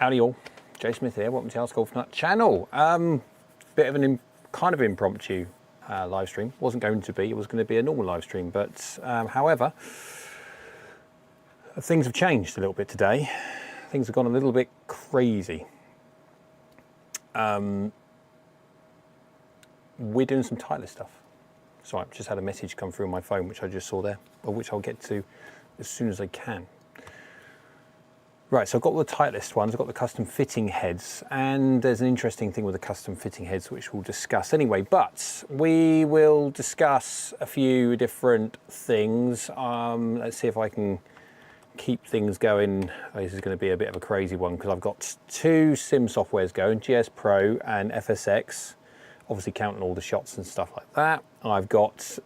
Howdy all, Jay Smith here, welcome to AskGolfNut channel. Bit of an kind of impromptu live stream. Wasn't going to be, it was going to be a normal live stream, but however, things have changed a little bit today. Things have gone a little bit crazy. We're doing some Titleist stuff. So I've just had a message come through on my phone, which I just saw there, or which I'll get to as soon as I can. Right, so I've got all the Titleist ones, I've got the custom fitting heads, and there's an interesting thing with the custom fitting heads which we'll discuss anyway, but we will discuss a few different things. Let's see if I can keep things going. This is going to be a bit of a crazy one because I've got two sim softwares going, GS Pro and FSX, obviously counting all the shots and stuff like that. I've got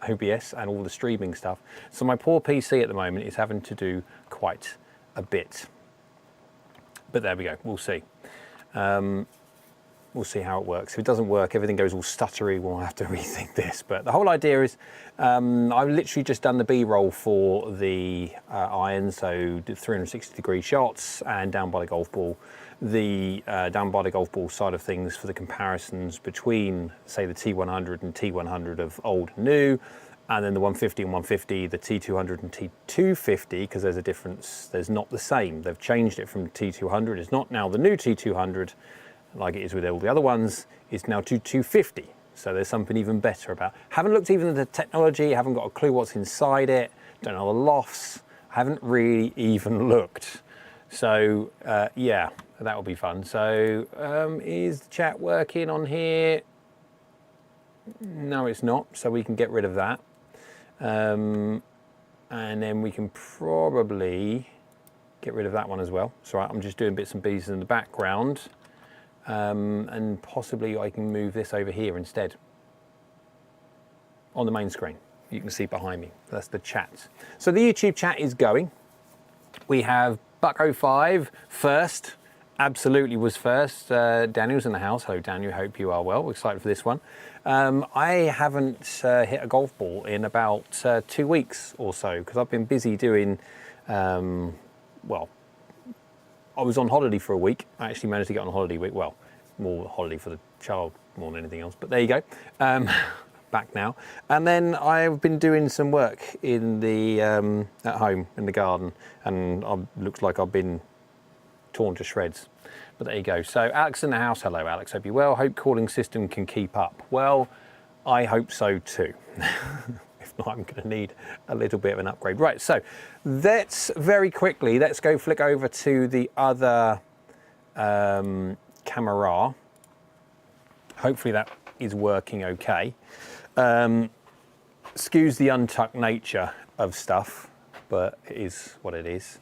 OBS and all the streaming stuff. So my poor PC at the moment is having to do quite a bit, but there we go, we'll see. We'll see how it works. If it doesn't work, everything goes all stuttery, we'll have to rethink this. But the whole idea is, I've literally just done the B-roll for the iron, so 360-degree shots and down by the golf ball. The down by the golf ball side of things for the comparisons between, say, the T100 and T100 of old and new, and then the 150 and 150, the T200 and T250, because there's a difference, there's not the same. They've changed it from T200, it's not now the new T200, like it is with all the other ones, it's now T250. So there's something even better about. Haven't looked even at the technology, haven't got a clue what's inside it, don't know the lofts, haven't really even looked. So yeah, that will be fun. So is the chat working on here? No, it's not, so we can get rid of that. And then we can probably get rid of that one as well. So I'm just doing bits and pieces in the background, and possibly I can move this over here instead on the main screen. You can see behind me, that's the chat. So the YouTube chat is going. We have Buck05 first, absolutely was first. Daniel's in the house. Hello Daniel, hope you are well. We're excited for this one. I haven't hit a golf ball in about 2 weeks or so because I've been busy doing, well, I was on holiday for a week. I actually managed to get on a holiday week. Well, more holiday for the child more than anything else, but there you go. Back now. And then I've been doing some work in the, at home in the garden, and looks like I've been torn to shreds. But there you go. So Alex in the house. Hello Alex, hope you're well. Hope calling system can keep up. Well, I hope so too. If not, I'm going to need a little bit of an upgrade. Right, so let's very quickly, let's go flick over to the other camera. Hopefully that is working okay. Excuse the untucked nature of stuff, but it is what it is.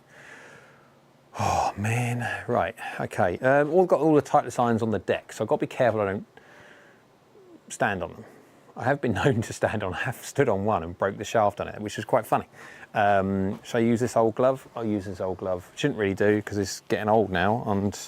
Oh man, right, okay. We've got all the Titleist irons on the deck, so I've got to be careful I don't stand on them. I have been known to stand on, I have stood on one and broke the shaft on it, which is quite funny. Should I use this old glove? I'll use this old glove. Shouldn't really do, because it's getting old now, and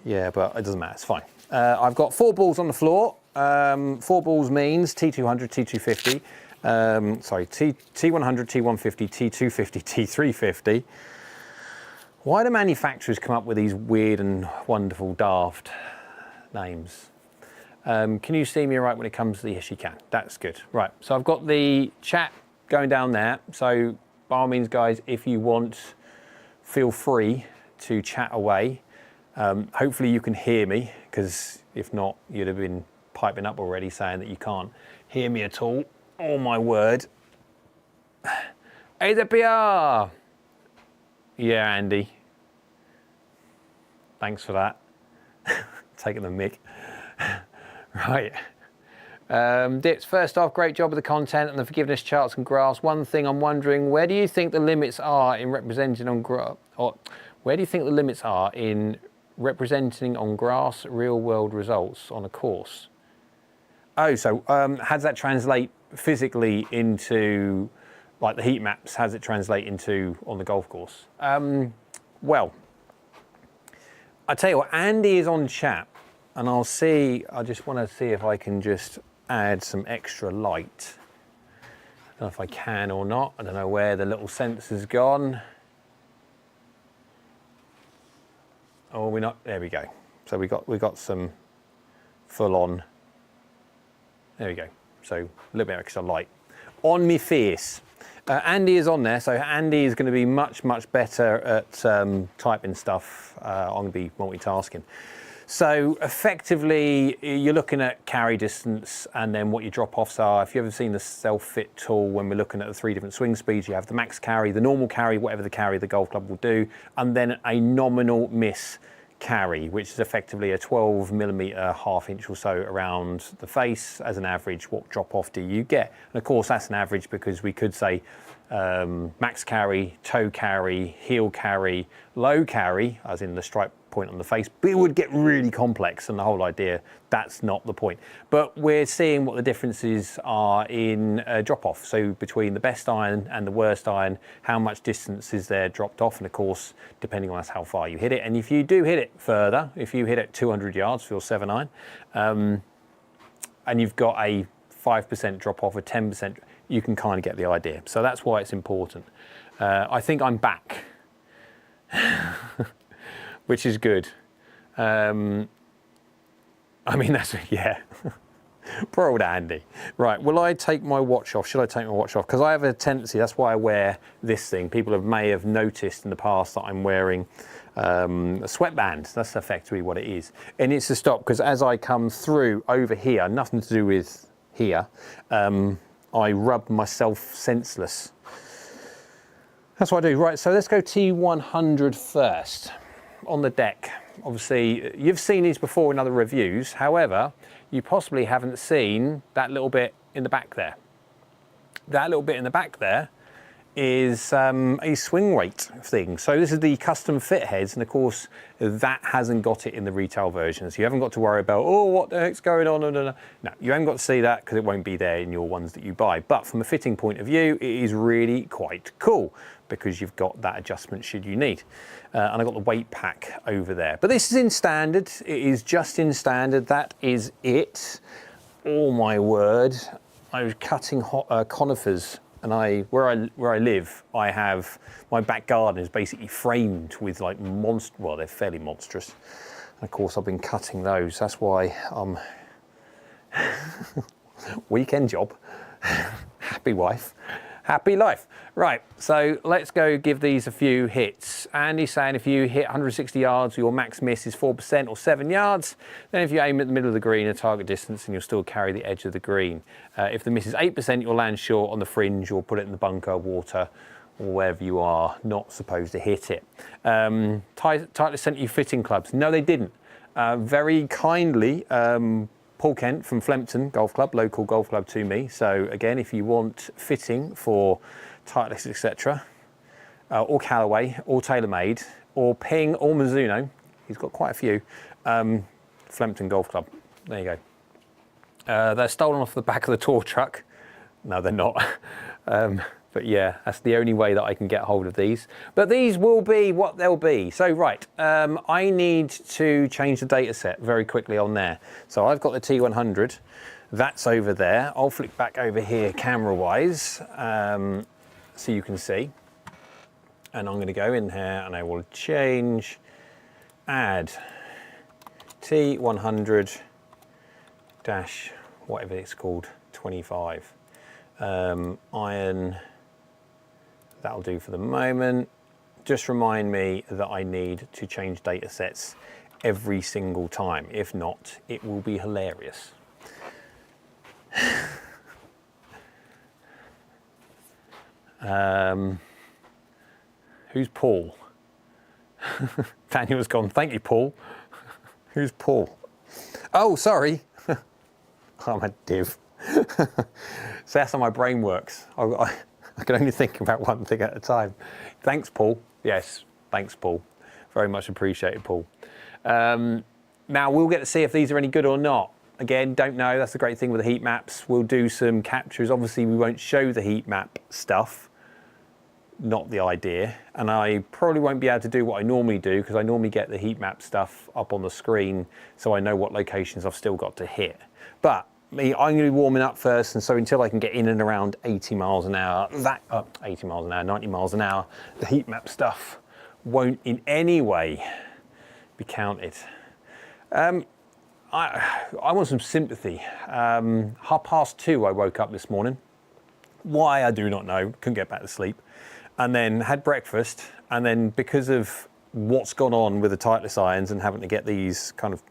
yeah, but it doesn't matter, it's fine. I've got 4 balls on the floor. 4 balls means T200, T250, sorry, T100, T150, T250, T350. Why do manufacturers come up with these weird and wonderful daft names? Can you see me right when it comes to the yes you can? That's good. Right, so I've got the chat going down there. So by all means guys, if you want, feel free to chat away. Hopefully you can hear me, because if not, you'd have been piping up already saying that you can't hear me at all. Oh my word. Hey there, PR. Yeah, Andy. Thanks for that. Taking the mic. Right. Dips, first off, great job with the content and the forgiveness charts and graphs. One thing I'm wondering, where do you think the limits are in representing on grass, or where do you think the limits are in representing on grass real world results on a course? Oh, so how does that translate physically into, like the heat maps, how does it translate into on the golf course? Well, I tell you what, Andy is on chat, and I just want to see if I can just add some extra light. I don't know if I can or not. I don't know where the little sensor's gone. Oh, we're not, there we go. So we got some full on, there we go. So a little bit extra light on me face. Andy is on there, so Andy is going to be much better at typing stuff. I'm going to be multitasking. So effectively, you're looking at carry distance and then what your drop-offs are. If you've ever seen the self-fit tool, when we're looking at the 3 different swing speeds, you have the max carry, the normal carry, whatever the carry the golf club will do, and then a nominal miss carry, which is effectively a 12mm ½ inch or so around the face. As an average, what drop-off do you get? And of course, that's an average because we could say max carry, toe carry, heel carry, low carry, as in the stripe point on the face, but it would get really complex, and the whole idea, that's not the point. But we're seeing what the differences are in drop-off. So between the best iron and the worst iron, how much distance is there dropped off? And of course, depending on how far you hit it. And if you do hit it further, if you hit it 200 yards for your 7-iron, and you've got a 5% drop-off, a 10%, you can kind of get the idea. So that's why it's important. I think I'm back. Which is good. I mean, that's, yeah. Poor old Andy. Right, will I take my watch off? Should I take my watch off? Because I have a tendency, that's why I wear this thing. People may have noticed in the past that I'm wearing a sweatband. That's effectively what it is. And it's to stop, because as I come through over here, nothing to do with here, I rub myself senseless. That's what I do. Right, so let's go T100 first. On the deck, obviously you've seen these before in other reviews, however you possibly haven't seen that little bit in the back there. That little bit in the back there is a swing weight thing. So this is the custom fit heads, and of course that hasn't got it in the retail version, so you haven't got to worry about, oh, what the heck's going on. No, you haven't got to see that because it won't be there in your ones that you buy. But from a fitting point of view, it is really quite cool because you've got that adjustment should you need. And I've got the weight pack over there. But this is in standard. It is just in standard. That is it. Oh my word. I was cutting conifers, and where I live, I have, my back garden is basically framed with like well, they're fairly monstrous. And of course I've been cutting those. That's why I'm weekend job, happy wife, happy life. Right, so let's go give these a few hits. Andy's saying if you hit 160 yards, your max miss is 4% or 7 yards. Then if you aim at the middle of the green, a target distance, and you'll still carry the edge of the green. If the miss is 8%, you'll land short on the fringe or put it in the bunker, water, or wherever you are not supposed to hit it. Titleist sent you fitting clubs. No, they didn't. Very kindly, Paul Kent from Flempton Golf Club, local golf club to me. So again, if you want fitting for Titleist, etc., or Callaway, or TaylorMade, or Ping, or Mizuno, he's got quite a few, Flempton Golf Club, there you go. They're stolen off the back of the tour truck. No, they're not. But yeah, that's the only way that I can get hold of these. But these will be what they'll be. So right, I need to change the data set very quickly on there. So I've got the T100, that's over there. I'll flick back over here camera-wise, so you can see. And I'm gonna go in here and I will change, add T100 dash, whatever it's called, 25. Iron, that'll do for the moment. Just remind me that I need to change data sets every single time. If not, it will be hilarious. Who's Paul? Daniel's gone, thank you, Paul. Who's Paul? Oh, sorry. I'm a div. So that's how my brain works. I can only think about one thing at a time. Thanks, Paul. Yes, thanks, Paul. Very much appreciated, Paul. Now we'll get to see if these are any good or not. Again, don't know. That's the great thing with the heat maps. We'll do some captures. Obviously, we won't show the heat map stuff. Not the idea. And I probably won't be able to do what I normally do because I normally get the heat map stuff up on the screen so I know what locations I've still got to hit. But I'm going to be warming up first, and so until I can get in and around 80 miles an hour, 80 miles an hour, 90 miles an hour, the heat map stuff won't in any way be counted. I want some sympathy. 2:30 I woke up this morning. Why, I do not know. Couldn't get back to sleep. And then had breakfast. And then because of what's gone on with the Titleist irons and having to get these kind of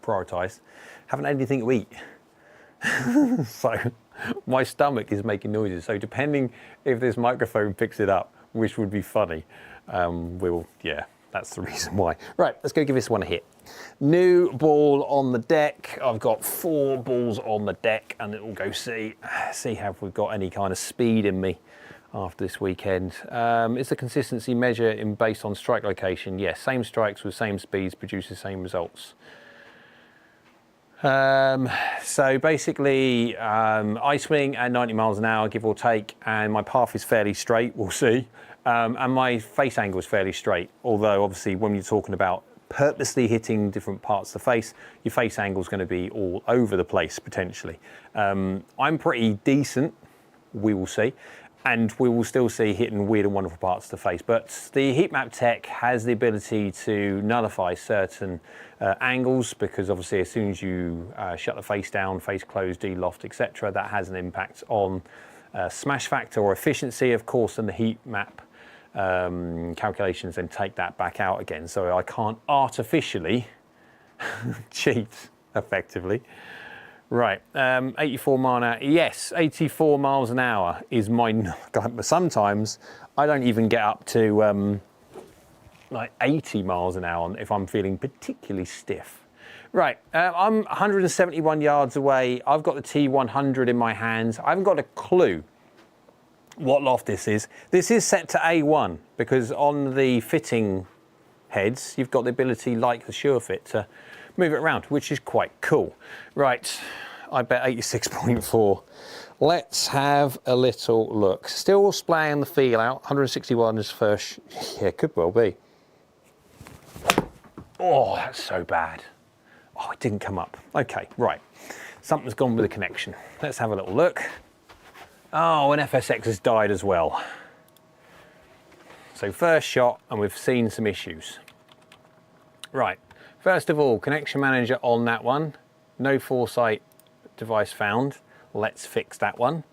prioritised, haven't had anything to eat. So my stomach is making noises. So depending if this microphone picks it up, which would be funny, that's the reason why. Right, let's go give this one a hit. New ball on the deck. I've got 4 balls on the deck, and it'll go see if we've got any kind of speed in me after this weekend. Is the consistency measure based on strike location? Yes, same strikes with same speeds produce the same results. So basically, I swing at 90 miles an hour, give or take, and my path is fairly straight, we'll see. And my face angle is fairly straight, although obviously when you're talking about purposely hitting different parts of the face, your face angle is going to be all over the place, potentially. I'm pretty decent, we will see. And we will still see hitting weird and wonderful parts of the face. But the heat map tech has the ability to nullify certain angles, because obviously as soon as you shut the face down, face closed, de-loft, etc., that has an impact on smash factor or efficiency, of course, and the heat map calculations then take that back out again. So I can't artificially cheat effectively. Right, 84 mile an hour. Yes, 84 miles an hour is my. Sometimes I don't even get up to like 80 miles an hour if I'm feeling particularly stiff. Right, I'm 171 yards away. I've got the T100 in my hands. I haven't got a clue what loft this is. This is set to A1 because on the fitting heads, you've got the ability, like the SureFit, to move it around, which is quite cool. Right, I bet 86.4. Let's have a little look. Still splaying the feel out. 161 is first. Yeah, could well be. Oh, that's so bad. Oh, it didn't come up. Okay, right. Something's gone with the connection. Let's have a little look. Oh, and FSX has died as well. So first shot, and we've seen some issues. Right. First of all, connection manager on that one. No Foresight device found. Let's fix that one.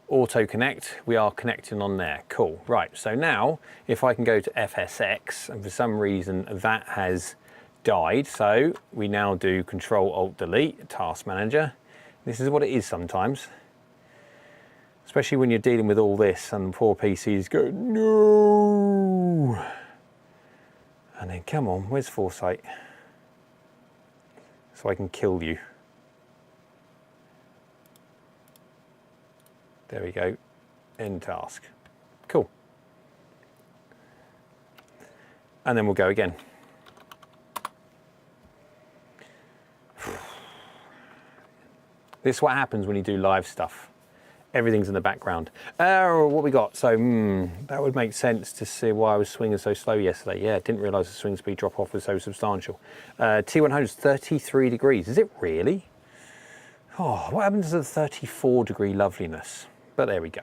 Auto connect, we are connecting on there. Cool. Right, so now if I can go to FSX, and for some reason that has died, so we now do Control-Alt-Delete, Task Manager. This is what it is sometimes. Especially when you're dealing with all this and poor PCs go, no! And then, come on, where's Foresight? So I can kill you. There we go, end task. Cool. And then we'll go again. This is what happens when you do live stuff. Everything's in the background. What we got? So that would make sense to see why I was swinging so slow yesterday. Yeah, didn't realise the swing speed drop off was so substantial. T100 is 33 degrees. Is it really? Oh, what happens to the 34 degree loveliness? But there we go.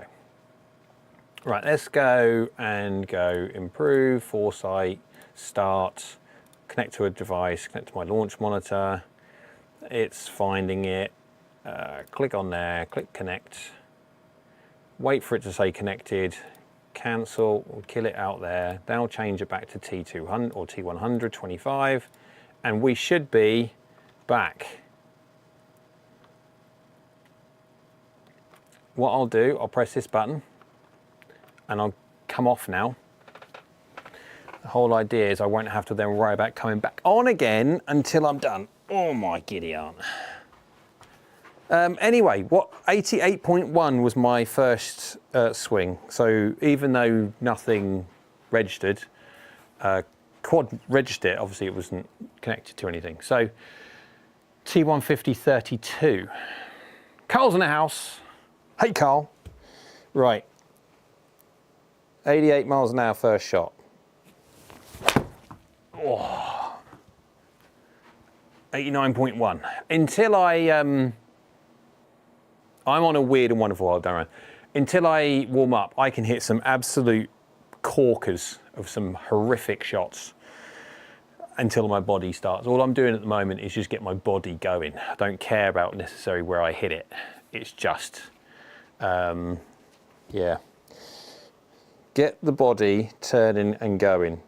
Right, let's go and go improve, Foresight, start, connect to a device, connect to my launch monitor. It's finding it. Click on there, click connect. Wait for it to say connected, cancel, we'll kill it out there. Then I'll change it back to T200 or T100, 25, and we should be back. What I'll do, I'll press this button and I'll come off now. The whole idea is I won't have to then worry about coming back on again until I'm done. Oh my giddy aunt. Anyway, 88.1 was my first swing. So even though nothing registered, quad registered, obviously it wasn't connected to anything. So T150 32. Carl's in the house. Hey Carl. Right. 88 miles an hour first shot. Oh. 89.1. Until I'm on a weird and wonderful wild down. Until I warm up, I can hit some absolute corkers of some horrific shots. until my body starts. All I'm doing at the moment is just get my body going. I don't care about necessarily where I hit it. It's just, yeah. Get the body turning and going.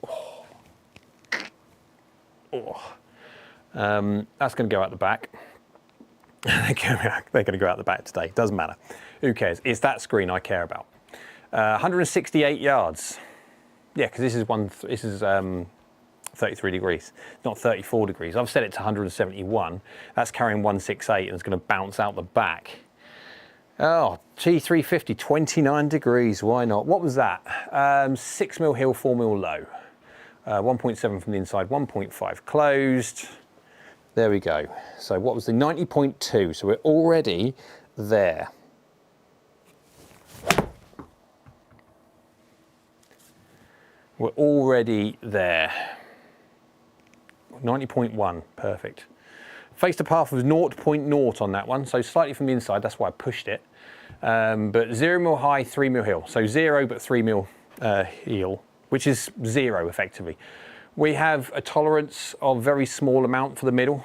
Oh. Oh. That's going to go out the back. They're going to go out the back today. Doesn't matter. Who cares? It's that screen I care about. 168 yards. Yeah, because this is 33 degrees, not 34 degrees. I've set it to 171. That's carrying 168 and it's going to bounce out the back. Oh, T350, 29 degrees. Why not? What was that? 6 mil hill, 4 mil low. 1.7 from the inside, 1.5 closed. There we go. So what was the 90.2? So we're already there. We're already there. 90.1, perfect. Face to path was 0.0 on that one, so slightly from the inside, that's why I pushed it. But 0 mil high, 3 mil hill. So 0 but 3 mil heel, which is 0 effectively. We have a tolerance of very small amount for the middle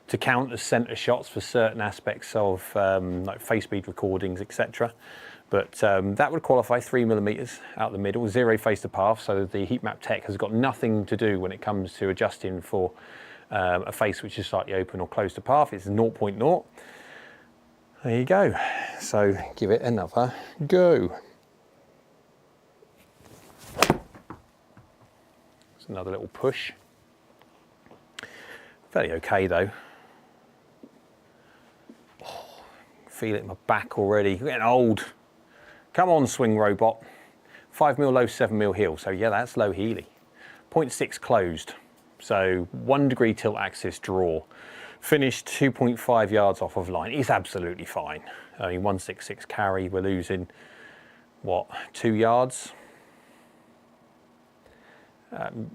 to count as centre shots for certain aspects of like face speed recordings, etc. But that would qualify 3mm out the middle, 0 face to path, so the heat map tech has got nothing to do when it comes to adjusting for a face which is slightly open or closed to path. It's 0.0. There you go. So give it another go. It's another little push. Fairly okay though. Oh, feel it in my back already. I'm getting old. Come on, swing robot. 5 mil low, 7 mil heel. So yeah, that's low heely. 0.6 closed. So 1 degree tilt axis draw. Finished 2.5 yards off of line. It's absolutely fine. I mean, 166 carry. We're losing, what, 2 yards?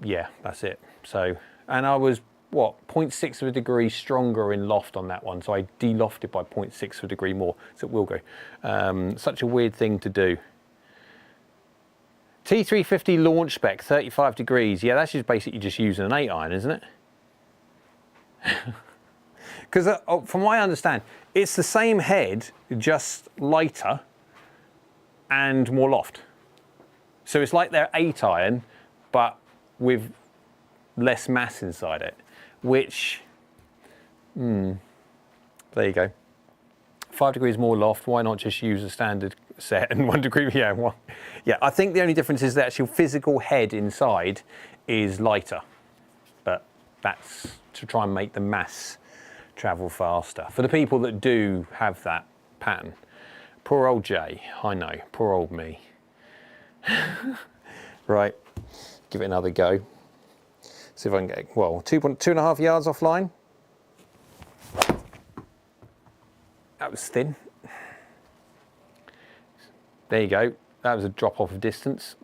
Yeah, that's it. So, and I was, what, 0.6 of a degree stronger in loft on that one. So I de-lofted by 0.6 of a degree more. So it will go. Such a weird thing to do. T350 launch spec, 35 degrees. Yeah, that's just basically just using an 8-iron, isn't it? Because from what I understand, it's the same head, just lighter and more loft. So it's like they're 8-iron, but with less mass inside it, which, there you go. 5 degrees more loft, why not just use a standard set and 1 degree, yeah, yeah, I think the only difference is the actual physical head inside is lighter, but that's to try and make the mass travel faster. For the people that do have that pattern, poor old Jay, I know, poor old me. Right, give it another go. See if I can get, well, 2.5 yards offline. That was thin. There you go. That was a drop off of distance.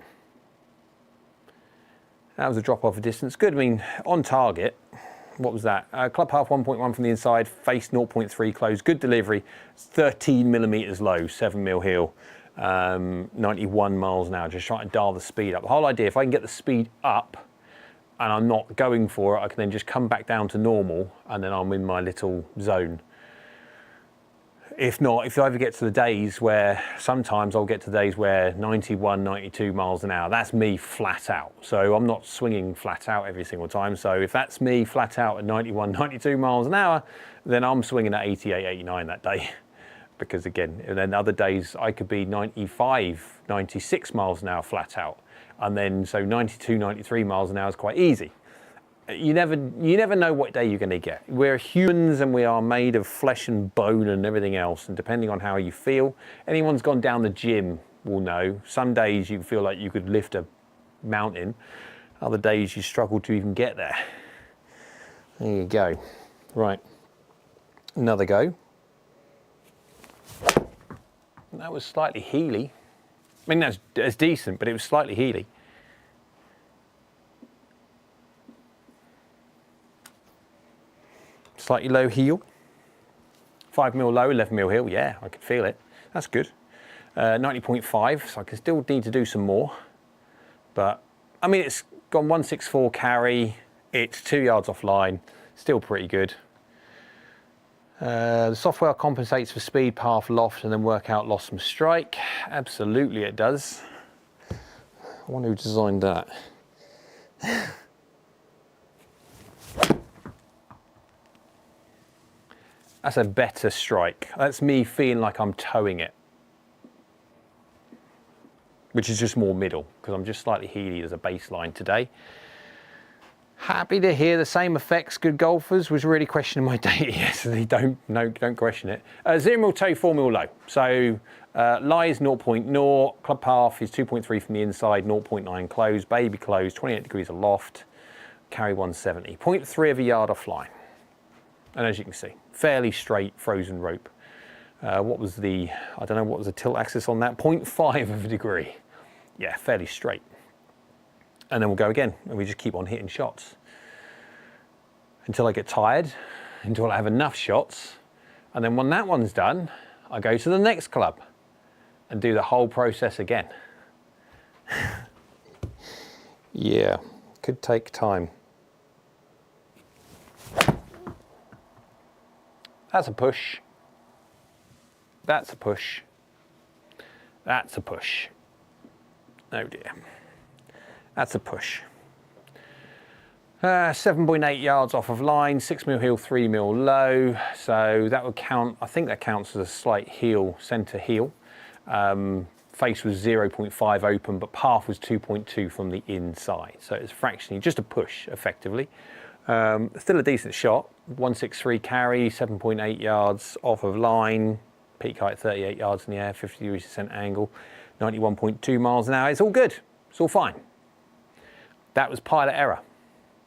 That was a drop off of distance. Good, I mean, on target. What was that? Club half 1.1 from the inside, face 0.3 closed. Good delivery. 13mm low, 7 mil heel. 91 miles an hour. Just trying to dial the speed up. The whole idea, if I can get the speed up and I'm not going for it, I can then just come back down to normal and then I'm in my little zone. If not, if I ever get to the days where, sometimes I'll get to days where 91, 92 miles an hour, that's me flat out. So I'm not swinging flat out every single time. So if that's me flat out at 91, 92 miles an hour, then I'm swinging at 88, 89 that day. Because again, and then other days I could be 95, 96 miles an hour flat out. And then, so 92, 93 miles an hour is quite easy. You never know what day you're going to get. We're humans and we are made of flesh and bone and everything else. And depending on how you feel, anyone's gone down the gym will know. Some days you feel like you could lift a mountain. Other days you struggle to even get there. There you go. Right. Another go. That was slightly heely. I mean, that's decent, but it was slightly heely. Slightly low heel. 5 mil low, 11 mil heel. Yeah, I could feel it. That's good. 90.5, so I can still need to do some more. But I mean, it's gone 164 carry. It's 2 yards offline, still pretty good. The software compensates for speed, path, loft, and then work out loss from strike. Absolutely it does. I wonder who designed that. That's a better strike. That's me feeling like I'm towing it, which is just more middle, because I'm just slightly heely as a baseline today. Happy to hear the same effects, good golfers. Was really questioning my data yesterday. Don't question it. 0 mil toe, 4 mil low. So lies 0.0, club path is 2.3 from the inside, 0.9 close, baby close, 28 degrees aloft, carry 170, 0.3 of a yard offline. And as you can see, fairly straight frozen rope. What was the, I don't know, what was the tilt axis on that? 0.5 of a degree. Yeah, fairly straight. And then we'll go again, and we just keep on hitting shots until I get tired, until I have enough shots. And then when that one's done, I go to the next club and do the whole process again. Yeah, could take time. That's a push. That's a push. That's a push. Oh dear. That's a push. 7.8 yards off of line, 6 mil heel, 3 mil low. So that would count, I think that counts as a slight heel, center heel. Face was 0.5 open, but path was 2.2 from the inside. So it's fractionally just a push, effectively. Still a decent shot. 163 carry, 7.8 yards off of line, peak height 38 yards in the air, 50 degrees descent angle, 91.2 miles an hour. It's all good. It's all fine. That was pilot error.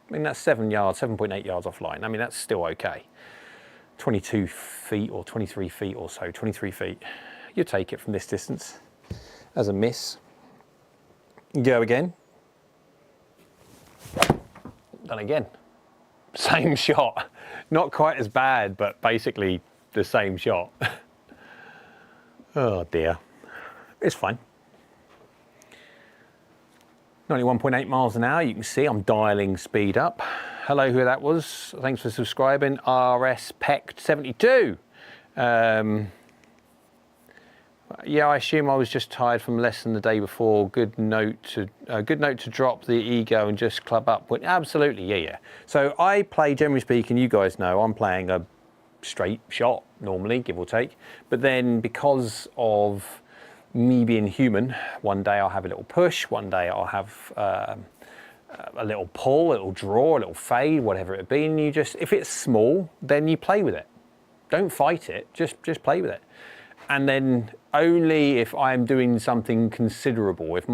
I mean, that's 7 yards, 7.8 yards offline. I mean, that's still okay. 22 feet or 23 feet or so, 23 feet. You take it from this distance as a miss. Go again. Done again. Same shot. Not quite as bad, but basically the same shot. Oh dear. It's fine. 91.8 miles an hour. You can see I'm dialing speed up. Hello, who that was. Thanks for subscribing. RS Peck 72. Yeah, I assume I was just tired from lesson the day before. Good note to drop the ego and just club up. Absolutely, yeah. So I play, generally speaking, you guys know, I'm playing a straight shot normally, give or take. But then because of me being human, one day I'll have a little push, one day I'll have a little pull, a little draw, a little fade, whatever it be. And you just, if it's small, then you play with it. Don't fight it, just play with it. And then only if I'm doing something considerable, if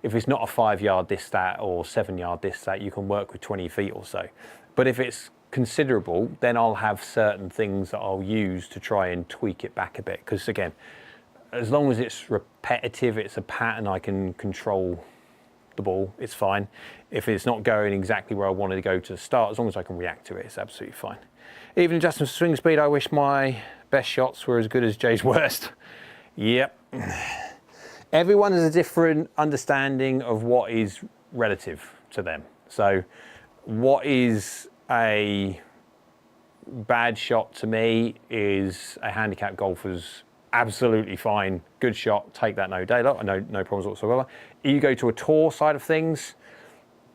it's not a 5 yard this, that, or 7 yard this, that, you can work with 20 feet or so. But if it's considerable, then I'll have certain things that I'll use to try and tweak it back a bit. Because again, as long as it's repetitive, it's a pattern, I can control the ball, it's fine. If it's not going exactly where I wanted to go to start, as long as I can react to it, it's absolutely fine. Even adjusting swing speed, I wish my best shots were as good as Jay's worst. Yep. Everyone has a different understanding of what is relative to them. So what is a bad shot to me is a handicap golfer's absolutely fine, good shot, take that no daylight, no problems whatsoever. You go to a tour side of things,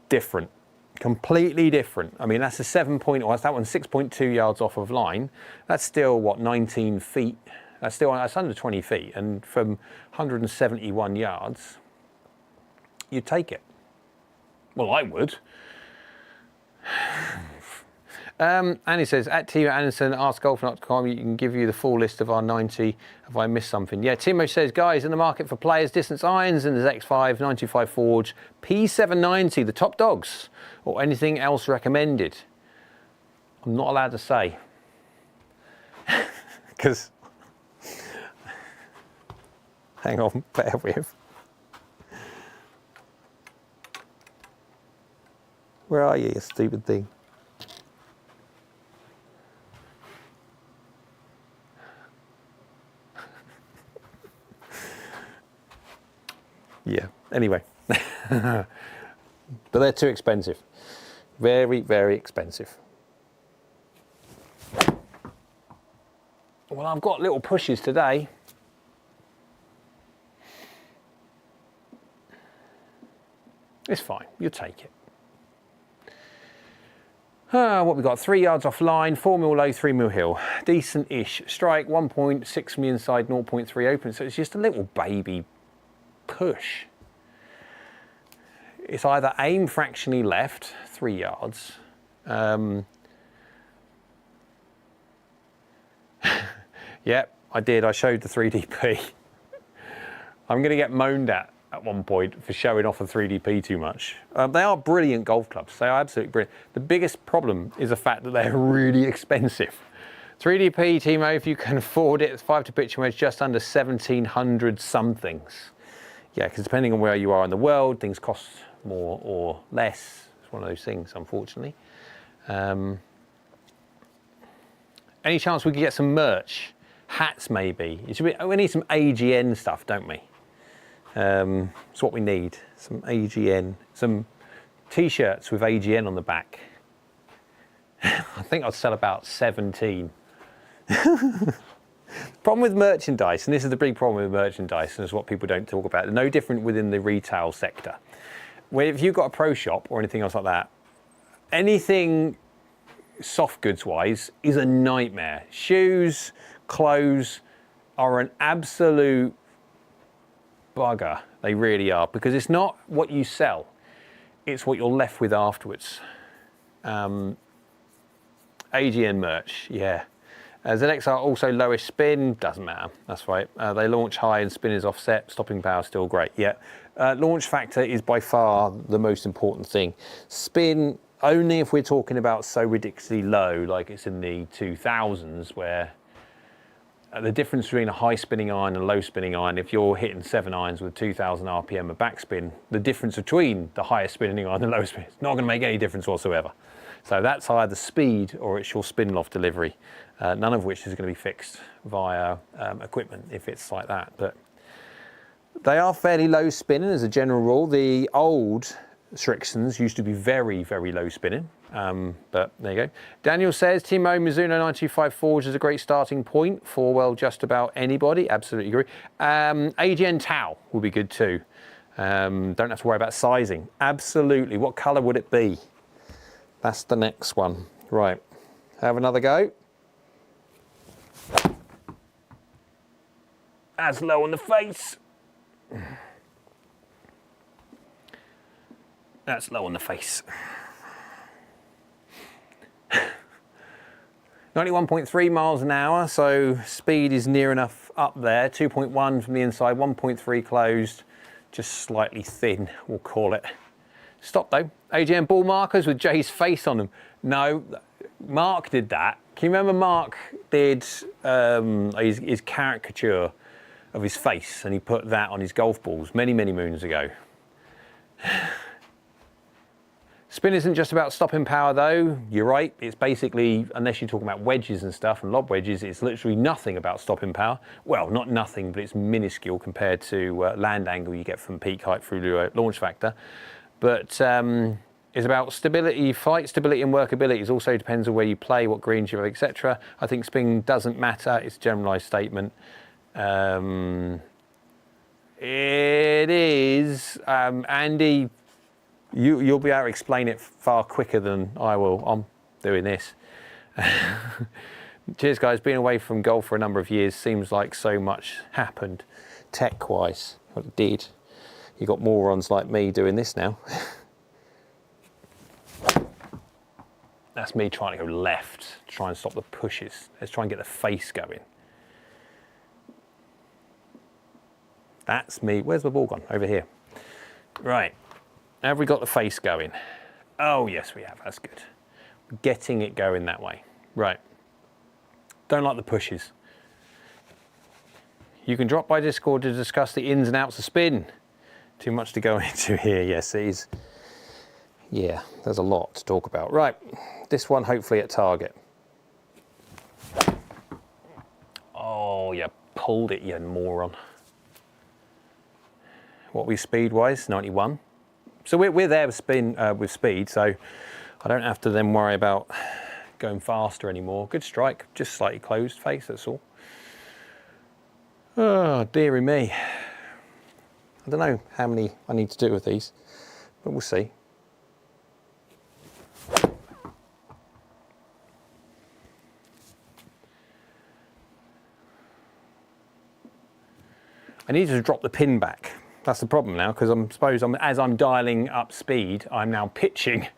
different, completely different. I mean, that's a 7 point, or that one's 6.2 yards off of line. That's still what, 19 feet. That's under 20 feet, and from 171 yards, you'd take it. Well, I would. And he says, at Timo Anderson, AskGolfNut.com, you can give you the full list of our 90. Have I missed something? Yeah, Timo says, guys, in the market for players, distance irons, and there's X5, 95 Forge, P790, the top dogs, or anything else recommended. I'm not allowed to say. Because, hang on, bear with. Where are you stupid thing? Yeah, anyway, But they're too expensive. Very, very expensive. Well, I've got little pushes today. It's fine, you'll take it. What we got? 3 yards offline, 4 mil low, 3 mil hill. Decent-ish. Strike 1.6 me inside, 0.3 open. So it's just a little baby push. It's either aim fractionally left, 3 yards. Yep, I did. I showed the 3DP. I'm going to get moaned at one point for showing off a 3DP too much. They are brilliant golf clubs. They are absolutely brilliant. The biggest problem is the fact that they're really expensive. 3DP, Timo, if you can afford it, it's 5 to pitch wedge, just under 1,700 somethings. Yeah, because depending on where you are in the world, things cost more or less. It's one of those things, unfortunately. Any chance we could get some merch? Hats, maybe. We need some AGN stuff, don't we? It's what we need. Some AGN, some t-shirts with AGN on the back. I think I'd sell about 17. Problem with merchandise, and this is the big problem with merchandise, and it's what people don't talk about. No different within the retail sector. Where if you've got a pro shop or anything else like that, anything soft goods wise is a nightmare. Shoes, clothes are an absolute bugger. They really are, because it's not what you sell, it's what you're left with afterwards. AGN merch, yeah. ZXR also lowish spin, doesn't matter, that's right. They launch high and spin is offset, stopping power still great, yeah. Launch factor is by far the most important thing. Spin, only if we're talking about so ridiculously low, like it's in the 2000s, where the difference between a high spinning iron and a low spinning iron, if you're hitting 7 irons with 2,000 RPM of backspin, the difference between the highest spinning iron and the low spin is not going to make any difference whatsoever. So that's either speed or it's your spin loft delivery, none of which is going to be fixed via equipment if it's like that. But they are fairly low spinning as a general rule. The old Strixons used to be very, very low spinning. But there you go. Daniel says, Timo, Mizuno 925 Forge is a great starting point for, well, just about anybody. Absolutely agree. AGN Tau will be good too. Don't have to worry about sizing. Absolutely. What colour would it be? That's the next one. Right. Have another go. That's low on the face. That's low on the face. 91.3 miles an hour, so speed is near enough up there. 2.1 from the inside, 1.3 closed, just slightly thin, we'll call it. Stop though. AGN ball markers with Jay's face on them. No, Mark did that. Can you remember Mark did his caricature of his face, and he put that on his golf balls many, many moons ago. Spin isn't just about stopping power though, you're right. It's basically, unless you're talking about wedges and stuff and lob wedges, it's literally nothing about stopping power. Well, not nothing, but it's minuscule compared to land angle you get from peak height through launch factor. But it's about stability, flight stability and workability. It also depends on where you play, what greens you have, etc. I think spin doesn't matter, it's a generalised statement. It is, Andy, you'll be able to explain it far quicker than I will. I'm doing this. Cheers guys, being away from golf for a number of years seems like so much happened tech-wise. Well, it did. You got morons like me doing this now. That's me trying to go left to try and stop the pushes. Let's try and get the face going. That's me. Where's the ball gone? Over here. Right. Have we got the face going? Oh, yes, we have. That's good. Getting it going that way. Right. Don't like the pushes. You can drop by Discord to discuss the ins and outs of spin. Too much to go into here. Yes, it is. Yeah, there's a lot to talk about. Right. This one, hopefully at target. Oh, you pulled it, you moron. what are we speed-wise? 91. So we're there with speed, so I don't have to then worry about going faster anymore. Good strike, just slightly closed face, that's all. Oh, dearie me. I don't know how many I need to do with these, but we'll see. I need to drop the pin back. That's the problem now, because as I'm dialing up speed, I'm now pitching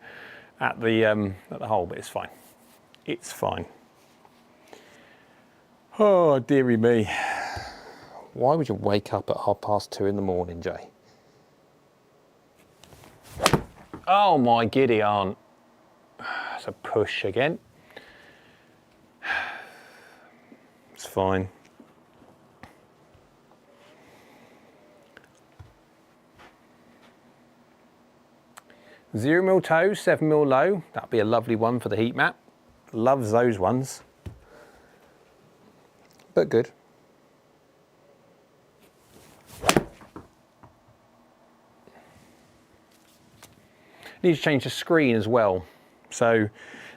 at the hole, but it's fine. It's fine. Oh, dearie me. Why would you wake up at 2:30 in the morning, Jay? Oh my giddy aunt. It's a push again. It's fine. 0 mil toe, 7 mil low. That'd be a lovely one for the heat map. Loves those ones. But good. Need to change the screen as well. So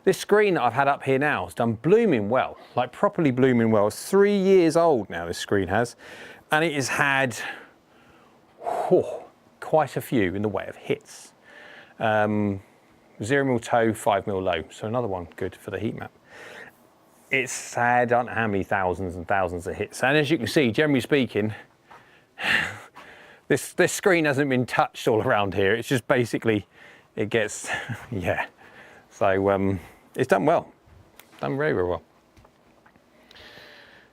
this screen that I've had up here now has done blooming well, like properly blooming well. It's 3 years old now, this screen has, and it has had quite a few in the way of hits. 0 mil toe, 5 mil low. So another one good for the heat map. It's had, I don't know how many thousands and thousands of hits. And as you can see, generally speaking, this screen hasn't been touched all around here. It's just basically, it gets, yeah. So it's done well, done very, very well.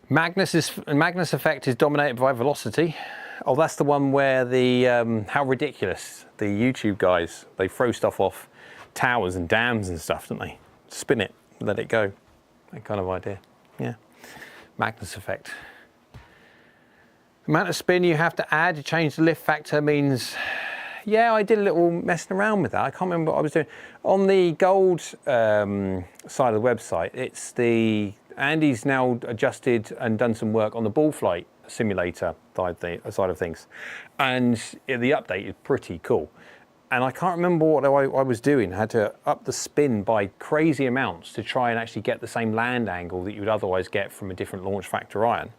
Magnus effect is dominated by velocity. Oh, that's the one where the, how ridiculous, the YouTube guys, they throw stuff off towers and dams and stuff, don't they? Spin it, let it go. That kind of idea, yeah. Magnus effect. The amount of spin you have to add to change the lift factor means, yeah, I did a little messing around with that. I can't remember what I was doing. On the gold side of the website, it's the, Andy's now adjusted and done some work on the ball flight simulator side of things. And the update is pretty cool. And I can't remember what I was doing. I had to up the spin by crazy amounts to try and actually get the same land angle that you would otherwise get from a different launch factor iron.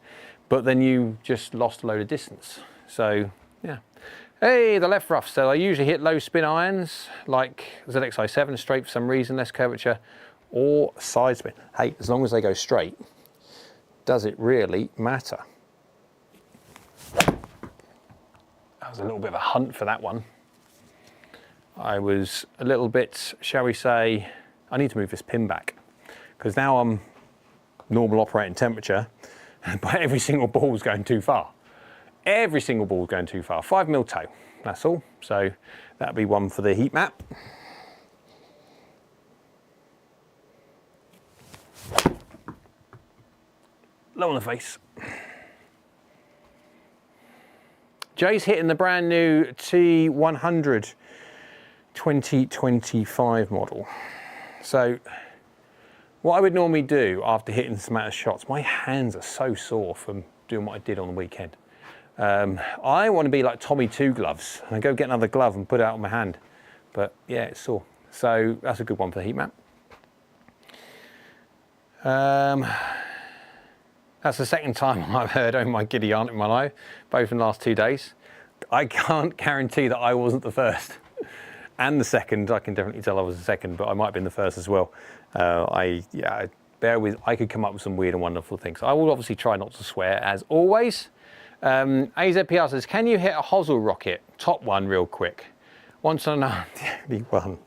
But then you just lost a load of distance. So, yeah. Hey, the left rough. So I usually hit low spin irons, like ZXi7, straight for some reason, less curvature, or side spin. Hey, as long as they go straight, does it really matter? That was a little bit of a hunt for that one. I was a little bit, shall we say, I need to move this pin back, because now I'm normal operating temperature, but every single ball is going too far. Every single ball is going too far. 5 mil toe, that's all. So that'll be one for the heat map. Low on the face. Jay's hitting the brand new T100 2025 model. So what I would normally do after hitting some amount of shots, my hands are so sore from doing what I did on the weekend. I want to be like Tommy Two Gloves and go get another glove and put it out on my hand. But yeah, it's sore. So that's a good one for the heat map. That's the second time I've heard "Oh my giddy aunt" in my life, both in the last 2 days. I can't guarantee that I wasn't the first. And the second, I can definitely tell I was the second, but I might have been the first as well. Bear with, I could come up with some weird and wonderful things. I will obviously try not to swear, as always. AZPR says, can you hit a hosel rocket? Top one real quick. Once on a dearie one.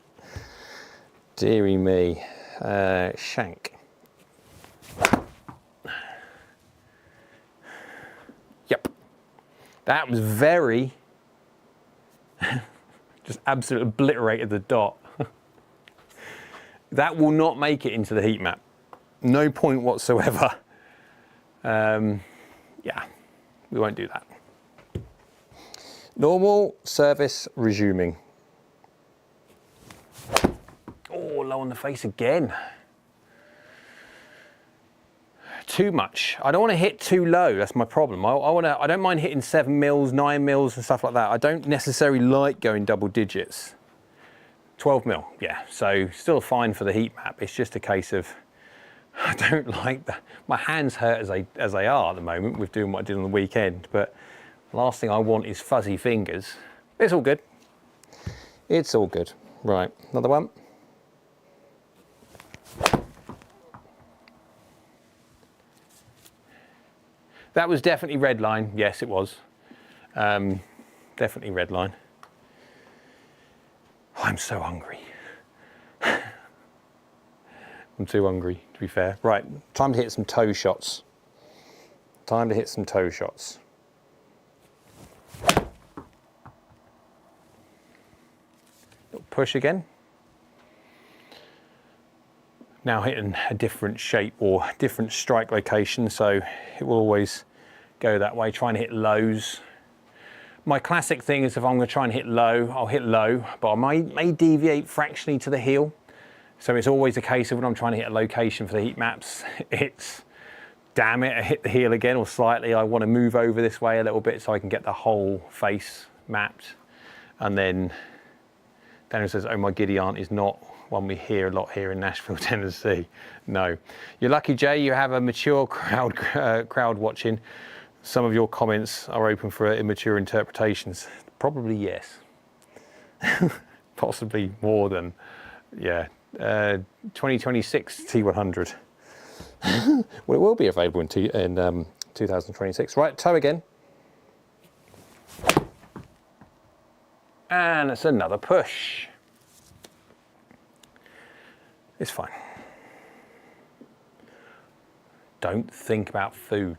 Dearie me. Shank. Yep. That was very, just absolutely obliterated the dot. That will not make it into the heat map. No point whatsoever. Yeah, we won't do that. Normal service resuming. Oh, low on the face again. too much. I don't want to hit too low. That's my problem. I don't mind hitting 7 mils, 9 mils and stuff like that. I don't necessarily like going double digits. 12 mil, yeah. So still fine for the heat map. It's just a case of, I don't like that. My hands hurt as they are at the moment with doing what I did on the weekend. But the last thing I want is fuzzy fingers. It's all good. It's all good. Right, another one. That was definitely red line. Yes, it was. Definitely red line. I'm so hungry. I'm too hungry, to be fair. Right, time to hit some toe shots. Time to hit some toe shots. Little push again. Now hitting a different shape or different strike location, so it will always go that way, trying to hit lows. My classic thing is if I'm going to try and hit low, I'll hit low, but I may deviate fractionally to the heel. So it's always a case of when I'm trying to hit a location for the heat maps, it's, damn it, I hit the heel again or slightly. I want to move over this way a little bit so I can get the whole face mapped. And then Daniel says, oh, my giddy aunt is not one we hear a lot here in Nashville, Tennessee. No. You're lucky, Jay, you have a mature crowd watching. Some of your comments are open for immature interpretations. Probably yes. Possibly more than, yeah. 2026 T100. Well, it will be available in 2026. Right, toe again. And it's another push. It's fine. Don't think about food.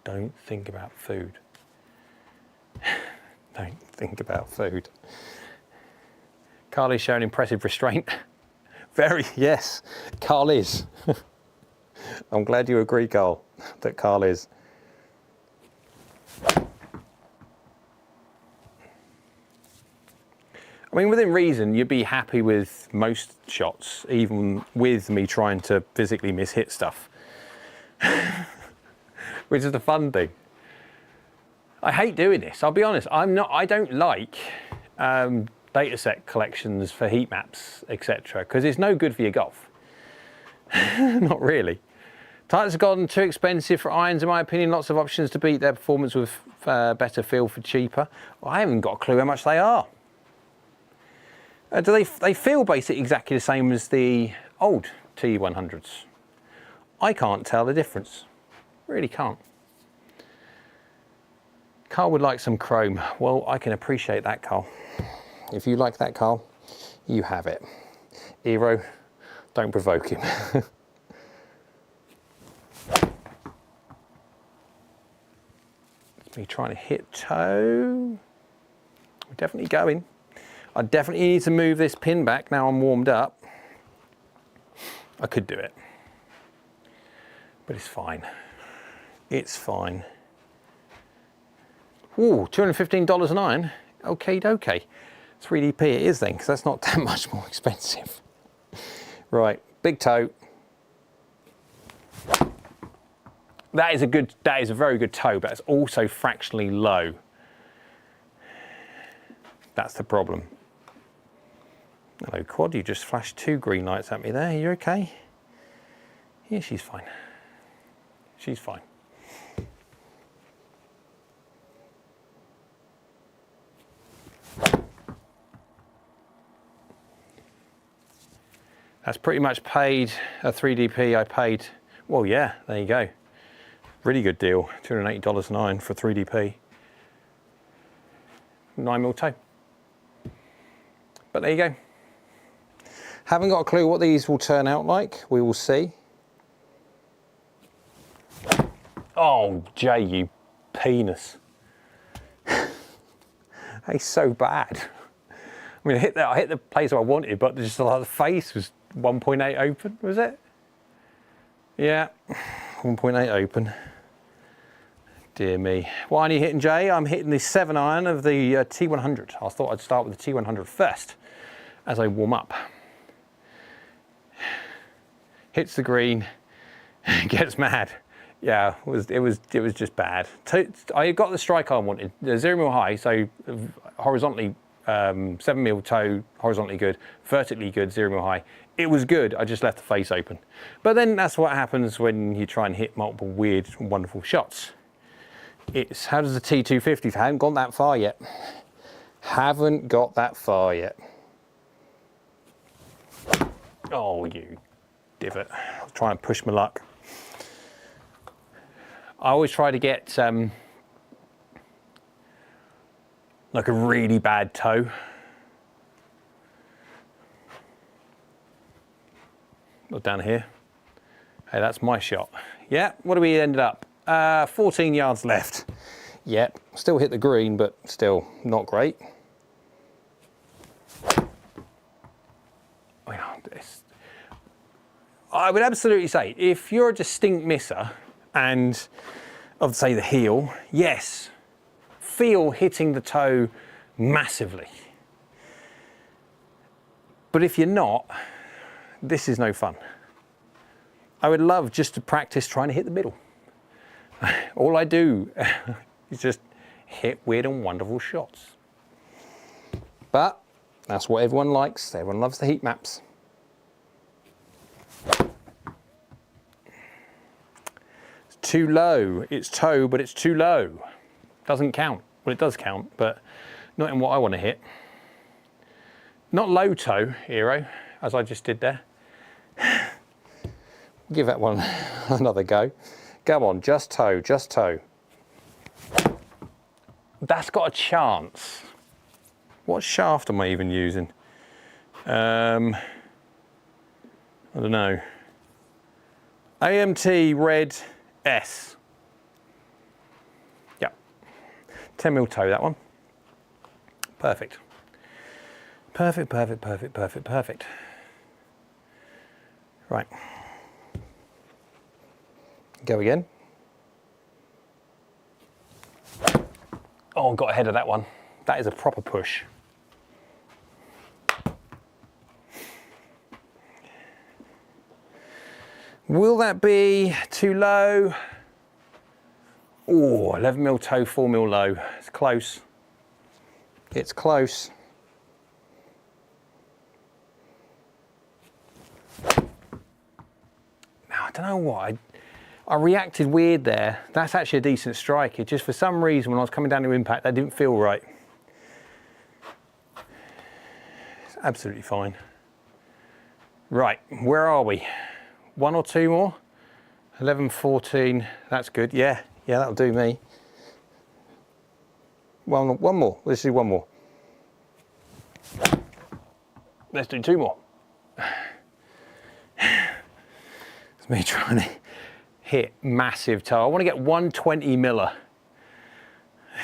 Don't think about food. Don't think about food. Carl is showing impressive restraint. Very, yes, Carl is. I'm glad you agree, Carl, that Carl is. I mean, within reason, you'd be happy with most shots, even with me trying to physically miss-hit stuff. Which is the fun thing. I hate doing this, I'll be honest. I don't like dataset collections for heat maps, etc., because it's no good for your golf. Not really. Titleist have gotten too expensive for irons, in my opinion. Lots of options to beat their performance with better feel for cheaper. Well, I haven't got a clue how much they are. Do they feel basically exactly the same as the old T100s? I can't tell the difference. Really can't. Carl would like some chrome. Well, I can appreciate that, Carl. If you like that, Carl, you have it. Eero, don't provoke him. It's me trying to hit toe. We're definitely going. I definitely need to move this pin back now I'm warmed up. I could do it, but it's fine. It's fine. Ooh, $215 an iron. Okay, dokie. 3DP it is then, because that's not that much more expensive. Right, big toe. That is a very good toe, but it's also fractionally low. That's the problem. Hello, Quad, you just flashed 2 green lights at me there. You okay? Yeah, she's fine. She's fine. That's pretty much paid a 3DP. I paid, well, yeah, there you go. Really good deal. $280 an iron for 3DP. 9mm toe. But there you go. Haven't got a clue what these will turn out like. We will see. Oh, Jay, you penis. That's so bad. I mean, I hit the place I wanted, but just like the face was 1.8 open, was it? Yeah, 1.8 open. Dear me. What iron are you hitting, Jay? I'm hitting the 7 iron of the T100. I thought I'd start with the T100 first as I warm up. Hits the green, gets mad. Yeah, it was just bad. I got the strike I wanted, the 0 mil high, so horizontally 7 mil toe, horizontally good, vertically good, 0 mil high. It was good, I just left the face open. But then that's what happens when you try and hit multiple weird, wonderful shots. It's, how does the T250, I haven't gone that far yet. Haven't got that far yet. Oh, you divot. I'll try and push my luck. I always try to get like a really bad toe. Look down here. Hey, that's my shot. Yeah, what do we ended up? 14 yards left. Yep, still hit the green, but still not great. I would absolutely say, if you're a distinct misser, and of say the heel, yes, feel hitting the toe massively. But if you're not, this is no fun. I would love just to practice trying to hit the middle. All I do is just hit weird and wonderful shots. But that's what everyone likes. Everyone loves the heat maps. It's too low. It's toe, but it's too low. Doesn't count. Well, it does count, but not in what I want to hit. Not low toe, Hero, as I just did there. Give that one another go. Go on, just toe, just toe. That's got a chance. What shaft am I even using? I don't know. AMT Red S. Yep. 10 mil toe, that one. Perfect. Perfect, perfect, perfect, perfect, perfect. Right. Go again. Oh, got ahead of that one. That is a proper push. Will that be too low? Oh, 11 mil toe, 4 mil low. It's close. It's close. Now, I don't know why. I reacted weird there. That's actually a decent strike. It just, for some reason, when I was coming down to impact, that didn't feel right. It's absolutely fine. Right, where are we? One or two more? 11, 14, that's good. Yeah, that'll do me. One more, let's do one more. Let's do two more. It's me trying to hit massive toe. I want to get 120 miller.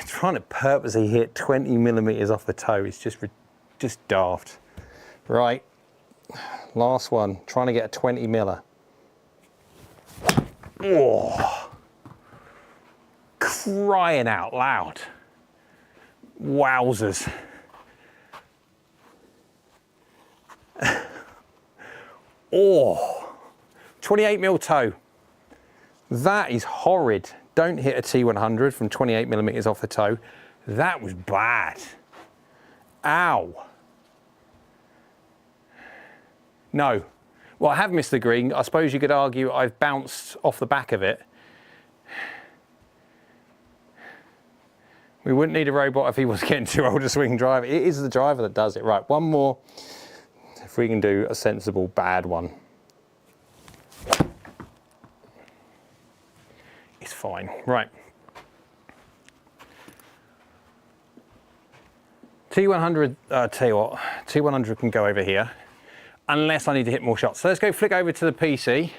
Trying to purposely hit 20 millimeters off the toe is just daft. Right, last one, trying to get a 20 miller. Oh, crying out loud. Wowzers. Oh, 28 mil toe. That is horrid. Don't hit a T100 from 28 millimeters off the toe. That was bad. Ow. No. Well, I have missed the green. I suppose you could argue I've bounced off the back of it. We wouldn't need a robot if he was getting too old to swing driver. It is the driver that does it. Right, one more. If we can do a sensible bad one. It's fine. Right. T100, tell you what, T100 can go over here, unless I need to hit more shots. So let's go flick over to the PC.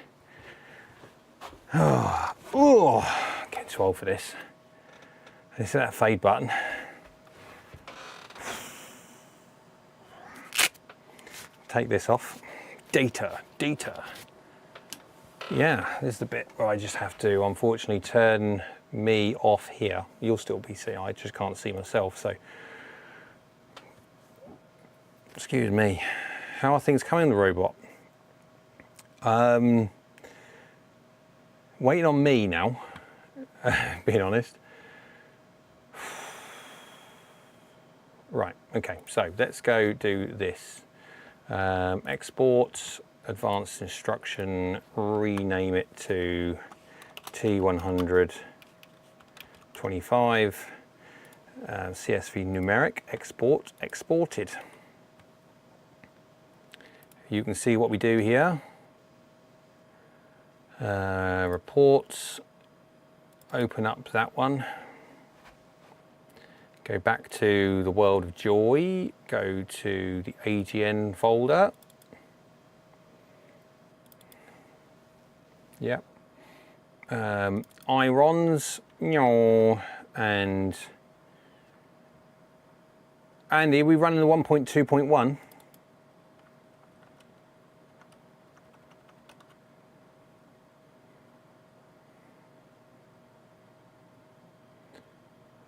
Oh, getting too old for this. This is that fade button. Take this off. Data. Yeah, this is the bit where I just have to, unfortunately, turn me off here. You'll still be seeing, I just can't see myself, so. Excuse me. How are things coming in the robot? Waiting on me now, being honest. Right, okay, so let's go do this. Export, advanced instruction, rename it to T125, CSV numeric, export, exported. You can see what we do here. Reports, open up that one. Go back to the world of joy, go to the AGN folder. Yep. Irons, and Andy, we running the 1.2.1.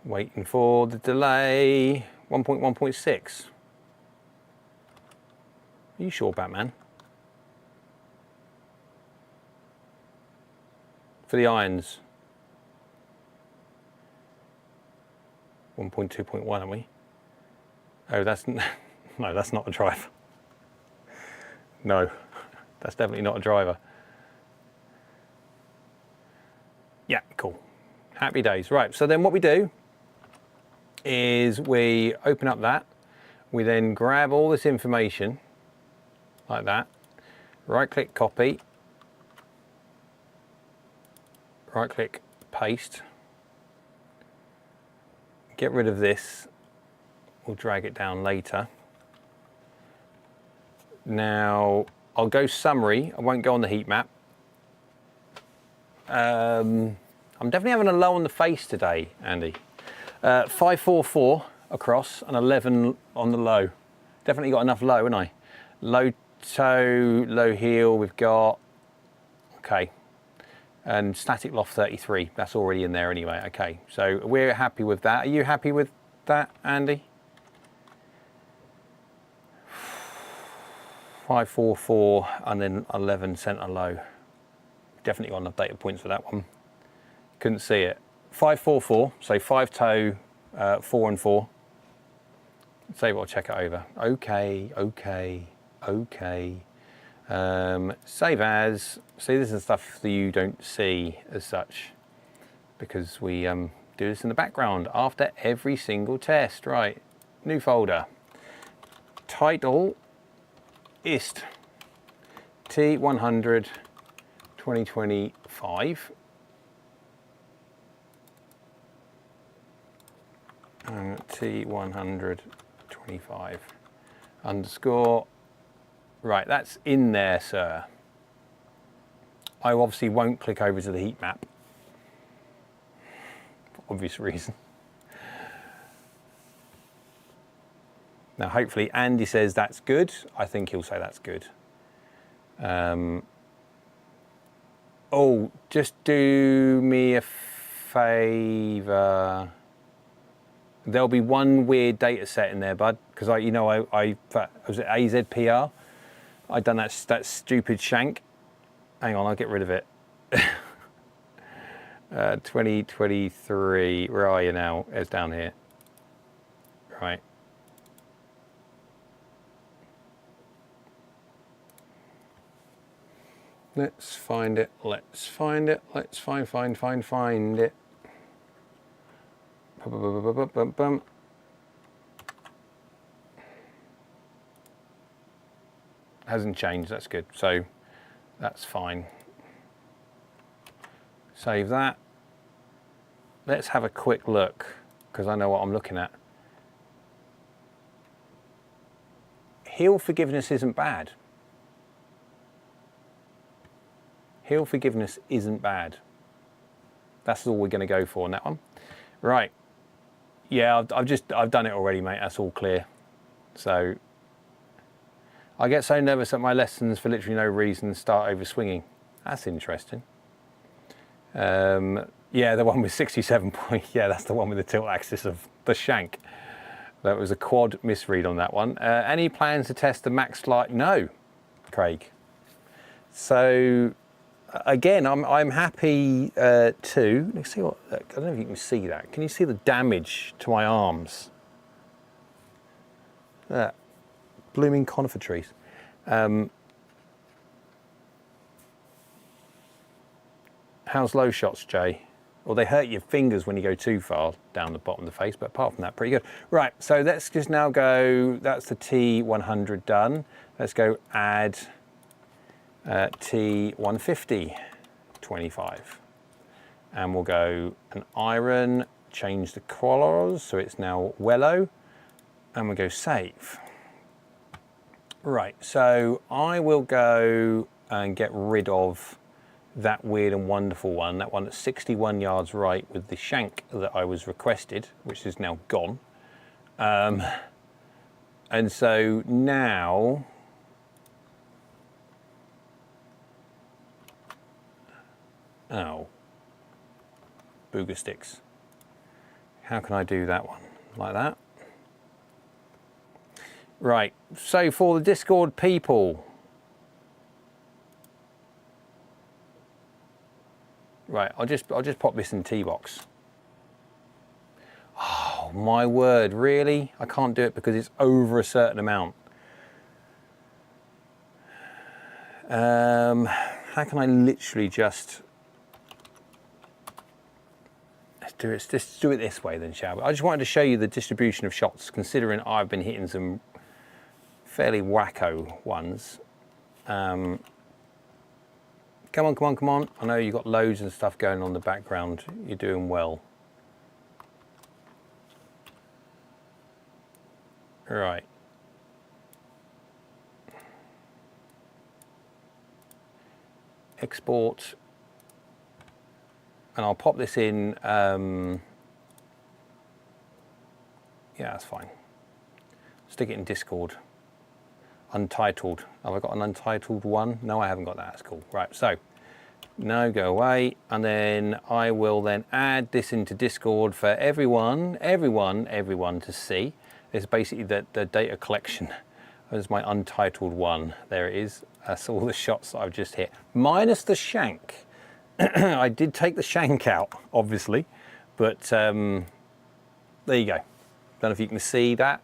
Waiting for the delay. 1.1.6. Are you sure, Batman? For the irons. 1.2.1, aren't we? Oh, that's no, that's not a driver. No, that's definitely not a driver. Yeah, cool. Happy days. Right, so then what we do is we open up that, we then grab all this information like that, right click copy, right click paste, get rid of this, we'll drag it down later. Now I'll go summary, I won't go on the heat map. I'm definitely having a low on the face today, Andy. 544 across and 11 on the low. Definitely got enough low, haven't I? Low toe, low heel, we've got, okay. And static loft 33, that's already in there anyway, okay. So we're happy with that. Are you happy with that, Andy? 544 and then 11 centre low. Definitely got enough data points for that one. Couldn't see it. 544, so 5 toe, 4 and 4. Save it or check it over. Okay, okay, okay. Save as. See, this is stuff that you don't see as such because we do this in the background after every single test. Right, new folder. Titleist T100 2025. T125 underscore. Right, that's in there, sir. I obviously won't click over to the heat map for obvious reason. Now, hopefully, Andy says that's good. I think he'll say that's good. Oh, just do me a favour. There'll be one weird data set in there, bud, because I was it AZPR? I done that stupid shank. Hang on, I'll get rid of it. 2023. Where are you now? It's down here. Right. Let's find it. Let's find it. Let's find it. Hasn't changed, that's good. So that's fine. Save that. Let's have a quick look because I know what I'm looking at. Heel forgiveness isn't bad. Heel forgiveness isn't bad. That's all we're going to go for on that one. Right. Yeah, I've done it already, mate. That's all clear. So I get so nervous at my lessons for literally no reason start over swinging. That's interesting. Yeah, the one with 67 point. Yeah, that's the one with the tilt axis of the shank. That was a quad misread on that one. Any plans to test the max light? No, Craig. So again, I'm happy to, let's see what, I don't know if you can see that. Can you see the damage to my arms? Blooming conifer trees. How's low shots, Jay? Well, they hurt your fingers when you go too far down the bottom of the face, but apart from that, pretty good. Right, so let's just now go, that's the T100 done. Let's go add T150, 25. And we'll go an iron, change the colors, so it's now yellow, and we'll go save. Right, so I will go and get rid of that weird and wonderful one, that one that's 61 yards right with the shank that I was requested, which is now gone. And so now, oh, booger sticks. How can I do that one? Like that? Right, so for the Discord people, right, I'll just pop this in the tee box. Oh my word, really? I can't do it because it's over a certain amount. How can I literally just let's do it this way then, shall we? I just wanted to show you the distribution of shots, considering I've been hitting some fairly wacko ones. Come on, come on, come on. I know you've got loads of stuff going on in the background. You're doing well. Right. Export. And I'll pop this in. Yeah, that's fine. Stick it in Discord. Untitled. Have I got an untitled one? No, I haven't got that. That's cool. Right, so no, go away. And then I will then add this into Discord for everyone to see. It's basically the data collection. There's my untitled one. There it is. That's all the shots that I've just hit. Minus the shank. I did take the shank out, obviously. But there you go. Don't know if you can see that.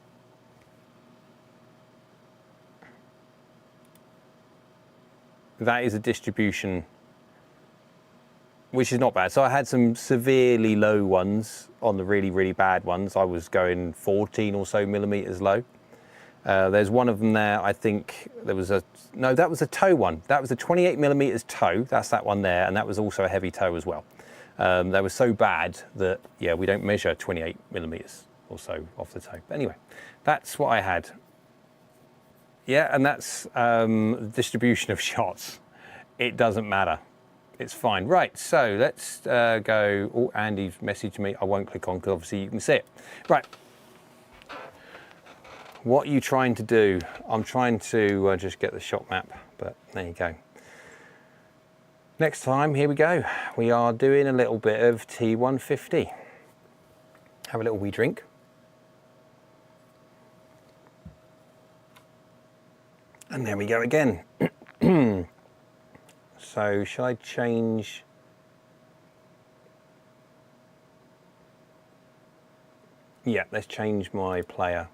That is a distribution, which is not bad. So I had some severely low ones on the really, really bad ones. I was going 14 or so millimeters low. There's one of them there, I think there was no, that was a toe one. That was a 28 millimeters toe. That's that one there. And that was also a heavy toe as well. They were so bad that, yeah, we don't measure 28 millimeters or so off the toe. But anyway, that's what I had. Yeah, and that's distribution of shots. It doesn't matter. It's fine. Right, so let's go. Oh, Andy's messaged me. I won't click on because obviously you can see it. Right. What are you trying to do? I'm trying to just get the shot map, but there you go. Next time, here we go. We are doing a little bit of T150. Have a little wee drink. And there we go again. So shall I change? Yeah, let's change my player.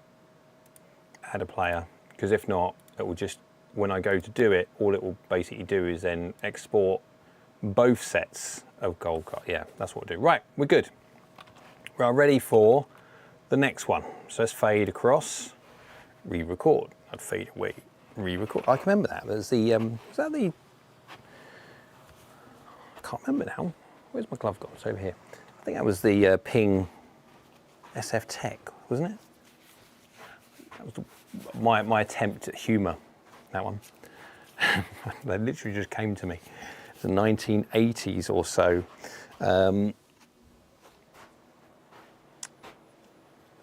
Add a player, because if not, it will just, when I go to do it, all it will basically do is then export both sets of gold card. Yeah, that's what we'll do. Right, we're good. We're ready for the next one. So let's fade across, re-record. I'd fade away. Re-record. I can remember that. There's the was that the? I can't remember now. Where's my glove gone? It's over here. I think that was the Ping SF Tech, wasn't it? That was my attempt at humour. That one. That literally just came to me. It's the 1980s or so.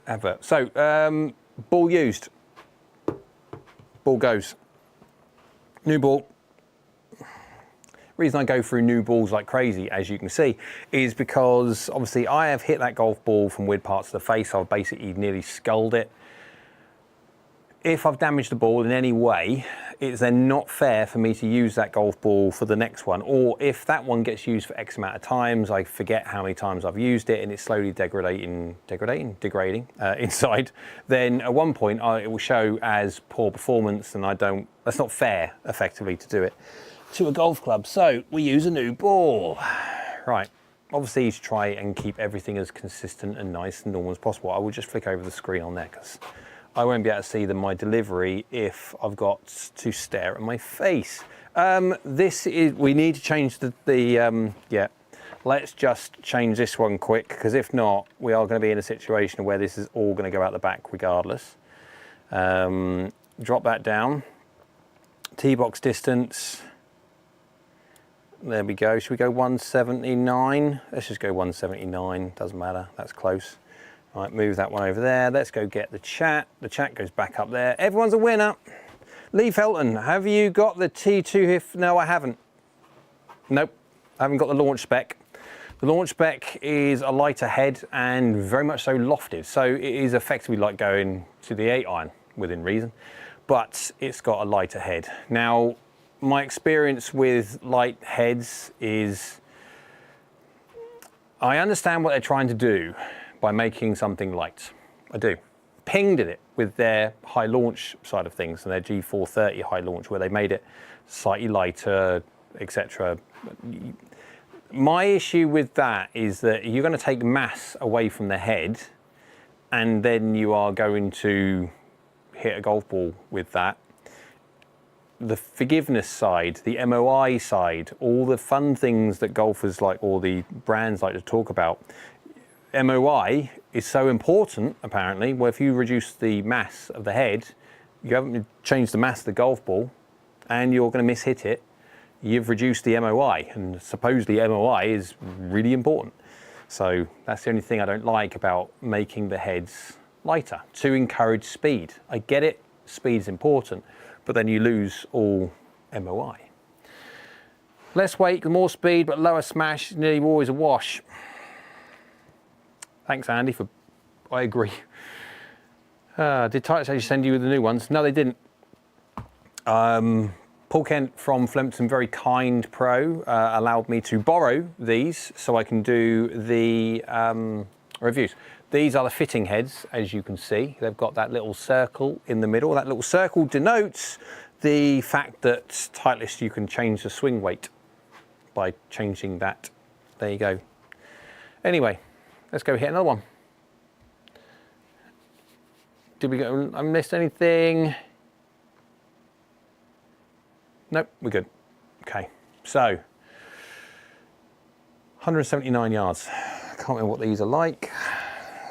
Advert. So ball used. Ball goes. New ball. Reason I go through new balls like crazy, as you can see, is because obviously I have hit that golf ball from weird parts of the face. I've basically nearly sculled it. If I've damaged the ball in any way, it's then not fair for me to use that golf ball for the next one. Or if that one gets used for X amount of times, I forget how many times I've used it and it's slowly degrading inside, then at one point it will show as poor performance, and that's not fair effectively to do it to a golf club. So we use a new ball. Right, obviously to try and keep everything as consistent and nice and normal as possible, I will just flick over the screen on there because I won't be able to see my delivery if I've got to stare at my face. We need to change yeah, let's just change this one quick, because if not, we are going to be in a situation where this is all going to go out the back regardless. Drop that down. Tee-box distance. There we go. Should we go 179? Let's just go 179. Doesn't matter. That's close. Right, move that one over there. Let's go get the chat. The chat goes back up there. Everyone's a winner. Lee Felton, have you got the T2 here? No, I haven't. Nope, I haven't got the launch spec. The launch spec is a lighter head and very much so lofted. So it is effectively like going to the 8-iron within reason, but it's got a lighter head. Now, my experience with light heads is I understand what they're trying to do by making something light. I do. Ping did it with their high launch side of things and their G430 high launch, where they made it slightly lighter, etc. My issue with that is that you're going to take mass away from the head, and then you are going to hit a golf ball with that. The forgiveness side, the MOI side, all the fun things that golfers like, or the brands like to talk about, MOI is so important, apparently, where if you reduce the mass of the head, you haven't changed the mass of the golf ball, and you're going to miss-hit it, you've reduced the MOI, and supposedly MOI is really important. So that's the only thing I don't like about making the heads lighter, to encourage speed. I get it, speed is important, but then you lose all MOI. Less weight, more speed, but lower smash, nearly always a wash. Thanks, Andy, I agree. Did Titleist actually send you the new ones? No, they didn't. Paul Kent from Flemington, very kind pro, allowed me to borrow these so I can do the reviews. These are the fitting heads, as you can see. They've got that little circle in the middle. That little circle denotes the fact that Titleist, you can change the swing weight by changing that. There you go. Anyway, let's go hit another one. Did we go? I missed anything? Nope, we're good. Okay, so 179 yards. I can't remember what these are like.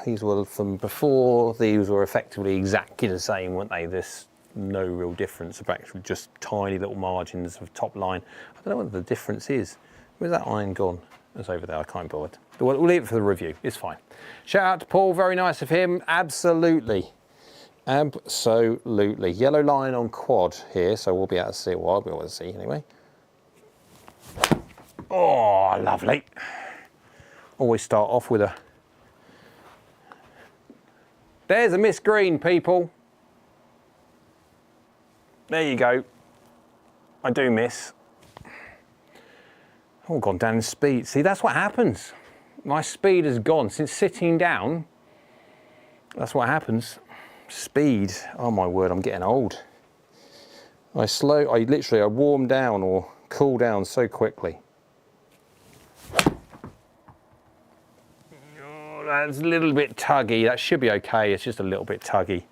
These were from before. These were effectively exactly the same, weren't they? There's no real difference, about just tiny little margins of top line. I don't know what the difference is. Where's that iron gone? It's over there, I can't be bothered. We'll leave it for the review, it's fine. Shout out to Paul, very nice of him, absolutely. Absolutely. Yellow line on quad here, so we'll be able to see it. Well, I'll be able to see anyway. Oh, lovely. Always start off with a... There's a missed green, people. There you go. I do miss. Oh, gone down in speed. See, that's what happens. My speed has gone since sitting down. That's what happens. Speed. Oh my word, I'm getting old. I warm down or cool down so quickly. Oh, that's a little bit tuggy. That should be okay. It's just a little bit tuggy.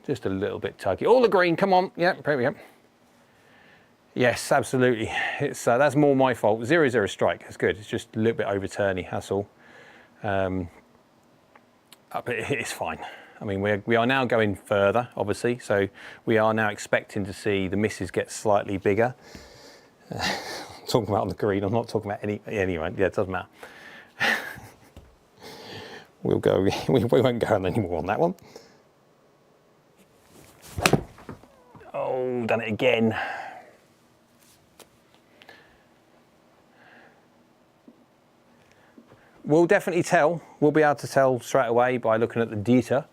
Just a little bit tuggy. All the green, come on. Yeah, there we go. Yes, absolutely. It's that's more my fault. 0-0 strike. That's good. It's just a little bit overturny. That's all. But it's fine. I mean, we are now going further, obviously. So we are now expecting to see the misses get slightly bigger. I'm talking about on the green. I'm not talking about anyone. Yeah, it doesn't matter. We'll go. We won't go on anymore on that one. Oh, done it again. We'll definitely tell. We'll be able to tell straight away by looking at the data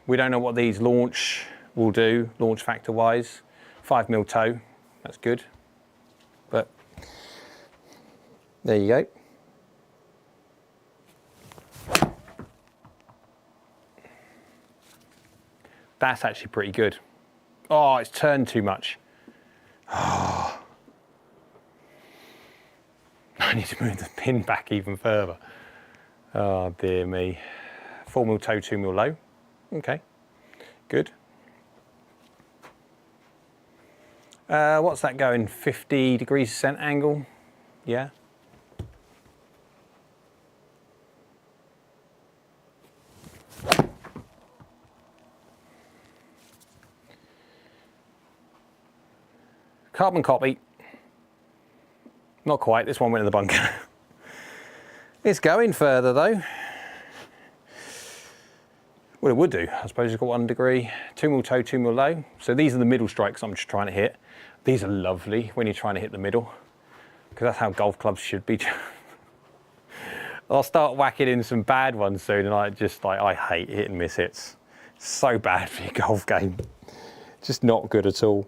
We don't know what these launch will do, launch factor wise. 5mm toe, that's good. But there you go. That's actually pretty good. Oh, it's turned too much. Oh. I need to move the pin back even further. Oh dear me. 4mm toe, 2mm low. Okay, good. What's that going? 50 degrees cent angle? Yeah. Carbon copy. Not quite, this one went in the bunker. It's going further though. Well, it would do. I suppose it's got 1 degree, 2mm toe, 2mm low. So these are the middle strikes I'm just trying to hit. These are lovely when you're trying to hit the middle, because that's how golf clubs should be. I'll start whacking in some bad ones soon, and I hate hit and miss hits. So bad for your golf game. Just not good at all.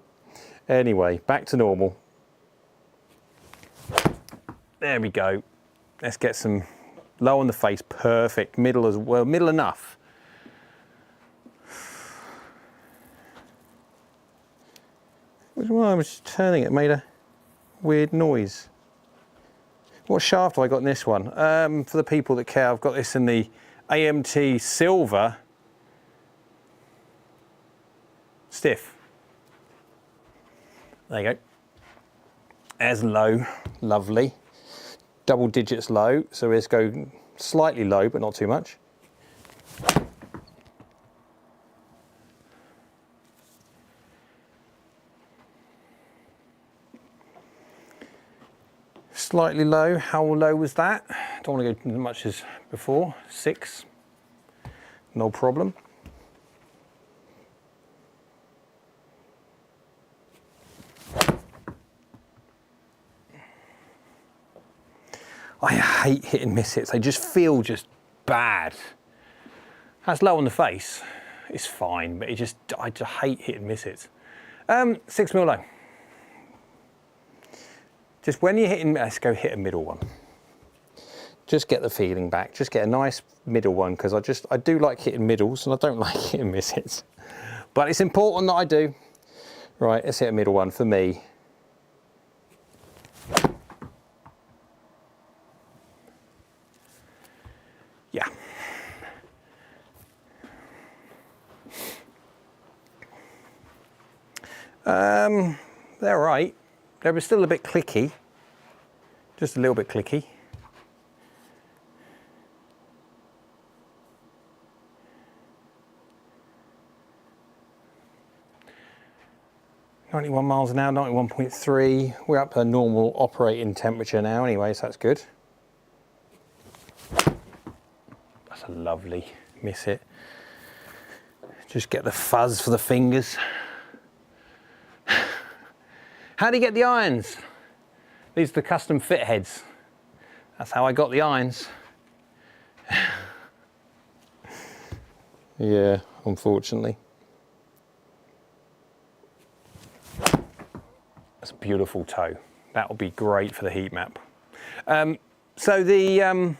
Anyway, back to normal. There we go. Let's get some low on the face, perfect. Middle as well, middle enough. While I was turning it, made a weird noise. What shaft have I got in this one? For the people that care, I've got this in the AMT silver stiff. There you go. As low, lovely. Double digits low, so let's go slightly low, but not too much. Slightly low. How low was that? Don't want to go as much as before. 6. No problem. I hate hit and miss hits. They just feel just bad. That's low on the face. It's fine, but I just hate hit and miss hits. 6mm low. Just when you're hitting, let's go hit a middle one. Just get the feeling back. Just get a nice middle one, because I do like hitting middles and I don't like hit and miss hits. But it's important that I do. Right, let's hit a middle one for me. Yeah. They're all right. They were still a bit clicky, just a little bit clicky. .91 miles an hour, 91.3. We're up to normal operating temperature now anyway, so that's good. That's a lovely miss hit. Just get the fuzz for the fingers. How do you get the irons? These are the custom fit heads. That's how I got the irons. Yeah, unfortunately. That's a beautiful toe. That will be great for the heat map. So when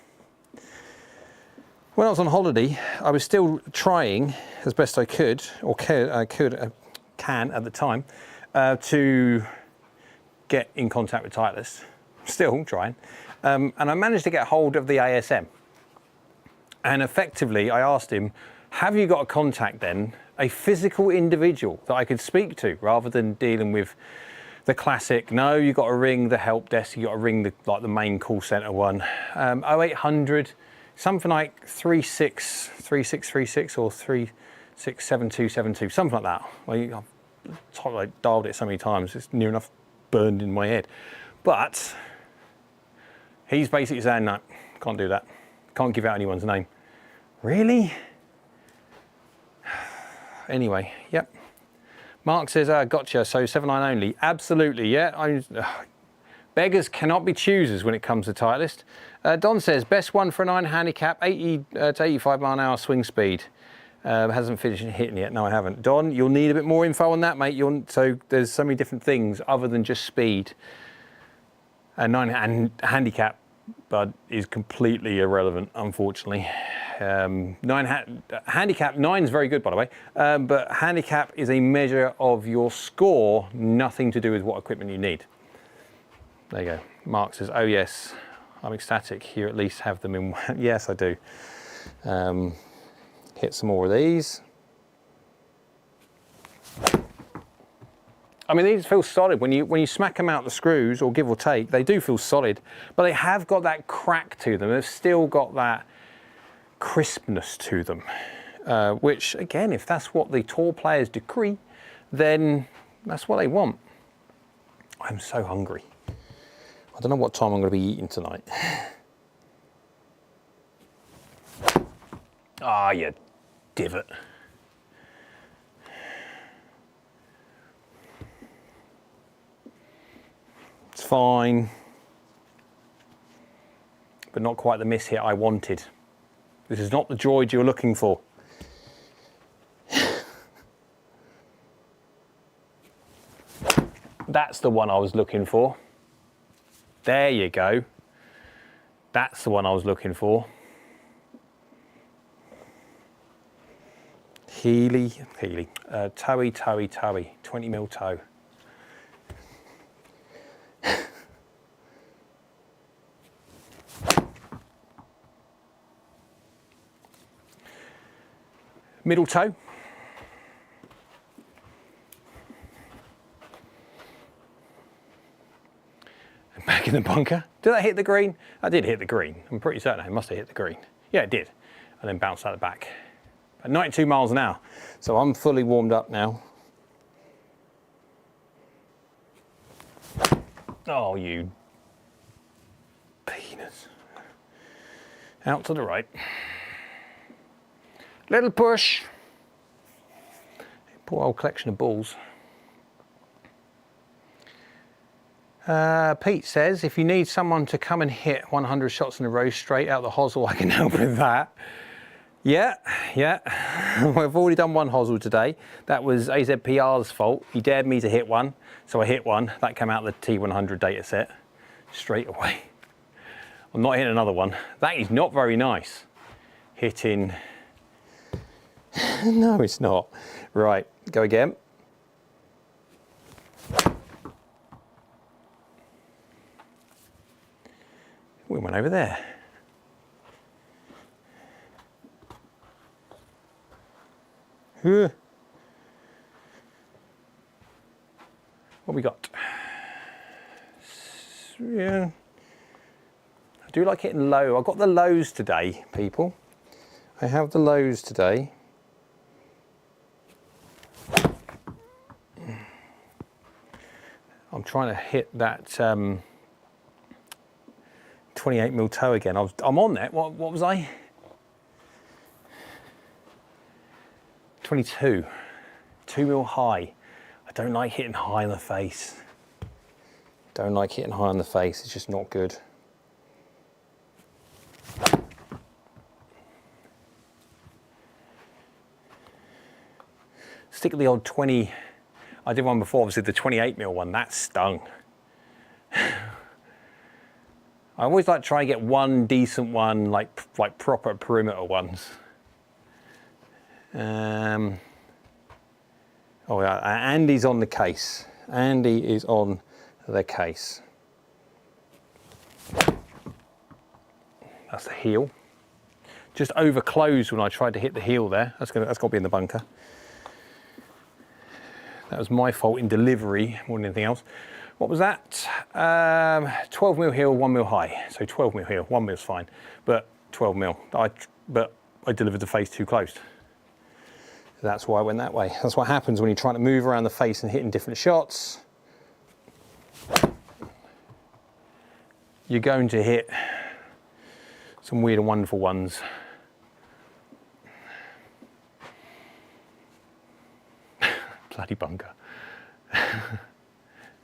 I was on holiday, I was still trying as best I could, or can at the time, to get in contact with Titleist. Still trying. And I managed to get hold of the ASM. And effectively, I asked him, have you got a contact then, a physical individual that I could speak to, rather than dealing with the classic, no, you got to ring the help desk, you got to ring the main call center one. 0800, something like 3636 or 367272, something like that. I've dialed it so many times, it's near enough burned in my head. But he's basically saying, no, can't do that. Can't give out anyone's name. Really? Anyway, yep. Mark says, gotcha, so 7-9 only. Absolutely, yeah. Beggars cannot be choosers when it comes to Titleist. Don says, best one for a 9 handicap, 80 to 85 mile an hour swing speed. Hasn't finished hitting yet. No, I haven't. Don, you'll need a bit more info on that, mate. So there's so many different things other than just speed. And handicap, but is completely irrelevant, unfortunately. Handicap 9 is very good, by the way. But handicap is a measure of your score, nothing to do with what equipment you need. There you go. Mark says, "Oh yes, I'm ecstatic. You at least have them in." Yes, I do. Hit some more of these. I mean, these feel solid. When you smack them out the screws, or give or take, they do feel solid. But they have got that crack to them. They've still got that crispness to them. Which, again, if that's what the tour players decree, then that's what they want. I'm so hungry. I don't know what time I'm going to be eating tonight. Ah, you divot. It's fine, but not quite the miss hit I wanted. This is not the droid you're looking for. That's the one I was looking for. There you go. That's the one I was looking for. Toey, 20 mil toe. Middle toe. And back in the bunker. Did that hit the green? I did hit the green. I'm pretty certain I must have hit the green. Yeah, it did. And then bounced out the back. At 92 miles an hour. So I'm fully warmed up now. Oh, you penis. Out to the right. Little push. Poor old collection of balls. Pete says, if you need someone to come and hit 100 shots in a row straight out the hosel, I can help with that. Yeah. We've already done one hosel today. That was AZPR's fault. He dared me to hit one, so I hit one. That came out of the T100 data set straight away. I'm not hitting another one. That is not very nice. Hitting. No, it's not. Right, go again. We went over there. What we got? Yeah. I do like hitting low. I've got the lows today, people. I have the lows today. I'm trying to hit that 28 mil toe again. I'm on that. What was I? 22. 2 mil high. I don't like hitting high in the face. Don't like hitting high in the face. It's just not good. Stick with the old 20. I did one before, obviously the 28 mil one, that stung. I always like to try and get one decent one, like proper perimeter ones. Oh yeah, Andy's on the case. Andy is on the case. That's the heel. Just over closed when I tried to hit the heel there. That's got to be in the bunker. That was my fault in delivery more than anything else. What was that? 12 mil heel, 1 mil high. So 12 mil heel, 1 mil's fine, but 12 mil. But I delivered the face too close. That's why I went that way. That's what happens when you're trying to move around the face and hitting different shots. You're going to hit some weird and wonderful ones. Bloody bunker.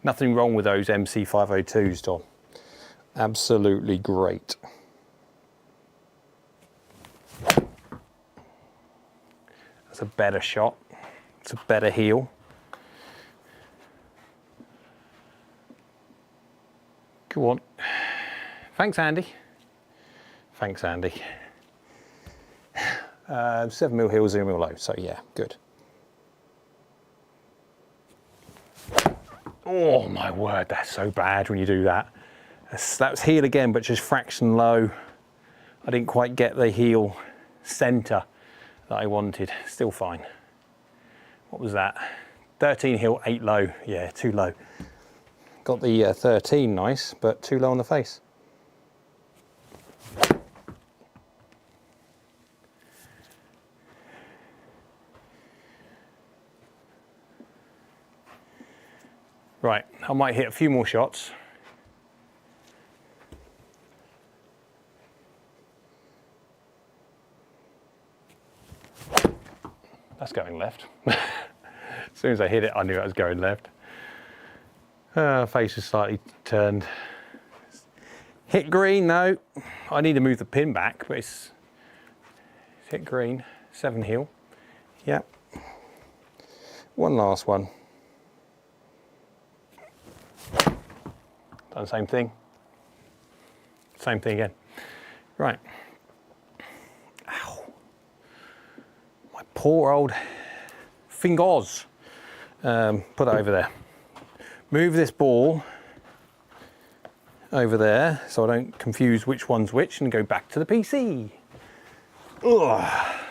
Nothing wrong with those MC502s, Tom. Absolutely great. That's a better shot. It's a better heel. Go on. Thanks, Andy. Thanks, Andy. 7mm heel, 0mm low. So yeah, good. Oh my word, that's so bad when you do that. That was heel again, but just fraction low. I didn't quite get the heel center that I wanted. Still fine. What was that? 13 heel, 8 low. Yeah, too low. Got the 13 nice, but too low on the face. Right, I might hit a few more shots. That's going left. As soon as I hit it, I knew it was going left. Face is slightly turned. Hit green, no. I need to move the pin back, but it's hit green. 7 heel. Yep. One last one. Done the same thing. Same thing again. Right. Ow. My poor old fingers. Put it over there. Move this ball over there so I don't confuse which one's which and go back to the PC. Ugh.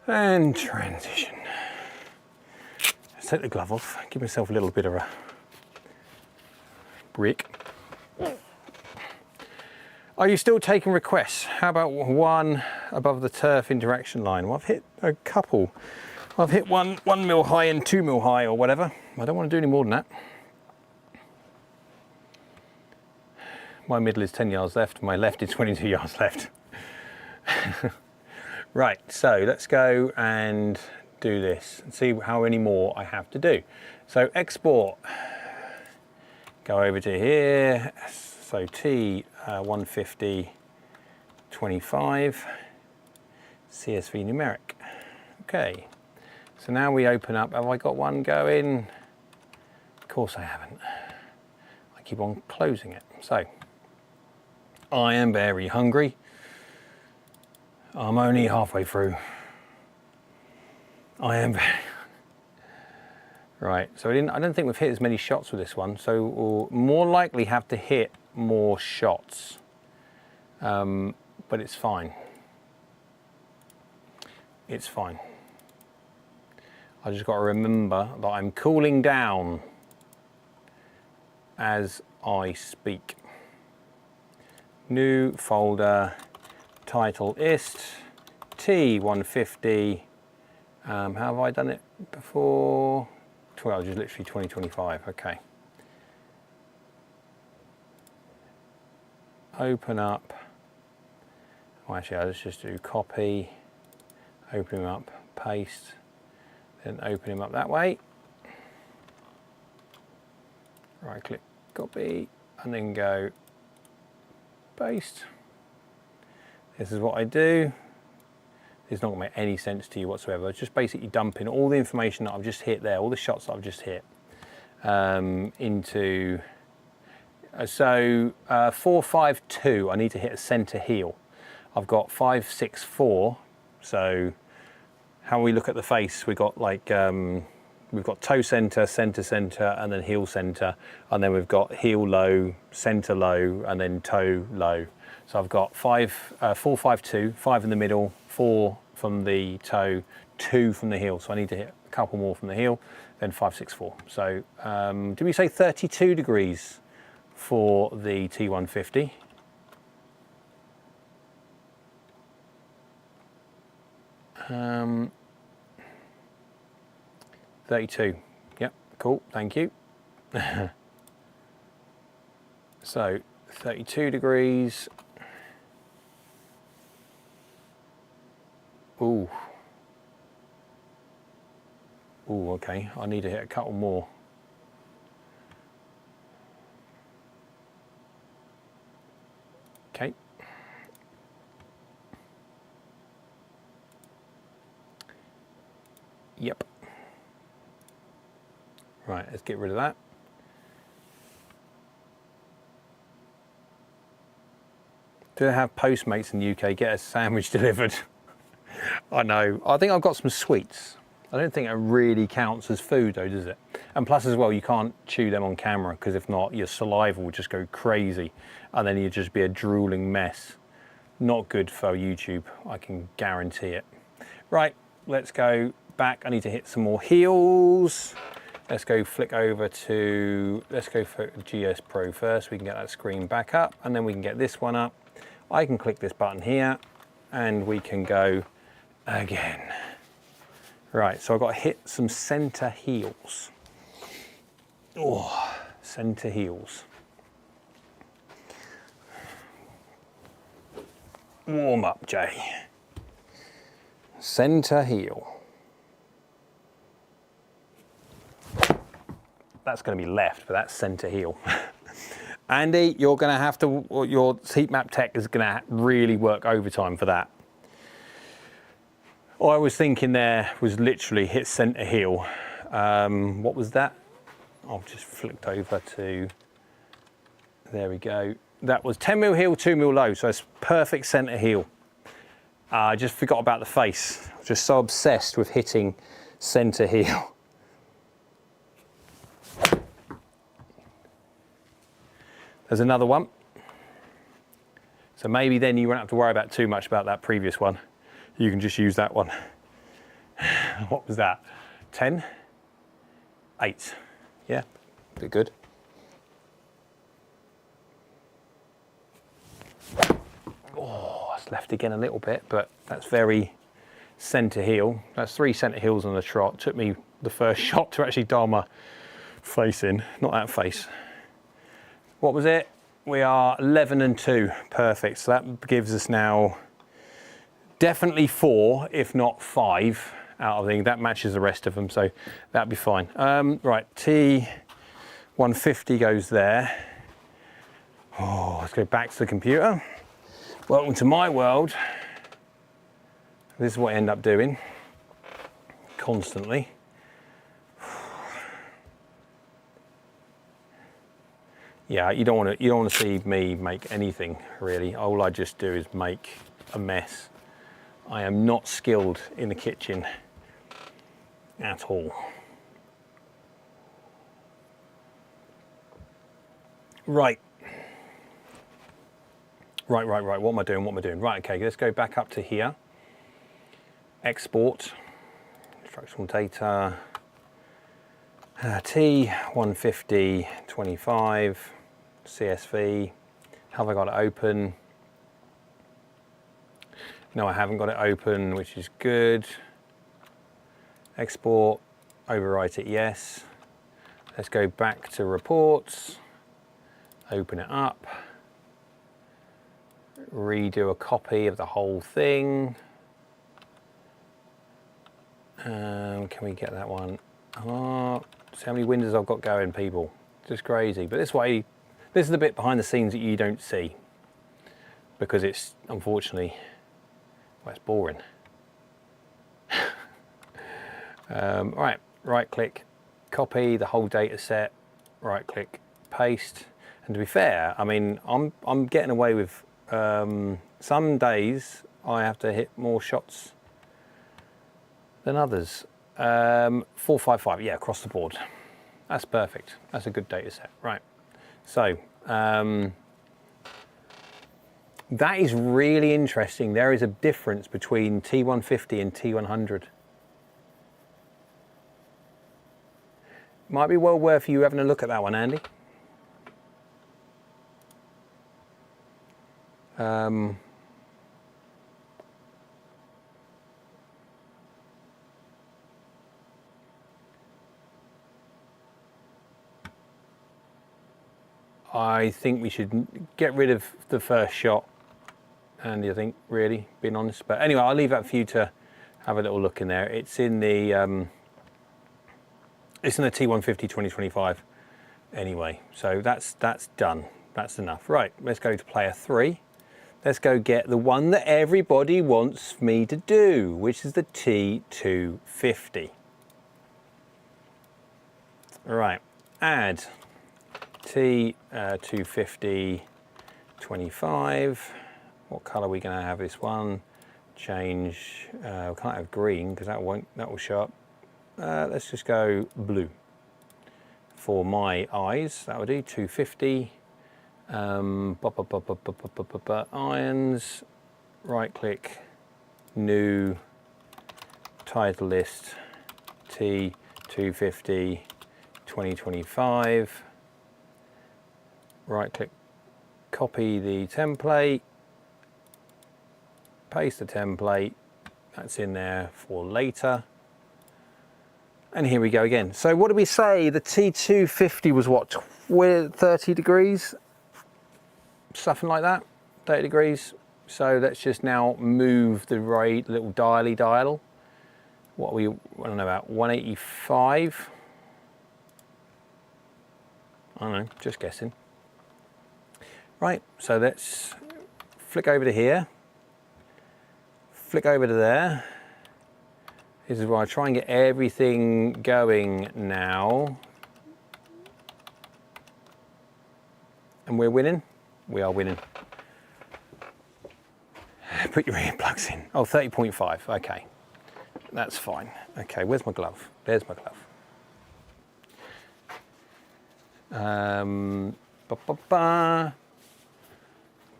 And transition. Let's take the glove off, give myself a little bit of a break. Are you still taking requests? How about one above the turf interaction line? Well, I've hit a couple. I've hit 1mm high and 2mm high or whatever. I don't want to do any more than that. My middle is 10 yards left, my left is 22 yards left. Right, so let's go and do this and see how many more I have to do. So export, go over to here, so T 150 25 CSV numeric. Okay, so now we open up. Have I got one going? Of course I haven't. I keep on closing it. So I am very hungry. I'm only halfway through. I am very... Right, so I don't think we've hit as many shots with this one, so we'll more likely have to hit more shots, but it's fine. It's fine. I just got to remember that I'm cooling down as I speak. New folder, Titleist, T150. How have I done it before? 12, just literally 2025, okay. Open up, well actually let's just do copy, open him up, paste, then open him up that way. Right click, copy, and then go paste. This is what I do. It's not going to make any sense to you whatsoever. It's just basically dumping all the information that I've just hit there, all the shots that I've just hit, into, 452, I need to hit a center heel. I've got 564, so how we look at the face, we've got like, we've got toe center, center, and then heel center, and then we've got heel low, center low, and then toe low. So I've got 452, 5 in the middle, 4 from the toe, 2 from the heel. So I need to hit a couple more from the heel, then 564. So did we say 32 degrees for the T150? Um, 32. Yep, cool, thank you. So 32 degrees. Ooh. Ooh, okay. I need to hit a couple more. Okay. let's get rid of that. Do they have Postmates in the UK? Get a sandwich delivered. I know. I think I've got some sweets. I don't think it really counts as food though, does it? And plus as well, you can't chew them on camera because if not, your saliva will just go crazy and then you'd just be a drooling mess. Not good for YouTube, I can guarantee it. Right, let's go back. I need to hit some more heels. Let's go flick over to, let's go for GS Pro first. We can get that screen back up and then we can get this one up. I can click this button here and we can go again. Right, so I've got to hit some center heels. Oh, center heels. Warm up, Jay. Center heel. That's going to be left, but that's center heel. Andy, you're going to have to, your heat map tech is going to really work overtime for that. All I was thinking there was literally hit center heel. What was that? I've just flicked over to, there we go. That was 10 mil heel, 2 mil low, so it's perfect center heel. I just forgot about the face. I was just so obsessed with hitting center heel. There's another one. So maybe then you won't have to worry about too much about that previous one. You can just use that one. What was that? 10? 8. Yeah, pretty good. Oh, it's left again a little bit, but that's very center heel. That's 3 center heels on the trot. Took me the first shot to actually dial my face in, not that face. What was it? We are 11 and 2, perfect. So that gives us now definitely 4, if not 5 out of the, that matches the rest of them, so that'd be fine. Right, T150 goes there. Oh, let's go back to the computer. Welcome to my world. This is what I end up doing constantly. Yeah, you don't want to see me make anything really. All I just do is make a mess. I am not skilled in the kitchen at all. Right. What am I doing? Right, okay, let's go back up to here. Export, instructional data, T150, 25, CSV. Have I got it open? No, I haven't got it open, which is good. Export, overwrite it, yes. Let's go back to reports, open it up, redo a copy of the whole thing. Can we get that one? Oh, see how many windows I've got going, people. Just crazy. But this is the bit behind the scenes that you don't see because it's unfortunately, well, it's boring. Right click, copy the whole data set, right click, paste. And to be fair, I mean, I'm getting away with, some days I have to hit more shots than others. 455, yeah, across the board. That's perfect. That's a good data set. Right. So, that is really interesting. There is a difference between T150 and T100. Might be well worth you having a look at that one, Andy. I think we should get rid of the first shot, Andy, I think, really, being honest. But anyway, I'll leave that for you to have a little look in there. It's in the T150 2025 anyway. So that's done. That's enough. Right, let's go to player 3. Let's go get the one that everybody wants me to do, which is the T250. Right, add T250 25. What color are we going to have this one? Change, we can't have green because that will show up. Let's just go blue. For my eyes, that would do 250. Irons, right click, new, Titleist, T250 2025. Right click, copy the template, paste the template, that's in there for later. And here we go again. So what did we say? The T250 was what, 30 degrees? Something like that, 30 degrees. So let's just now move the little dial. What are we, I don't know, about 185? I don't know, just guessing. Right, so let's flick over to here, flick over to there. This is where I try and get everything going now. And we're winning? We are winning. Put your earplugs in. Oh, 30.5, okay. That's fine. Okay, where's my glove? There's my glove.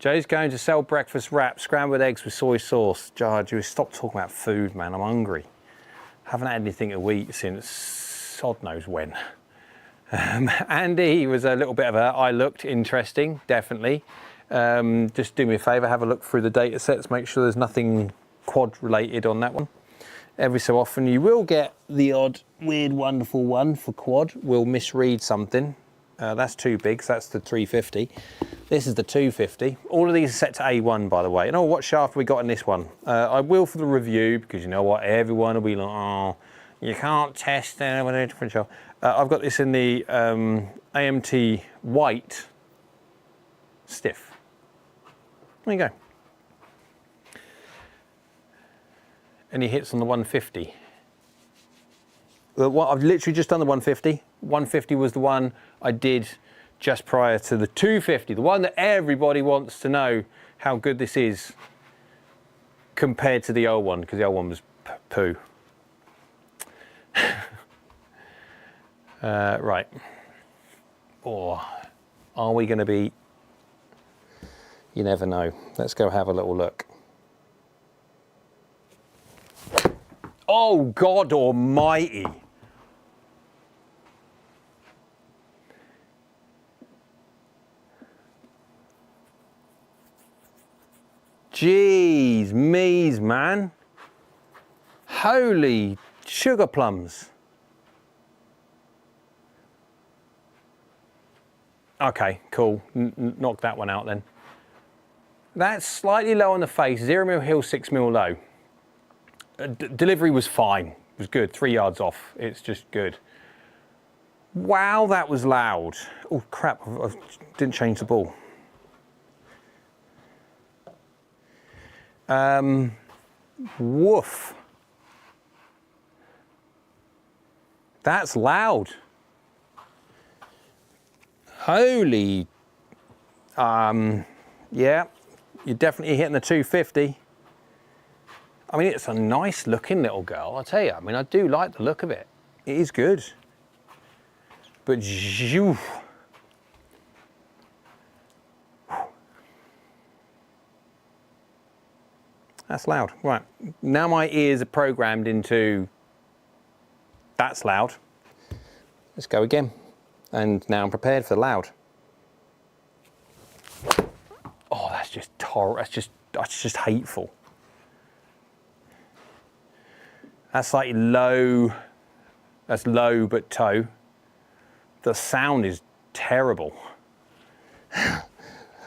Joe's going to sell breakfast wraps, scrambled eggs with soy sauce. Joe, stop talking about food, man. I'm hungry. Haven't had anything to eat since sod knows when. Andy was a little bit of a, I looked interesting, definitely. Just do me a favour, have a look through the data sets, make sure there's nothing quad related on that one. Every so often you will get the odd weird wonderful one for quad, will misread something. That's too big, so that's the 350. This is the 250. All of these are set to A1, by the way. And oh, what shaft have we got in this one? I will for the review, because you know what, everyone will be like, oh, you can't test with a different shaft. I've got this in the AMT white stiff. There you go. Any hits on the 150? I've literally just done the 150. 150 was the one I did just prior to the 250, the one that everybody wants to know how good this is compared to the old one, because the old one was poo. Right. Or are we going to be? You never know. Let's go have a little look. Oh, God almighty. Jeez, me's, man. Holy sugar plums. Okay, cool. Knock that one out then. That's slightly low on the face, 0mm heel, 6mm low. Delivery was fine, it was good, 3 yards off, it's just good. Wow, that was loud. Oh crap, I didn't change the ball. Woof. That's loud. Holy, yeah, you're definitely hitting the 250. I mean, it's a nice looking little girl, I tell you. I mean, I do like the look of it. It is good. But, phew. That's loud. Right, now my ears are programmed into, that's loud. Let's go again. And now I'm prepared for loud. Oh, that's just that's just hateful. That's slightly low. That's low but toe. The sound is terrible.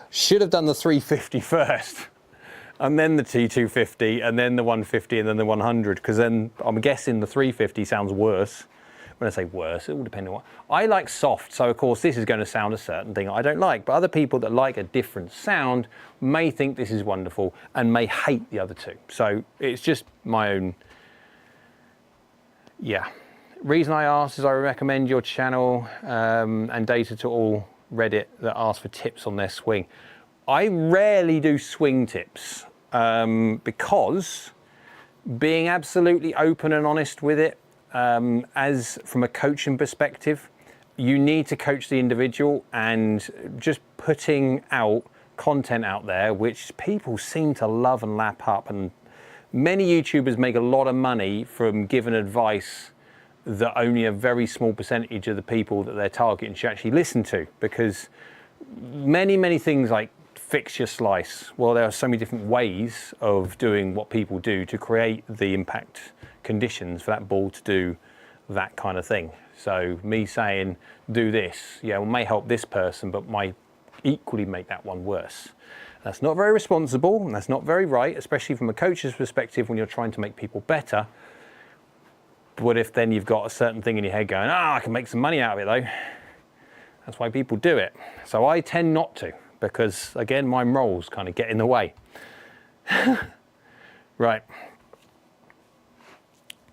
Should have done the 350 first, and then the T250, and then the 150, and then the 100, because then I'm guessing the 350 sounds worse. When I say worse, it will depend on what. I like soft, so of course this is going to sound a certain thing I don't like, but other people that like a different sound may think this is wonderful and may hate the other two. So it's just my own, yeah. Reason I asked is I recommend your channel and data to all Reddit that ask for tips on their swing. I rarely do swing tips because being absolutely open and honest with it, as from a coaching perspective, you need to coach the individual, and just putting out content out there which people seem to love and lap up, and many YouTubers make a lot of money from giving advice that only a very small percentage of the people that they're targeting should actually listen to, because many things like fix your slice, well, there are so many different ways of doing what people do to create the impact conditions for that ball to do that kind of thing. So me saying do this, yeah, well, may help this person, but might equally make that one worse. That's not very responsible, and that's not very right, especially from a coach's perspective when you're trying to make people better. What if then you've got a certain thing in your head going, I can make some money out of it though. That's why people do it. So I tend not to, because again, my morals kind of get in the way. Right.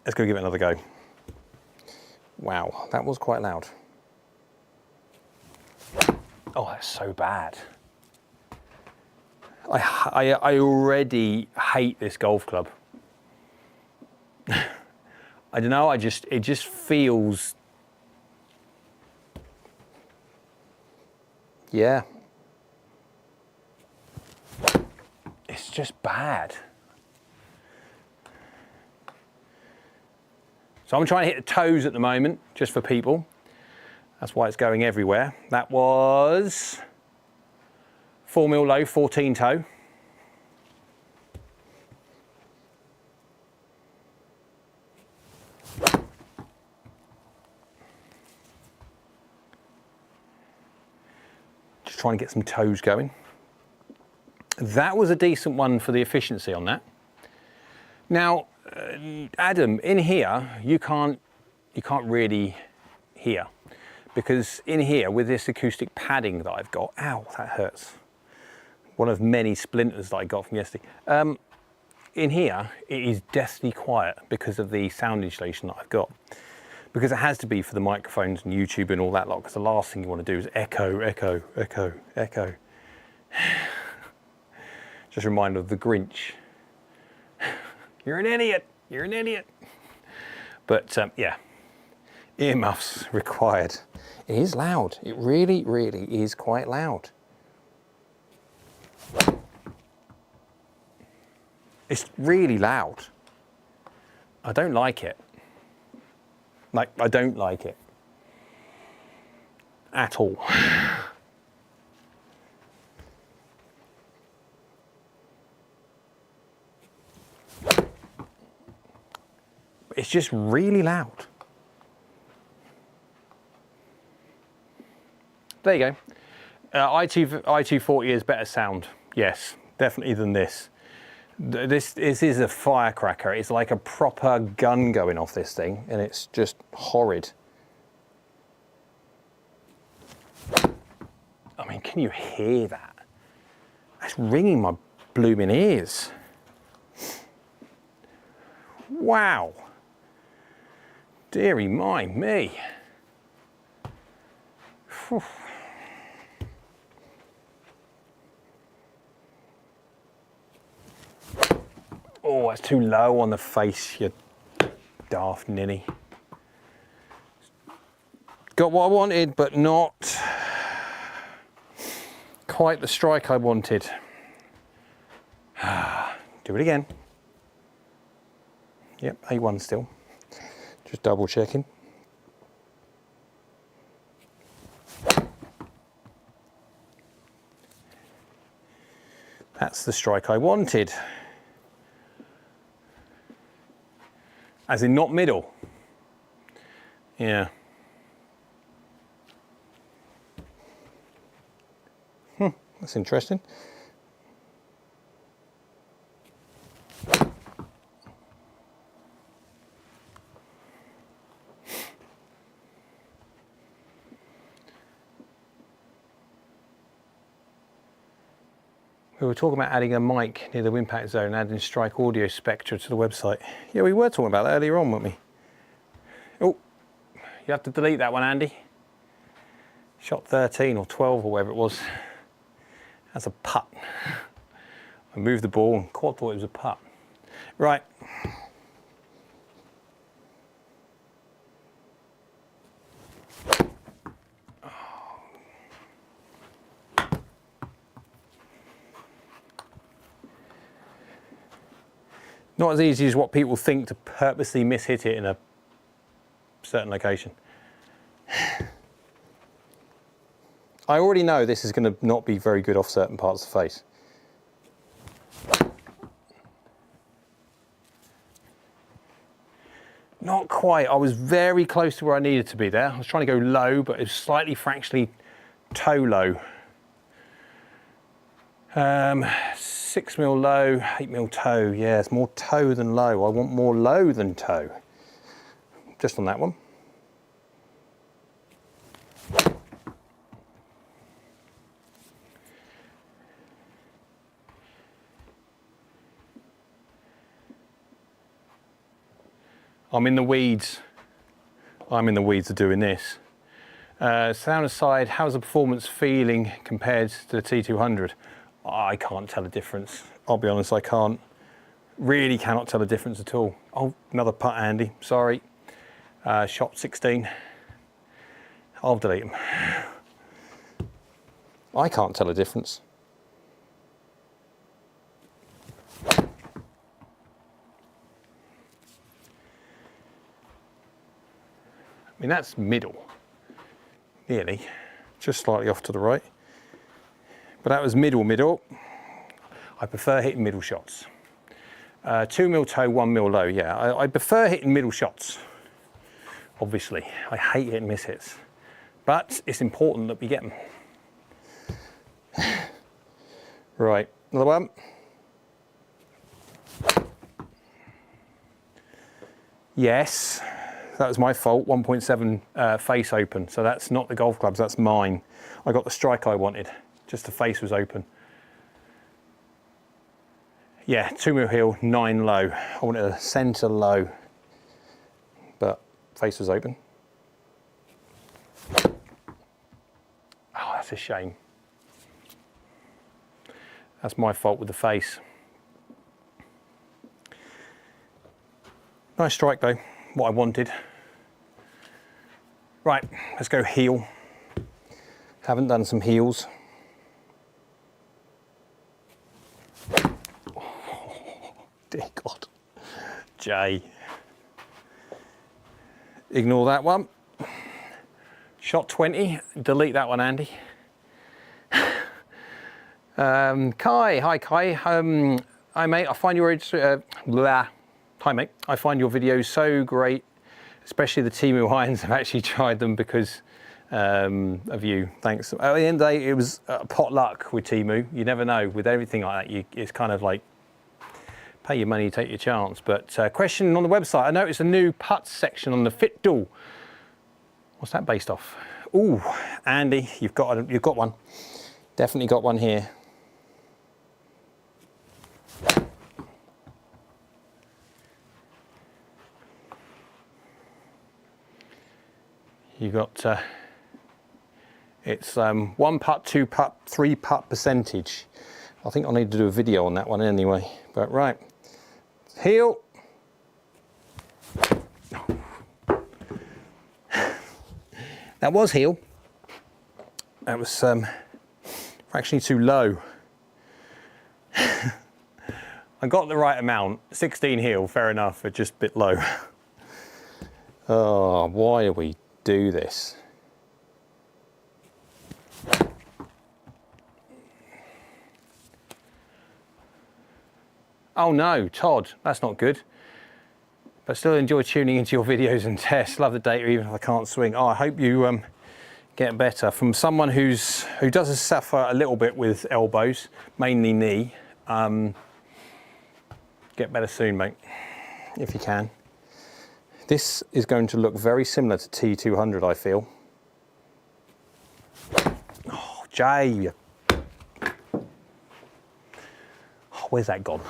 Let's go give it another go. Wow, that was quite loud. Oh, that's so bad. I already hate this golf club. I don't know, it just feels, yeah. It's just bad. So I'm trying to hit the toes at the moment, just for people. That's why it's going everywhere. That was 4 mil low, 14 toe. Just trying to get some toes going. That was a decent one for the efficiency on that. Now, Adam, in here, you can't really hear, because in here with this acoustic padding that I've got, ow, that hurts. One of many splinters that I got from yesterday. In here, it is deathly quiet because of the sound insulation that I've got. Because it has to be for the microphones and YouTube and all that lot, because the last thing you want to do is echo, echo, echo, echo. Just a reminder of the Grinch. You're an idiot, you're an idiot. But yeah, earmuffs required. It is loud, it really is quite loud. It's really loud. I don't like it. Like, I don't like it at all. It's just really loud. There you go. i240 is better sound. Yes, definitely than this. This is a firecracker. It's like a proper gun going off this thing, and it's just horrid. I mean, can you hear that? It's ringing my blooming ears. Wow. Dearie me. Whew. Oh, that's too low on the face, you daft ninny. Got what I wanted, but not quite the strike I wanted. Do it again. Yep, A1 still. Just double checking. That's the strike I wanted. As in not middle. Yeah. That's interesting. We were talking about adding a mic near the impact zone, adding strike audio spectra to the website. Yeah, we were talking about that earlier on, weren't we? Oh, You have to delete that one, Andy. Shot 13 or 12 or whatever it was. That's a putt. I moved the ball and Quad thought it was a putt. Right. Not as easy as what people think to purposely mishit it in a certain location. I already know this is going to not be very good off certain parts of the face. Not quite. I was very close to where I needed to be there. I was trying to go low, but it was slightly fractionally toe low. 6 mil low, 8 mil toe. Yeah, it's more toe than low. I want more low than toe. Just on that one. I'm in the weeds. I'm in the weeds of doing this. Sound aside, how's the performance feeling compared to the T200? I can't tell a difference. I'll be honest, I can't. Really cannot tell a difference at all. Oh, another putt, Andy. Sorry. Shot 16. I'll delete them. I can't tell a difference. I mean, that's middle, nearly, just slightly off to the right. But that was middle. I prefer hitting middle shots. 2 mil toe, 1 mil low, yeah. I prefer hitting middle shots, obviously. I hate hitting miss hits. But it's important that we get them. Right, another one. Yes. That was my fault, 1.7 face open. So that's not the golf clubs, that's mine. I got the strike I wanted, just the face was open. Yeah, 2 mil heel, 9 low. I wanted a center low, but face was open. Oh, that's a shame. That's my fault with the face. Nice strike though, what I wanted. Right, let's go heel. Haven't done some heels. Oh, dear God. Jay. Ignore that one. Shot 20, delete that one, Andy. Kai, hi Kai. Hi mate, I find your hi mate, I find your videos so great. Especially the Temu irons. I've actually tried them because of you. Thanks. At the end of the day, it was pot luck with Temu. You never know. With everything like that, it's kind of like pay your money, take your chance. But question on the website. I noticed a new putts section on the Fit Duel. What's that based off? Ooh, Andy, you've got one. Definitely got one here. You got, it's 1 putt, 2 putt, 3 putt percentage. I think I'll need to do a video on that one anyway, but right. Heel. That was heel. That was actually too low. I got the right amount, 16 heel, fair enough, but just a bit low. Oh, why are we do this? Oh no, Todd, that's not good. But still enjoy tuning into your videos and tests. Love the data even if I can't swing. Oh, I hope you get better. From someone who does suffer a little bit with elbows, mainly knee. Get better soon, mate, if you can. This is going to look very similar to T200, I feel. Oh, Jay. Oh, where's that gone?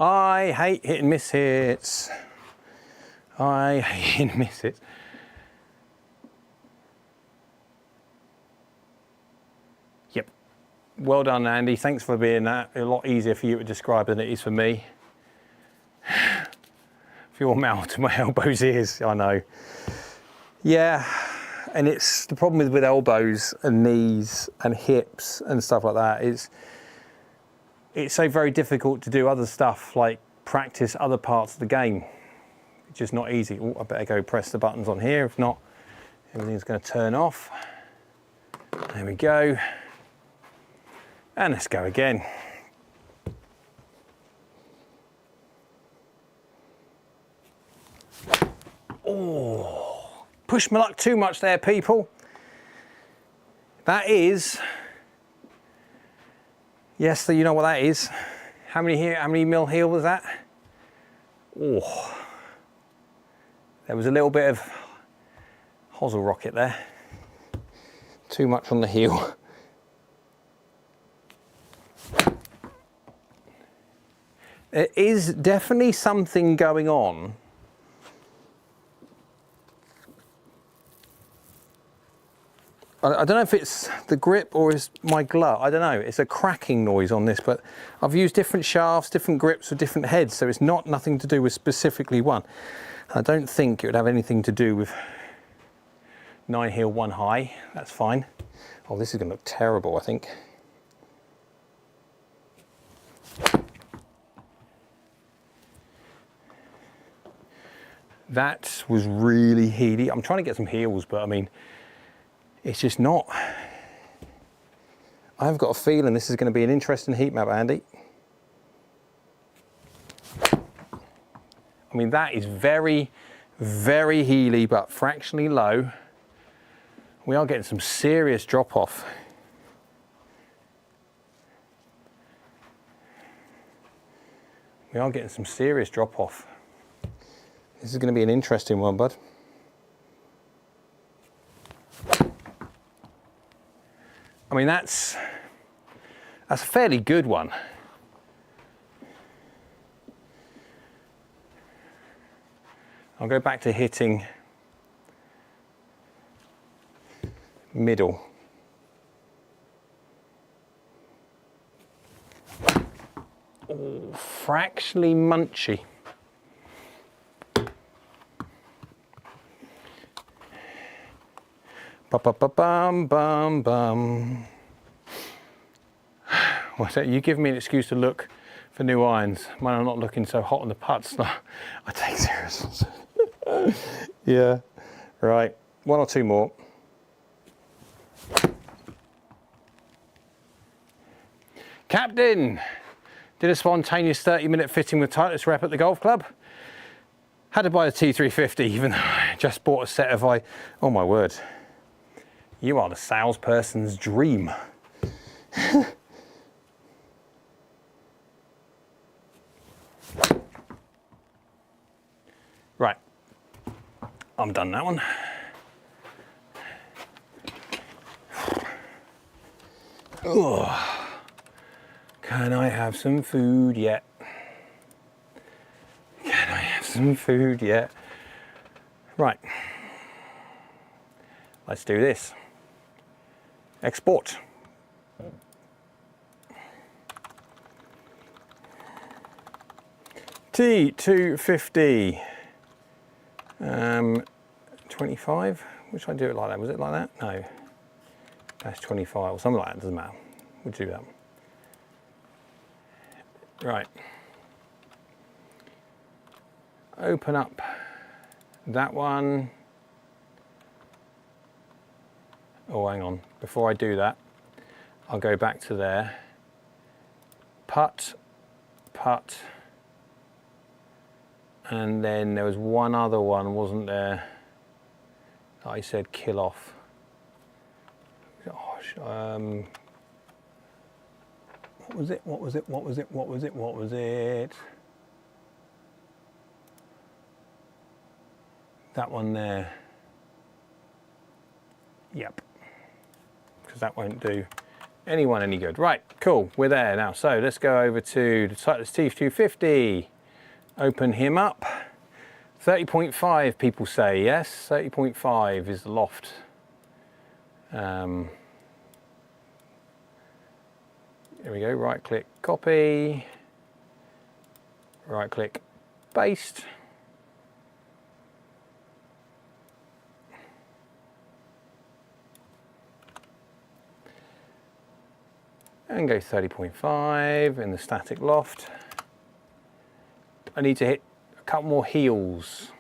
I hate hit and miss hits. I hate hit and miss hits. Yep. Well done, Andy. Thanks for being that. A lot easier for you to describe than it is for me. For your mouth to my elbows ears, I know. Yeah, and it's the problem with elbows and knees and hips and stuff like that. It's so very difficult to do other stuff like practice other parts of the game. It's just not easy. Oh, I better go press the buttons on here. If not, everything's going to turn off. There we go. And let's go again. Oh, push my luck too much there, people. That is, yes, so you know what that is. How many mil heel was that? Oh, there was a little bit of hosel rocket there. Too much on the heel. There is definitely something going on. I don't know if it's the grip or it's my glove. I don't know. It's a cracking noise on this, but I've used different shafts, different grips with different heads, so it's nothing to do with specifically one. I don't think it would have anything to do with 9 heel, 1 high. That's fine. Oh, this is going to look terrible, I think. That was really heely. I'm trying to get some heels, but I mean, it's just not. I've got a feeling this is going to be an interesting heat map, Andy. I mean, that is very, very heely, but fractionally low. We are getting some serious drop off. We are getting some serious drop off. This is going to be an interesting one, bud. I mean, that's a fairly good one. I'll go back to hitting middle. Oh, fractionally munchy. Ba-ba-ba-bum, bum, bum. What's that? You give me an excuse to look for new irons. Mine are not looking so hot on the putts. I take serious. Yeah, right. 1 or 2 more. Captain, did a spontaneous 30-minute fitting with Titleist rep at the golf club. Had to buy the T350, even though I just bought a set of oh my word. You are the salesperson's dream. Right, I'm done that one. Oh, can I have some food yet? Can I have some food yet? Right, let's do this. Export. T250. 25. Which I do it like that? Was it like that? No. That's 25 or something like that. Doesn't matter. We'll do that. Right. Open up that one. Oh, hang on. Before I do that, I'll go back to there. Putt, putt. And then there was one other one, wasn't there? That I said kill off. Gosh, what was it? What was it? What was it? What was it? What was it? That one there. Yep. because that won't do anyone any good. Right, cool, we're there now. So let's go over to the Titleist T250, open him up. 30.5 people say, yes, 30.5 is the loft. Here we go, right click, copy, right click, paste. And go 30.5 in the static loft. I need to hit a couple more heels.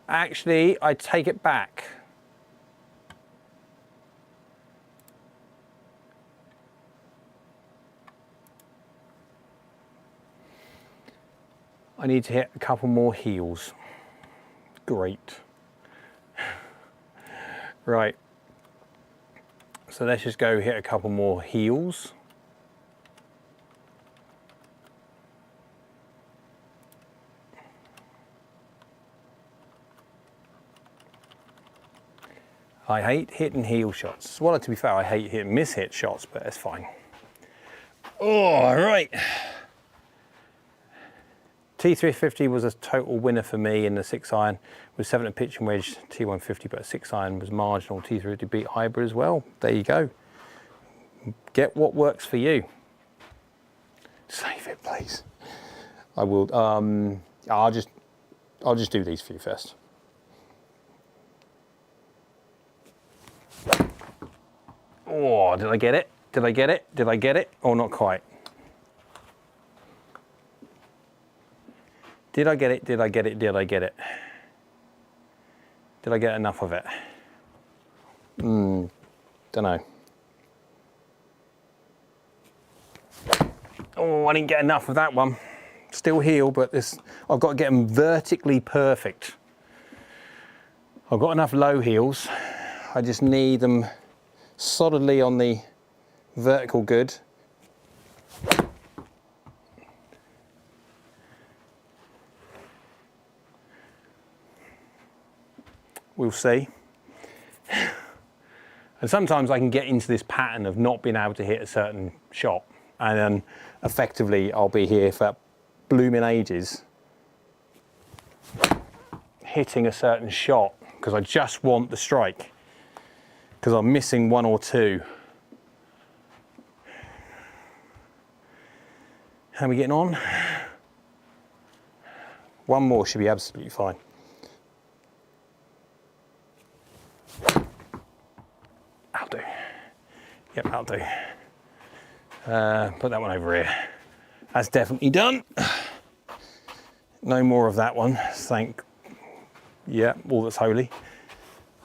Actually, I take it back. I need to hit a couple more heels. Great. Right. So let's just go hit a couple more heels. I hate hitting heel shots. Well, to be fair, I hate hitting miss-hit shots, but it's fine. All right. T350 was a total winner for me in the 6-iron with 7 at pitching wedge, T150, but a 6-iron was marginal. T350 beat hybrid as well. There you go. Get what works for you. Save it, please. I will. I'll just do these for you first. Oh, did I get it? Did I get it? Did I get it? Or not quite? Did I get it? Did I get it? Did I get it? Did I get enough of it? Don't know. Oh, I didn't get enough of that one. Still heel, but this, I've got to get them vertically perfect. I've got enough low heels. I just need them solidly on the vertical good. We'll see. And sometimes I can get into this pattern of not being able to hit a certain shot, and then effectively I'll be here for blooming ages hitting a certain shot because I just want the strike, because I'm missing one or two. How are we getting on? One more should be absolutely fine. I'll do. Yep, I'll do. Put that one over here. That's definitely done. No more of that one. Yeah, all that's holy.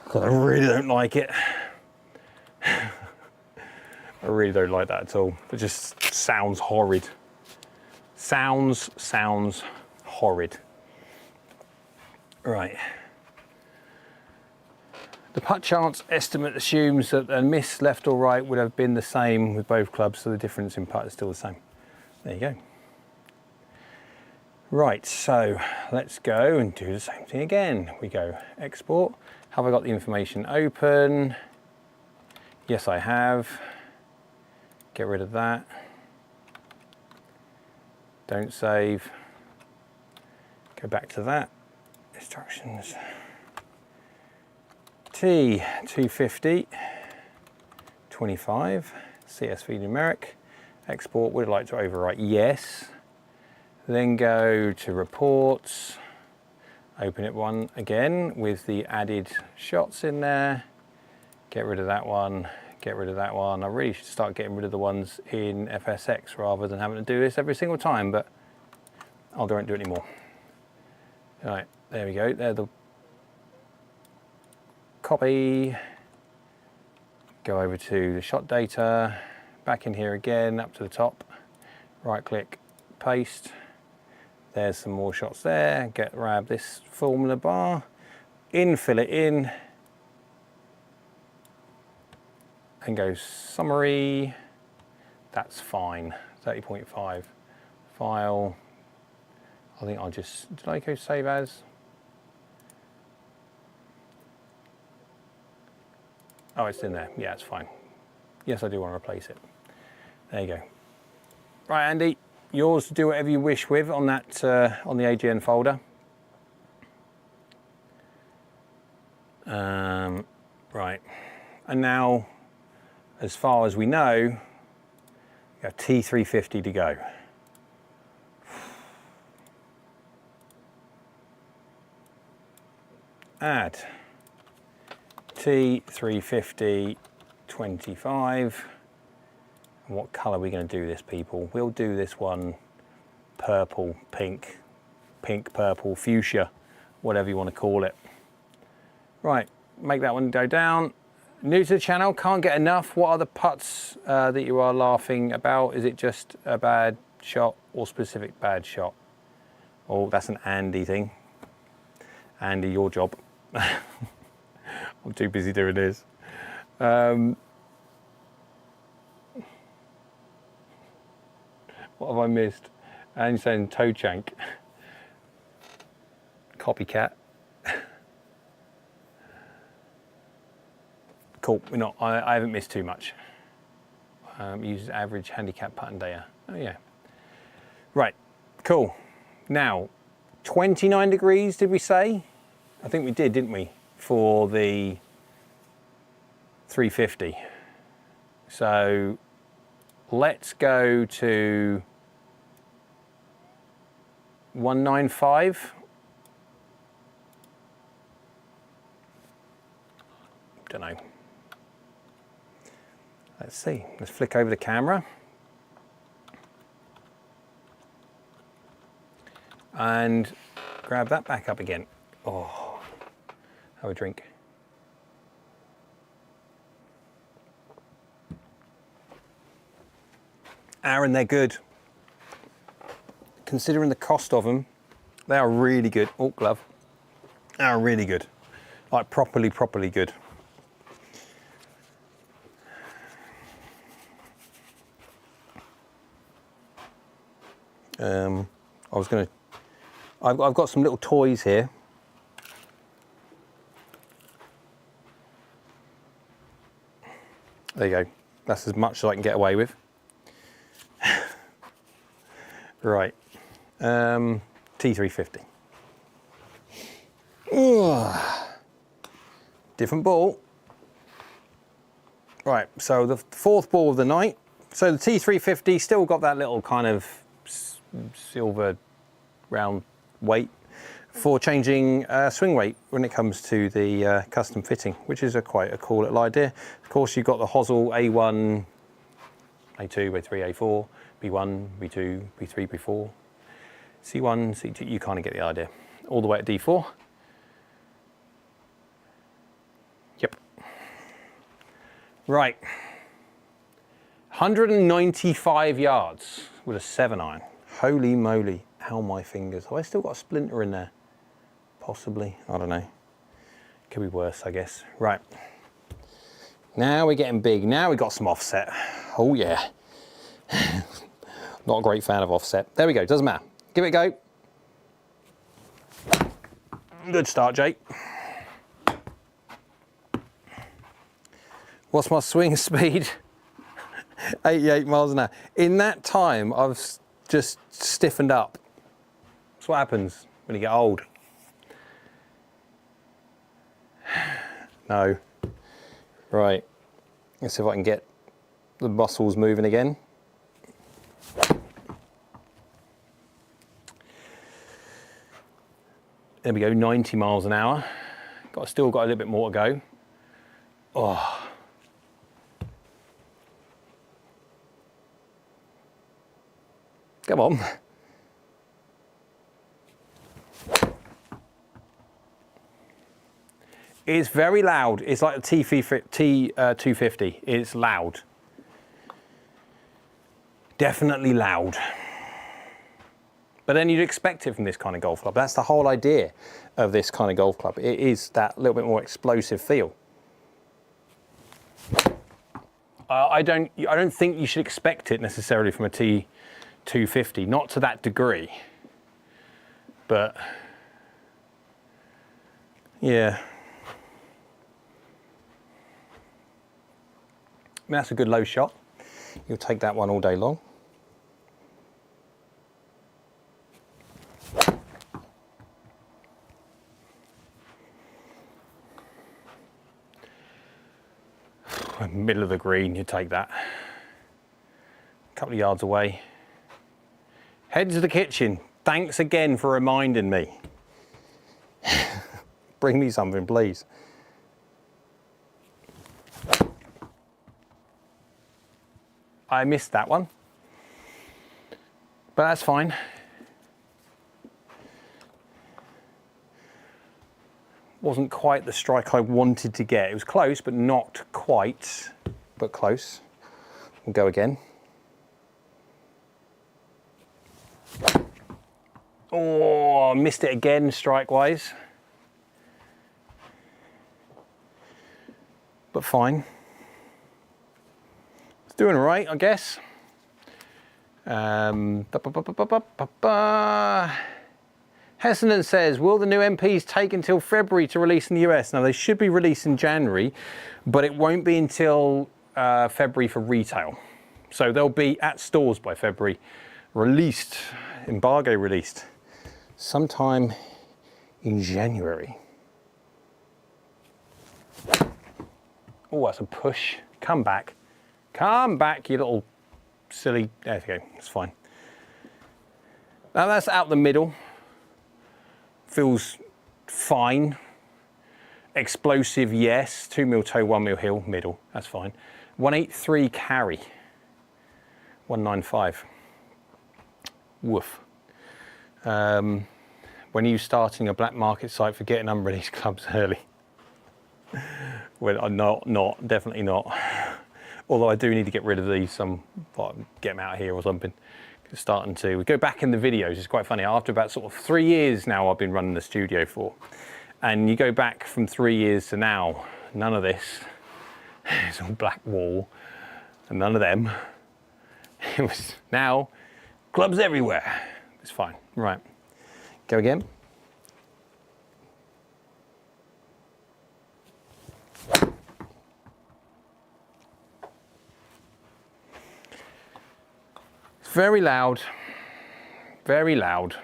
Because I really don't like it. I really don't like that at all. It just sounds horrid. Sounds horrid. Right. The putt chance estimate assumes that a miss left or right would have been the same with both clubs, so the difference in putt is still the same. There you go. Right, so let's go and do the same thing again. We go export. Have I got the information open? Yes, I have. Get rid of that. Don't save. Go back to that. Instructions. T250, 25, CSV numeric, export, would I like to overwrite? Yes. Then go to reports, open it one again with the added shots in there, get rid of that one, get rid of that one. I really should start getting rid of the ones in FSX rather than having to do this every single time, but I won't do it anymore. All right, there we go, they're the copy, go over to the shot data, back in here again, up to the top, right click, paste, there's some more shots there, grab this formula bar, fill it in, and go summary, that's fine, 30.5, file, I think I'll just, did I go save as? Oh, it's in there. Yeah, it's fine. Yes, I do want to replace it. There you go. Right, Andy, yours to do whatever you wish with on that on the AGN folder. Right, and now, as far as we know, we have T350 to go. Add T350 25. And what colour are we going to do this, people? We'll do this one purple, pink, purple, fuchsia, whatever you want to call it. Right, make that one go down. New to the channel, can't get enough. What are the putts that you are laughing about? Is it just a bad shot or specific bad shot? Oh, that's an Andy thing. Andy, your job. I'm too busy doing this. What have I missed? And saying toe chank. Copycat. Cool, we're not, I haven't missed too much. Uses average handicap putt and data. Oh yeah. Right, cool. Now, 29 degrees, did we say? I think we did, didn't we? For the 350. So let's go to 195. Don't know. Let's see, let's flick over the camera. And grab that back up again. Oh, have a drink. Aaron, they're good. Considering the cost of them, they are really good. Oh, glove. They are really good. Like properly good. I've got some little toys here. There you go. That's as much as I can get away with. Right. T350. Different ball. Right, so the fourth ball of the night. So the T350 still got that little kind of silver round weight for changing swing weight when it comes to the custom fitting, which is quite a cool little idea. Of course, you've got the hosel A1, A2, A3, A4, B1, B2, B3, B4, C1, C2, you kind of get the idea. All the way at D4. Yep. Right. 195 yards with a 7-iron. Holy moly, how my fingers. Have I still got a splinter in there? Possibly, I don't know. Could be worse, I guess. Right. Now we're getting big. Now we got some offset. Oh yeah. Not a great fan of offset. There we go, doesn't matter. Give it a go. Good start, Jake. What's my swing speed? 88 miles an hour. In that time, I've just stiffened up. That's what happens when you get old. No. Right. Let's see if I can get the muscles moving again. There we go, 90 miles an hour. Still got a little bit more to go. Oh. Come on. It's very loud. It's like the T250. It's loud. Definitely loud. But then you'd expect it from this kind of golf club. That's the whole idea of this kind of golf club. It is that little bit more explosive feel. I don't think you should expect it necessarily from a T250, not to that degree. But yeah. mean, that's a good low shot. You'll take that one all day long. Middle of the green, you take that. A couple of yards away. Head to the kitchen. Thanks again for reminding me. Bring me something, please. I missed that one, but that's fine. Wasn't quite the strike I wanted to get. It was close, but not quite, but close. We'll go again. Oh, missed it again, strike-wise. But fine. It's doing all right, I guess. Hessenden says, will the new MPs take until February to release in the US? Now, they should be released in January, but it won't be until February for retail. So they'll be at stores by February, released, embargo released, sometime in January. Oh, that's a push. Come back. Come back, you little silly. There you go, it's fine. Now that's out the middle. Feels fine. Explosive, yes. 2 mil toe, 1 mil heel, middle. That's fine. 183 carry. 195. Woof. When are you starting a black market site for getting unreleased clubs early? Well, I'm not, definitely not. Although I do need to get rid of these, get them out of here or something. Starting to go back in the videos. It's quite funny. After about sort of 3 years now, I've been running the studio for, and you go back from 3 years to now, none of this. It's all black wall, and none of them. It was now clubs everywhere. It's fine. Right, go again. Very loud, very loud.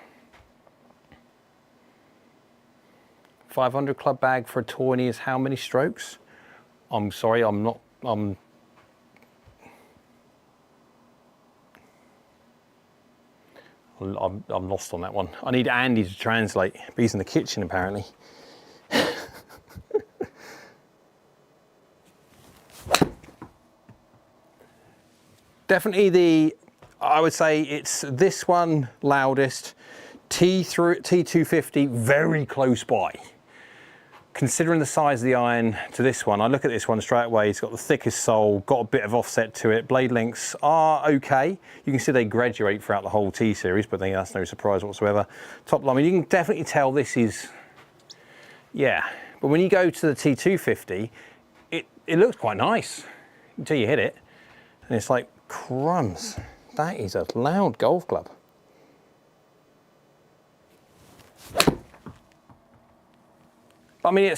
500 club bag for a tourney is how many strokes? I'm sorry, I'm lost on that one. I need Andy to translate, but he's in the kitchen apparently. Definitely I would say it's this one loudest, T250 very close by. Considering the size of the iron to this one, I look at this one straight away, it's got the thickest sole, got a bit of offset to it, blade lengths are okay. You can see they graduate throughout the whole T series, but I think that's no surprise whatsoever. Top line, you can definitely tell this is, yeah. But when you go to the T250, it looks quite nice until you hit it, and it's like, crumbs. That is a loud golf club. I mean,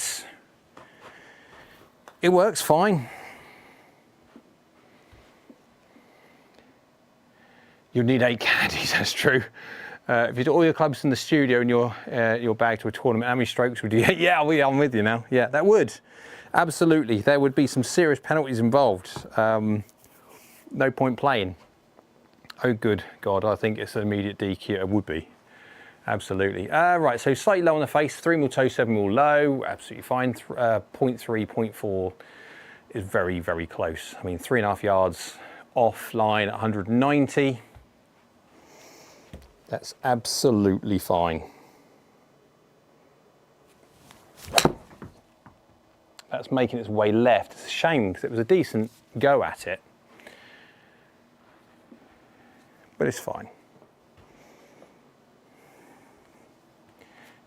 it works fine. You'd need 8 caddies, that's true. If you do all your clubs in the studio and your bag to a tournament, how many strokes would you get? Yeah, I'm with you now. Yeah, that would. Absolutely. There would be some serious penalties involved. No point playing. Oh, good God, I think it's an immediate DQ. It would be. Absolutely. Right, so slightly low on the face, 3 mil toe, 7 mil low, absolutely fine. 0.3, 0.4 is very, very close. I mean, 3.5 yards offline at 190. That's absolutely fine. That's making its way left. It's a shame because it was a decent go at it. But it's fine.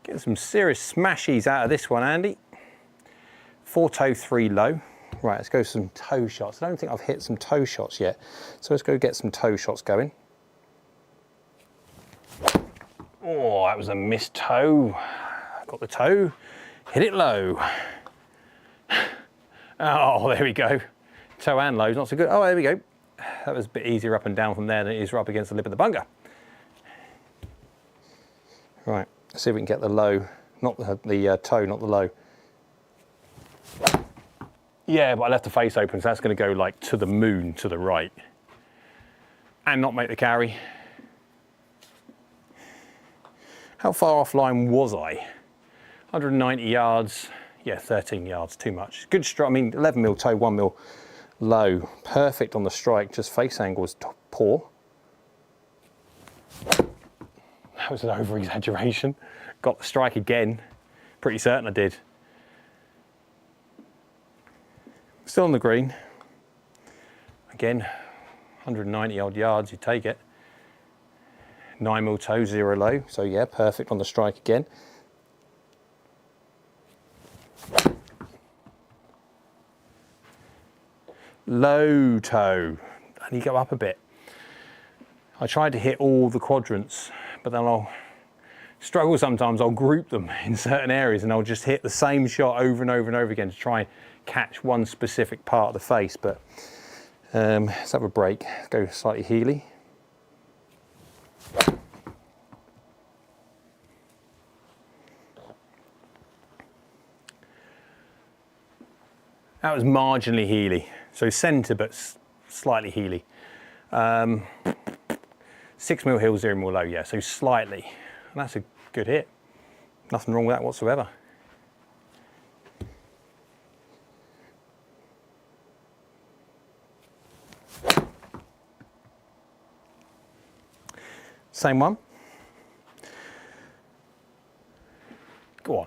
Getting some serious smashies out of this one, Andy. 4 toe, 3 low. Right, let's go some toe shots. I don't think I've hit some toe shots yet. So let's go get some toe shots going. Oh, that was a missed toe. Got the toe, hit it low. Oh, there we go. Toe and low is not so good. Oh, there we go. That was a bit easier up and down from there than it is up against the lip of the bunker. Right, let's see if we can get the low, not the toe, not the low. Yeah, but I left the face open, so that's going to go like to the moon to the right. And not make the carry. How far offline was I? 190 yards. Yeah, 13 yards, too much. Good strike, I mean, 11 mil toe, 1 mil low. Perfect on the strike, just face angle was poor. That was an over-exaggeration. Got the strike again. Pretty certain I did. Still on the green. Again, 190 odd yards, you take it. 9 mil toe, 0 low. So yeah, perfect on the strike again. Low toe, and you go up a bit. I tried to hit all the quadrants, but then I'll struggle sometimes. I'll group them in certain areas and I'll just hit the same shot over and over and over again to try and catch one specific part of the face. But let's have a break. Let's go slightly heely. That was marginally heely, so centre but slightly heely. 6 mil hill, 0 mil low, yeah, so slightly. And that's a good hit. Nothing wrong with that whatsoever. Same one. Go on.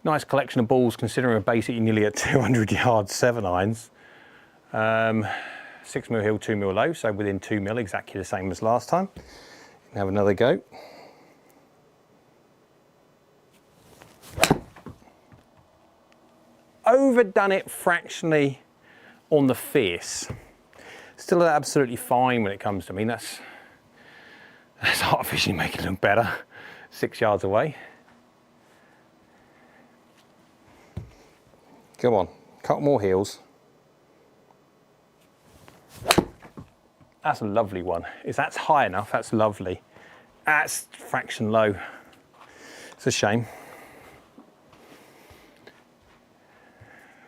Nice collection of balls considering we're basically nearly at 200 yards, 7 irons. 6 mil hill, 2 mil low, so within 2 mil, exactly the same as last time. Have another go. Overdone it fractionally on the fierce. Still absolutely fine when it comes to me. That's artificially making it look better. 6 yards away. Come on, couple more heels. That's a lovely one. If that's high enough, that's lovely. That's fraction low. It's a shame.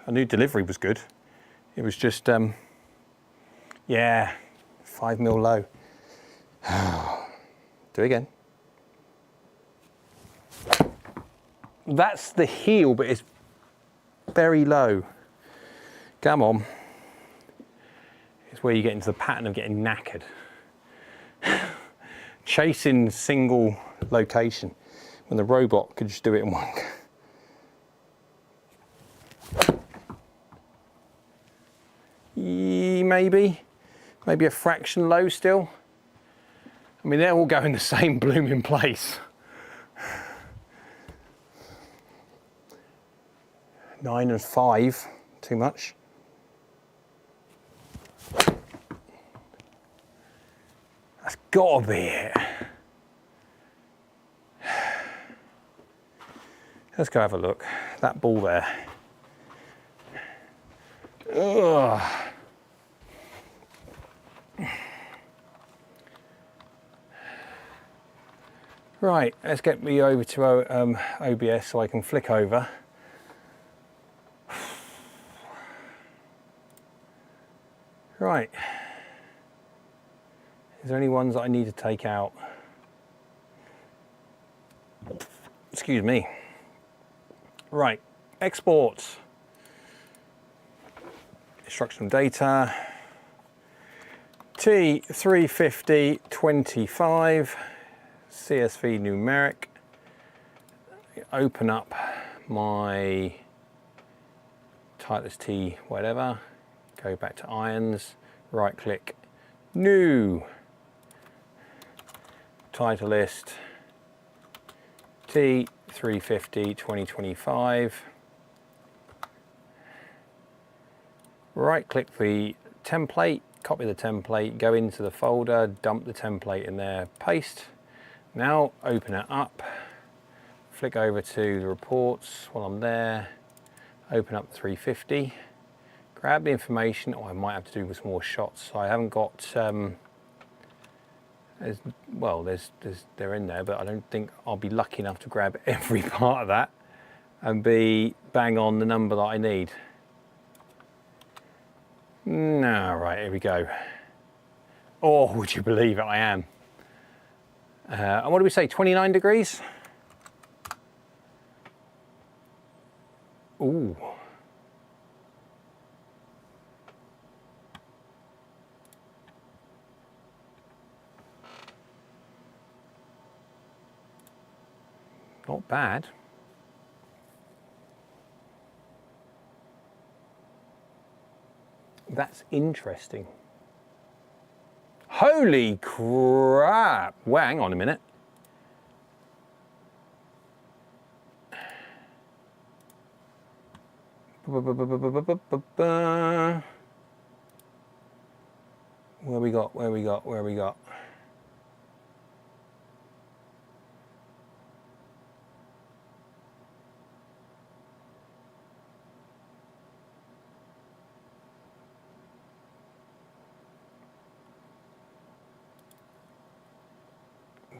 I knew delivery was good. It was just, yeah, 5 mil low. Do it again. That's the heel, but it's very low. Come on. It's where you get into the pattern of getting knackered. Chasing single location when the robot could just do it in one go. Maybe a fraction low still. I mean, they're all going the same blooming place. 9 and 5, too much. That's gotta be it. Let's go have a look. That ball there. Ugh. Right, let's get me over to OBS so I can flick over. Right. Is there any ones that I need to take out? Excuse me. Right, exports. Instructional data. T350 25. CSV numeric. Open up my Titleist T whatever. Go back to irons, right click, new, Titleist T350 2025. Right click the template, copy the template, go into the folder, dump the template in there, paste. Now open it up, flick over to the reports while I'm there, open up 350. Grab the information. Oh, I might have to do with more shots. I haven't got, they're in there, but I don't think I'll be lucky enough to grab every part of that and be bang on the number that I need. No, right, here we go. Oh, would you believe it, I am. And what do we say, 29 degrees? Ooh. Not bad. That's interesting. Holy crap! Well, hang on a minute. Where we got?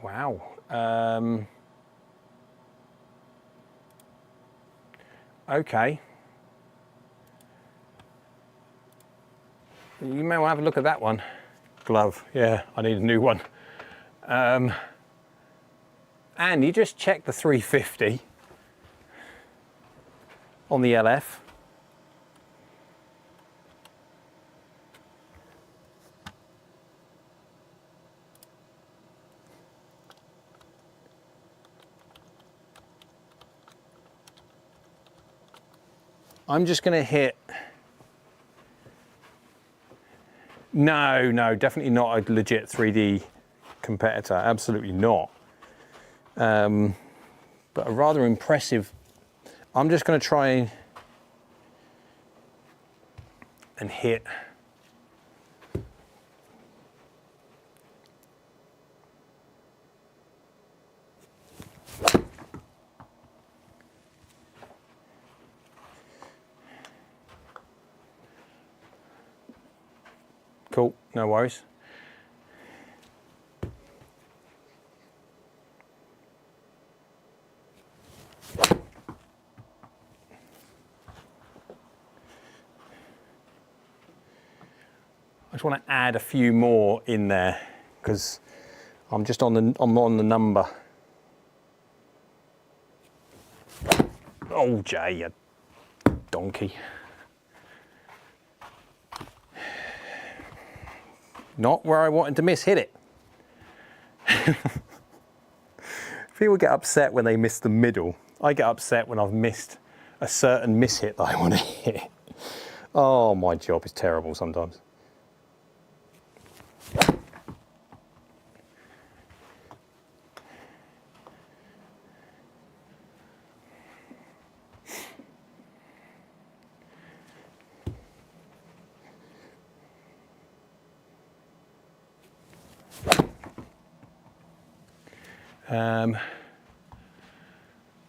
Wow. Okay. You may want to have a look at that one. Glove, yeah, I need a new one. And you just check the 350 on the LF. I'm just going to hit. No, definitely not a legit 3D competitor. Absolutely not. But a rather impressive. I'm just going to try and hit. Cool, no worries. I just want to add a few more in there because I'm just on the number. Oh, Jay, you donkey. Not where I wanted to miss hit it. People get upset when they miss the middle. I get upset when I've missed a certain miss hit that I want to hit. Oh, my job is terrible sometimes.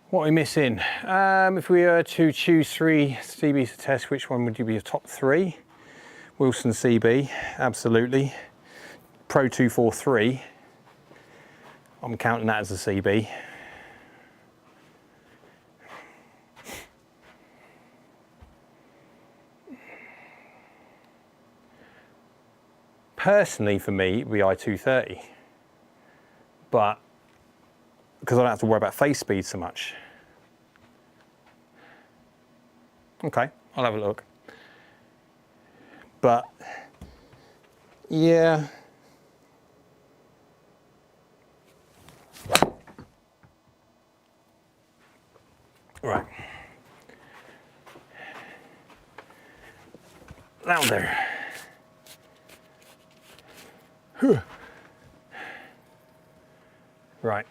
What are we missing? If we were to choose 3 CBs to test, which one would you be your top 3? Wilson CB, absolutely. Pro 243, I'm counting that as a CB. Personally, for me, it'd be I230, but because I don't have to worry about face speed so much. Okay, I'll have a look. But yeah. Right. Down there. Right.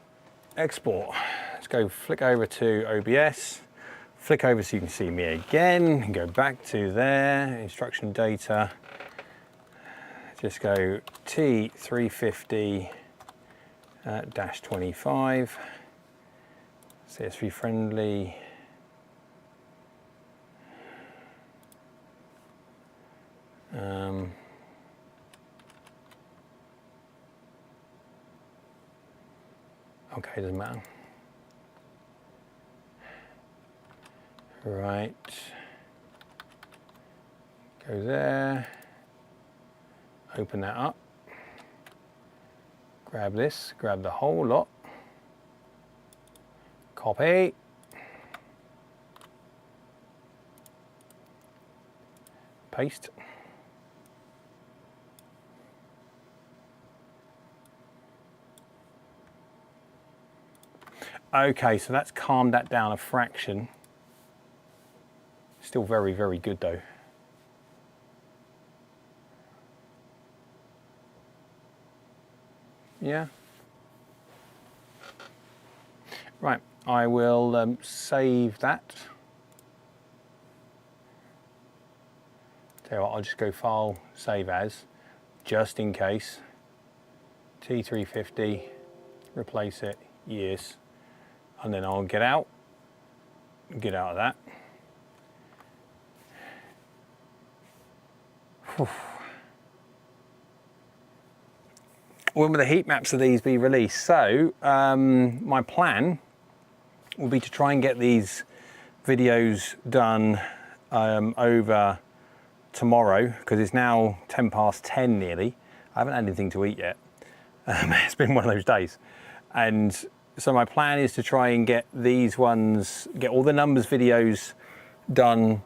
Export. Let's go flick over to OBS, flick over so you can see me again, and go back to there, instruction data, just go T350 -25, CSV friendly, Okay, doesn't matter. Right. Go there. Open that up. Grab this, grab the whole lot. Copy. Paste. Okay, so that's calmed that down a fraction. Still very, very good though. Yeah. Right, I will save that. Tell you what, I'll just go File, Save As, just in case. T350, replace it, yes. And then I'll get out of that. Whew. When will the heat maps of these be released? So my plan will be to try and get these videos done over tomorrow, because it's now 10 past 10 nearly. I haven't had anything to eat yet. It's been one of those days. And so my plan is to try and get these ones, get all the numbers videos done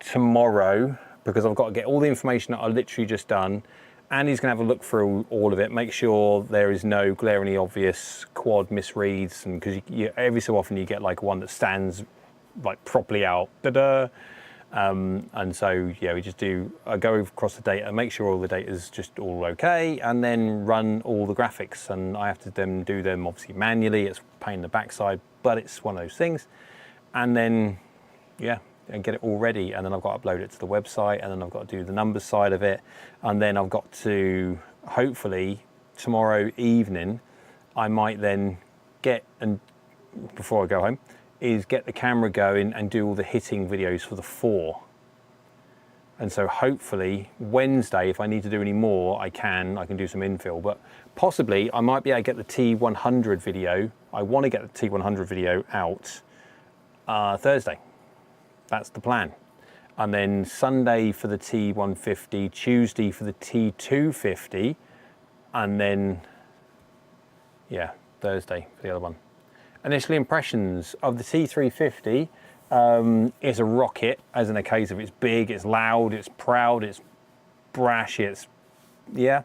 tomorrow, because I've got to get all the information that I've literally just done. Andy's going to have a look through all of it, make sure there is no glaringly obvious quad misreads, and because every so often you get like one that stands like properly out, and so yeah, we just go across the data, make sure all the data is just all okay, and then run all the graphics. And I have to then do them obviously manually. It's a pain in the backside, but it's one of those things. And then yeah, and get it all ready, and then I've got to upload it to the website, and then I've got to do the numbers side of it, and then I've got to, hopefully tomorrow evening, I might then get, and before I go home, is get the camera going and do all the hitting videos for the 4. And so hopefully Wednesday, if I need to do any more, I can do some infill, but possibly I might be able to get the T100 video. I want to get the T100 video out Thursday. That's the plan. And then Sunday for the T150, Tuesday for the T250, and then, yeah, Thursday for the other one. Initial impressions of the T350 is a rocket, as in a case of it's big, it's loud, it's proud, it's brash, it's, yeah,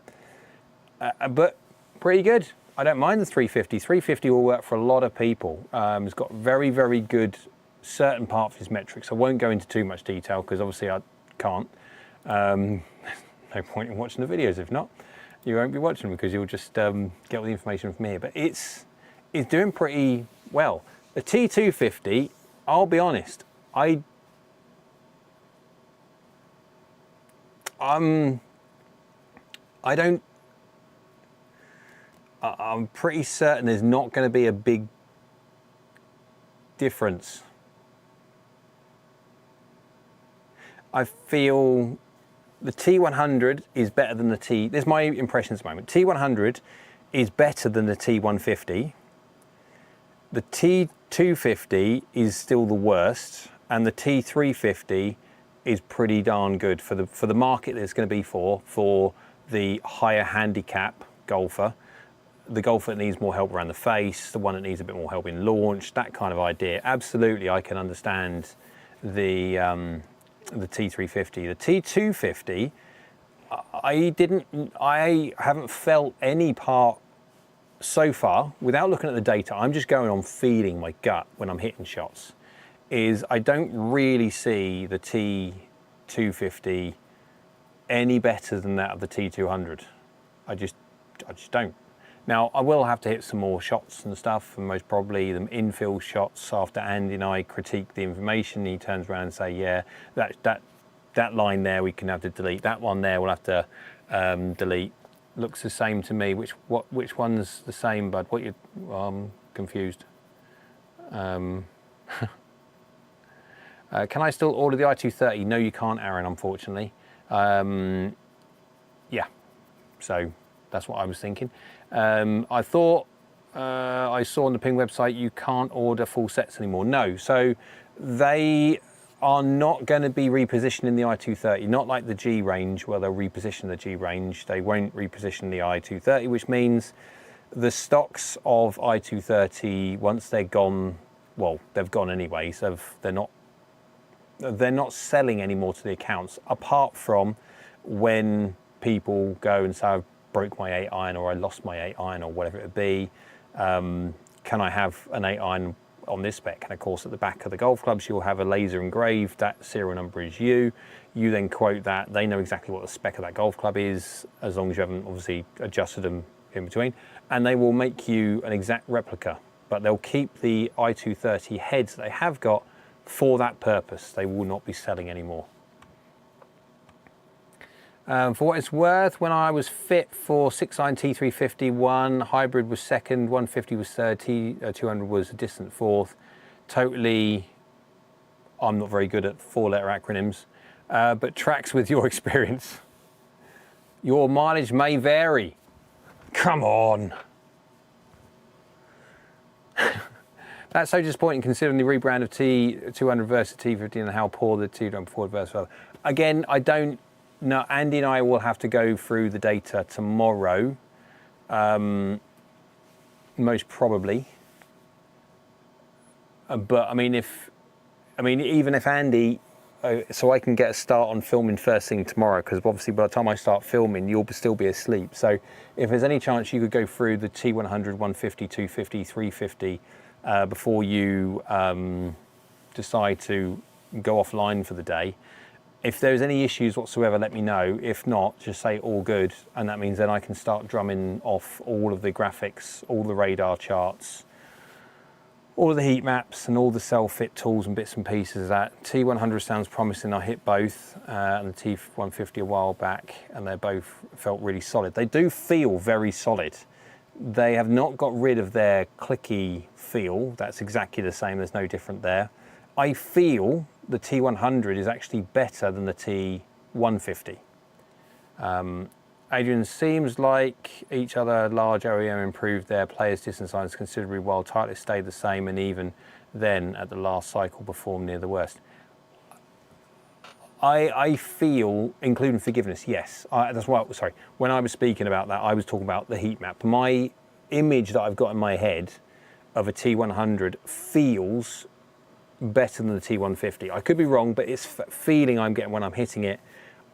but pretty good. I don't mind the 350. 350 will work for a lot of people. It's got very, very good certain part of his metrics. I won't go into too much detail because obviously I can't. No point in watching the videos. If not, you won't be watching because you'll just get all the information from here. But it's doing pretty well. The T250, I'll be honest, I'm pretty certain there's not going to be a big difference. I feel the T100 is better than the T. There's my impressions at the moment. T100 is better than the T150. The T250 is still the worst, and the T350 is pretty darn good for the market that it's going to be for the higher handicap golfer, the golfer that needs more help around the face, the one that needs a bit more help in launch, that kind of idea. Absolutely, I can understand the T350. The T250, I haven't felt any part so far, without looking at the data, I'm just going on feeling my gut when I'm hitting shots, is I don't really see the T250 any better than that of the T200. I just don't. Now, I will have to hit some more shots and stuff, and most probably them infill shots after Andy and I critique the information. He turns around and say, yeah, that line there we can have to delete. That one there we'll have to delete. Looks the same to me. Which one's the same, bud? I'm confused. Can I still order the i230? No, you can't, Aaron, unfortunately. Yeah, so that's what I was thinking. I thought I saw on the Ping website you can't order full sets anymore. No, so they are not going to be repositioning the i230, not like the G range where they'll reposition the G range. They won't reposition the i230, which means the stocks of i230, once they're gone, well, they've gone anyway, so they're not selling anymore to the accounts, apart from when people go and say, I broke my 8-iron or I lost my 8-iron or whatever it would be. Can I have an 8-iron on this spec? And of course, at the back of the golf clubs, you'll have a laser engraved, that serial number is you. You then quote that, they know exactly what the spec of that golf club is, as long as you haven't obviously adjusted them in between. And they will make you an exact replica, but they'll keep the i230 heads they have got for that purpose. They will not be selling anymore. For what it's worth, when I was fit for 6-iron T350, hybrid was second, 150 was third, T200 was a distant fourth. Totally, I'm not very good at 4-letter acronyms, but tracks with your experience. Your mileage may vary. Come on. That's so disappointing considering the rebrand of T200 versus T50 and how poor the T200 forward versus. Again, I don't. No, Andy and I will have to go through the data tomorrow, most probably. But I mean, even if Andy, so I can get a start on filming first thing tomorrow, because obviously by the time I start filming, you'll still be asleep. So if there's any chance you could go through the T100, 150, 250, 350 before you decide to go offline for the day. If there's any issues whatsoever, let me know. If not, just say all good, and that means then I can start drumming off all of the graphics, all the radar charts, all of the heat maps, and all the self-fit tools and bits and pieces. That T100 sounds promising. I hit both, and the T150 a while back, and they both felt really solid. They do feel very solid. They have not got rid of their clicky feel. That's exactly the same. There's no different there. I feel the T100 is actually better than the T150. Adrian, seems like each other large OEM improved their players' distance lines considerably while Titleist stayed the same, and even then at the last cycle performed near the worst. I feel, including forgiveness, yes. That's why, sorry, when I was speaking about that, I was talking about the heat map. My image that I've got in my head of a T100 feels better than the T150. I could be wrong, but it's feeling I'm getting when I'm hitting it.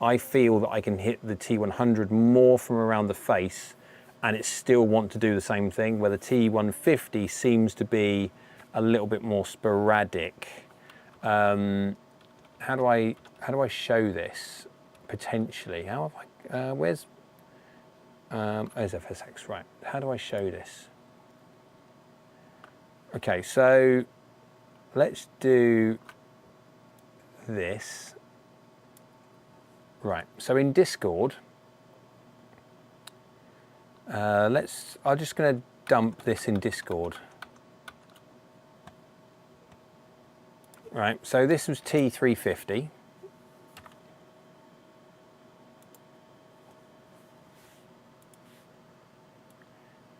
I feel that I can hit the T100 more from around the face and it still want to do the same thing, where the T150 seems to be a little bit more sporadic. How do I show this potentially? How have I, where's FSX, right. How do I show this? Okay, so let's do this. Right, so in Discord, I'm just going to dump this in Discord. Right, so this was T350.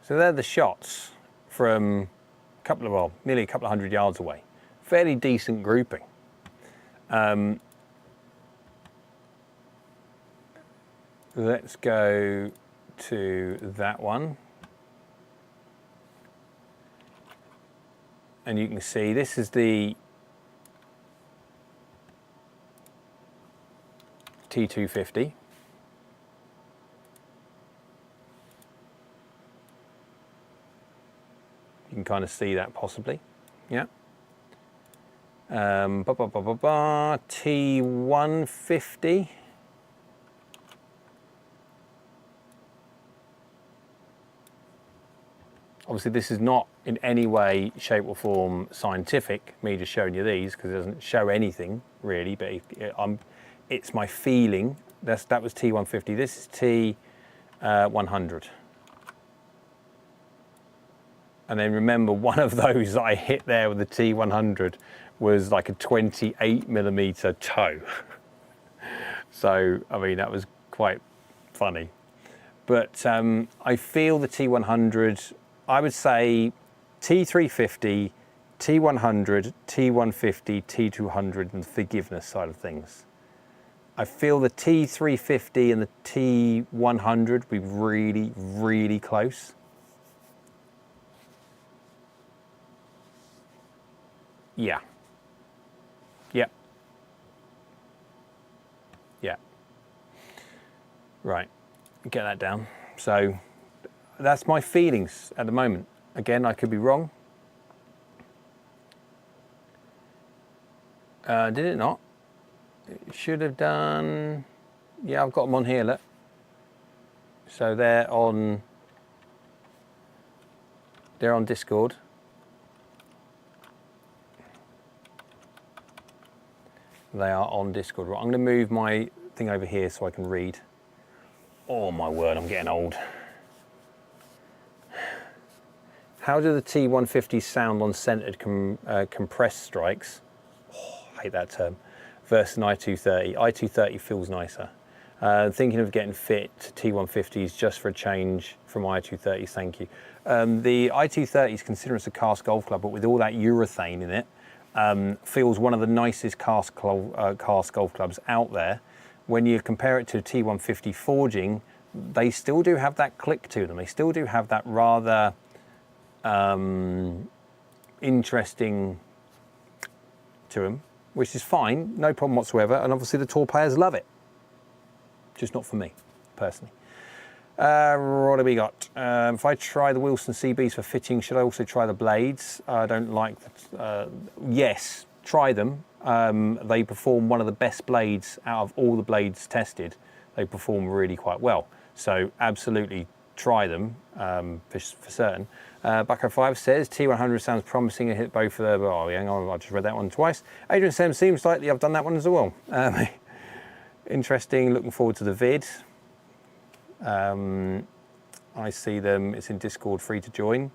So they're the shots from nearly a couple of 100 yards away. Fairly decent grouping. Let's go to that one. And you can see this is the T250. You can kind of see that possibly, yeah. T150. Obviously, this is not in any way, shape or form scientific, me just showing you these, because it doesn't show anything really, but it's my feeling. That was T150, this is T100. And then remember, one of those that I hit there with the T100 was like a 28mm toe. So, I mean, that was quite funny. But I feel the T100, I would say T350, T100, T150, T200 and the forgiveness side of things. I feel the T350 and the T100 would be really, really close. Yeah. Yeah. Yeah. Right. Get that down. So that's my feelings at the moment. Again, I could be wrong. Did it not? It should have done. Yeah, I've got them on here, look. So they're on Discord. They are on Discord. Right, I'm going to move my thing over here so I can read. Oh my word, I'm getting old. How do the T150s sound on centered compressed strikes? Oh, I hate that term. Versus an I230. I230 feels nicer. Thinking of getting fit to T150s just for a change from I230s, thank you. The I230s, considering it's a cast golf club, but with all that urethane in it, feels one of the nicest cast golf clubs out there. When you compare it to T150 forging, they still do have that click to them. They still do have that rather interesting to them, which is fine, no problem whatsoever. And obviously the tour players love it. Just not for me, personally. What have we got? If I try the Wilson CBs for fitting, should I also try the blades? I don't like that. Yes, try them. They perform one of the best blades out of all the blades tested. They perform really quite well. So absolutely try them for certain. Bucko 5 says T100 sounds promising. I hit both of them. Oh, hang on, I just read that one twice. Adrian Sam seems likely I've done that one as well. Interesting. Looking forward to the vid. I see them. It's in Discord, free to join.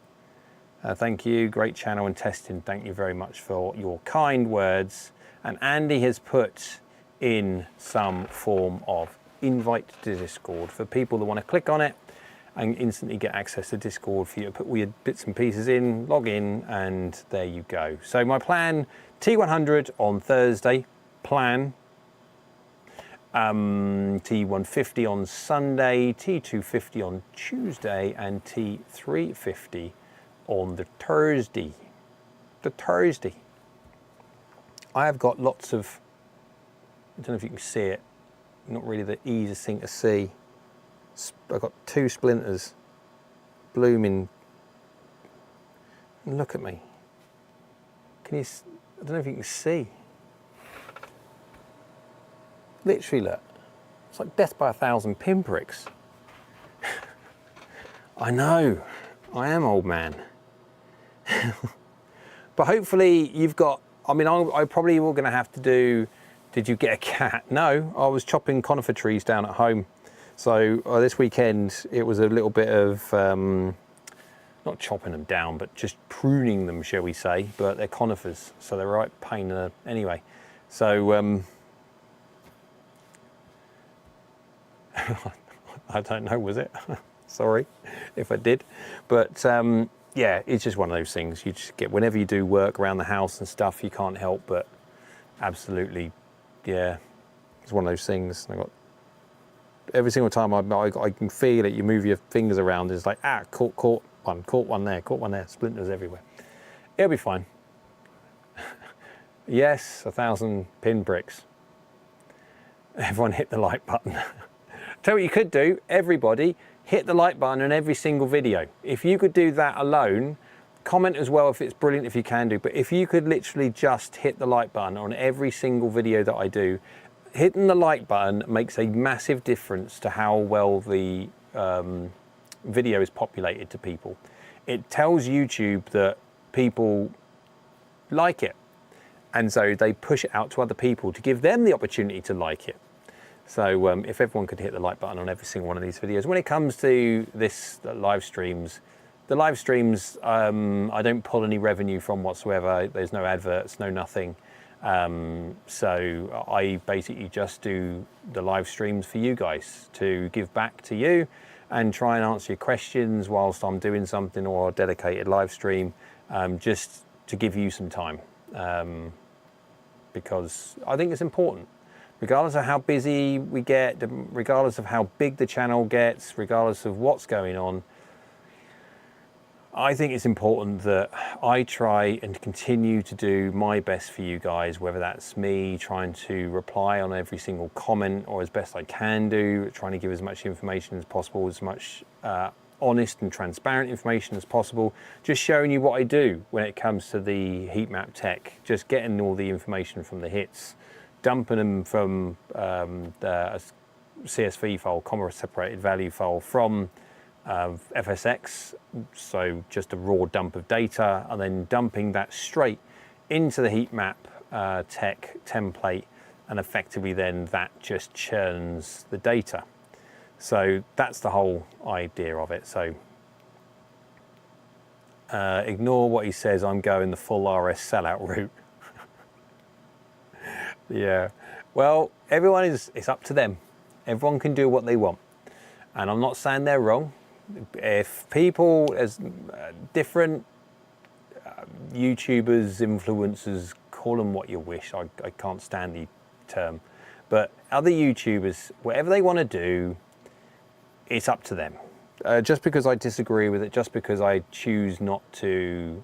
Thank you. Great channel and testing. Thank you very much for your kind words. And Andy has put in some form of invite to Discord for people that want to click on it and instantly get access to Discord for you to put all your bits and pieces in, log in, and there you go. So my plan, T100 on Thursday, plan. T150 on Sunday, T250 on Tuesday, and T350 on the Thursday. I have got lots of, I don't know if you can see it, not really the easiest thing to see. I've got 2 splinters blooming. Look at me. Can you, I don't know if you can see. Literally look, it's like death by 1,000 pinpricks. I know, I am old man. But hopefully you've got, I mean, I probably will gonna have to do, did you get a cat? No, I was chopping conifer trees down at home. So this weekend it was a little bit of, not chopping them down, but just pruning them, shall we say, but they're conifers, so they're right pain anyway. So, I don't know, was it? Sorry if I did. But yeah, it's just one of those things. You just get, whenever you do work around the house and stuff, you can't help but absolutely, yeah, it's one of those things. I got, every single time I can feel it, you move your fingers around, it's like, caught one there, splinters everywhere. It'll be fine. Yes, 1,000 pinpricks. Everyone hit the like button. Tell you what you could do, everybody, hit the like button on every single video. If you could do that alone, comment as well if it's brilliant, if you can do, but if you could literally just hit the like button on every single video that I do, hitting the like button makes a massive difference to how well the video is populated to people. It tells YouTube that people like it, and so they push it out to other people to give them the opportunity to like it. So if everyone could hit the like button on every single one of these videos. When it comes to this live streams, the live streams, I don't pull any revenue from whatsoever. There's no adverts, no nothing. So I basically just do the live streams for you guys to give back to you and try and answer your questions whilst I'm doing something, or a dedicated live stream, just to give you some time, because I think it's important. Regardless of how busy we get, regardless of how big the channel gets, regardless of what's going on, I think it's important that I try and continue to do my best for you guys, whether that's me trying to reply on every single comment, or as best I can do, trying to give as much information as possible, as much honest and transparent information as possible, just showing you what I do when it comes to the heat map tech, just getting all the information from the hits, dumping them from the CSV file, comma separated value file, from FSX, so just a raw dump of data, and then dumping that straight into the heat map tech template, and effectively then that just churns the data. So that's the whole idea of it. So ignore what he says, I'm going the full RS sellout route. Yeah, well, everyone it's up to them. Everyone can do what they want, and I'm not saying they're wrong. If people, as different YouTubers, influencers, call them what you wish, I can't stand the term, but other YouTubers, whatever they want to do, it's up to them. Just because I disagree with it, just because I choose not to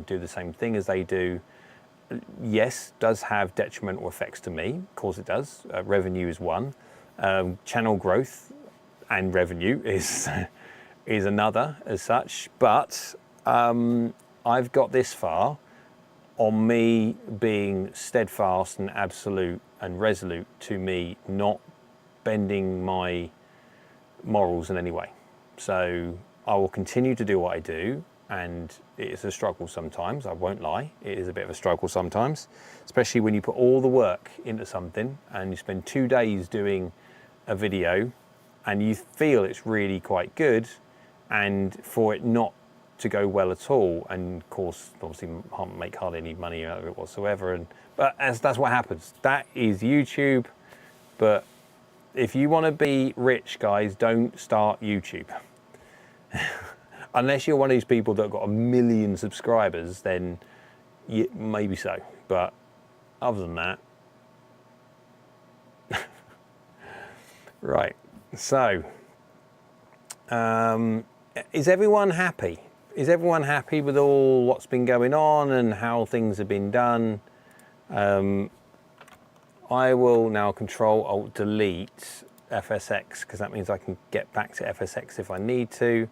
do the same thing as they do, yes, does have detrimental effects to me. Of course it does. Revenue is one. Channel growth and revenue is is another as such. But I've got this far on me being steadfast and absolute and resolute to me not bending my morals in any way. So I will continue to do what I do, and it is a struggle sometimes, I won't lie. It is a bit of a struggle sometimes, especially when you put all the work into something and you spend 2 days doing a video and you feel it's really quite good, and for it not to go well at all, and of course obviously can't make hardly any money out of it whatsoever, but that's what happens. That is YouTube. But if you want to be rich, guys, don't start YouTube. Unless you're one of these people that have got 1 million subscribers, then maybe so. But other than that, right. So, is everyone happy? Is everyone happy with all what's been going on and how things have been done? I will now Control-Alt-Delete FSX, because that means I can get back to FSX if I need to,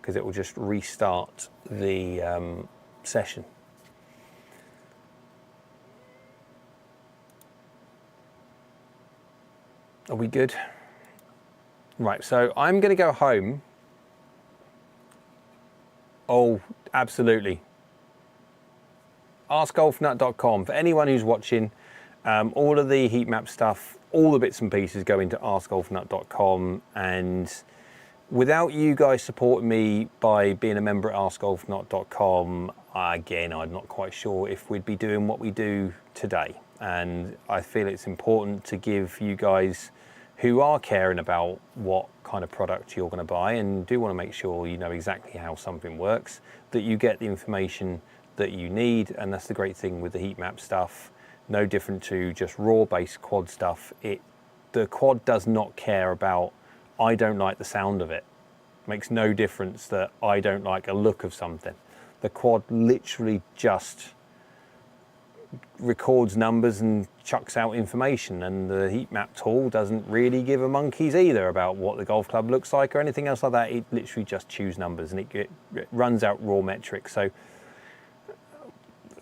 because it will just restart the session. Are we good? Right, so I'm going to go home. Oh, absolutely. AskGolfNut.com. For anyone who's watching, all of the heat map stuff, all the bits and pieces go into AskGolfNut.com, and without you guys supporting me by being a member at AskGolfNut.com, again, I'm not quite sure if we'd be doing what we do today. And I feel it's important to give you guys who are caring about what kind of product you're going to buy and do want to make sure you know exactly how something works, that you get the information that you need. And that's the great thing with the heat map stuff. No different to just raw based quad stuff. The quad does not care about, I don't like the sound of it. Makes no difference that I don't like a look of something. The quad literally just records numbers and chucks out information, and the heat map tool doesn't really give a monkeys either about what the golf club looks like or anything else like that. It literally just chews numbers, and it runs out raw metrics. So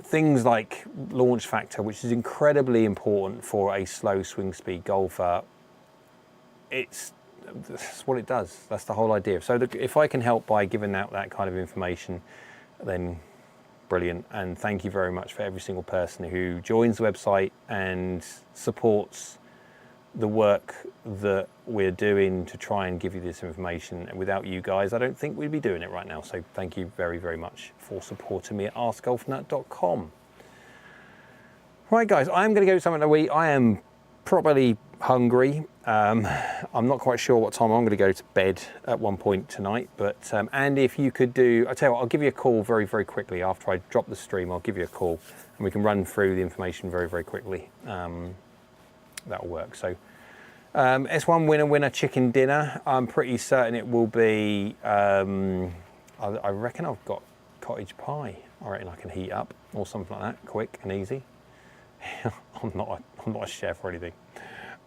things like launch factor, which is incredibly important for a slow swing speed golfer, that's what it does. That's the whole idea. So if I can help by giving out that kind of information, then brilliant. And thank you very much for every single person who joins the website and supports the work that we're doing to try and give you this information. And without you guys, I don't think we'd be doing it right now. So thank you very, very much for supporting me at AskGolfNut.com. Right guys, I'm going to go to something to eat. I am properly hungry. I'm not quite sure what time I'm going to go to bed at one point tonight, but Andy, if you could do, I'll tell you what, I'll give you a call very, very quickly after I drop the stream. I'll give you a call and we can run through the information very, very quickly. That'll work. So S1 winner chicken dinner. I'm pretty certain it will be, I reckon I've got cottage pie. I reckon I can heat up or something like that, quick and easy. I'm not a chef or anything,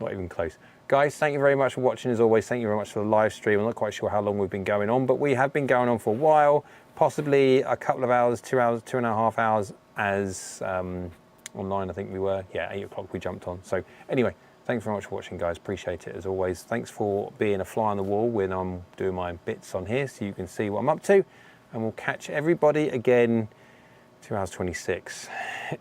not even close. Guys, thank you very much for watching as always. Thank you very much for the live stream. I'm not quite sure how long we've been going on, but we have been going on for a while, possibly a couple of hours, 2 hours, 2.5 hours as online I think we were. Yeah, 8 o'clock we jumped on. So anyway, thanks very much for watching guys, appreciate it as always. Thanks for being a fly on the wall when I'm doing my bits on here so you can see what I'm up to, and we'll catch everybody again 2 hours 26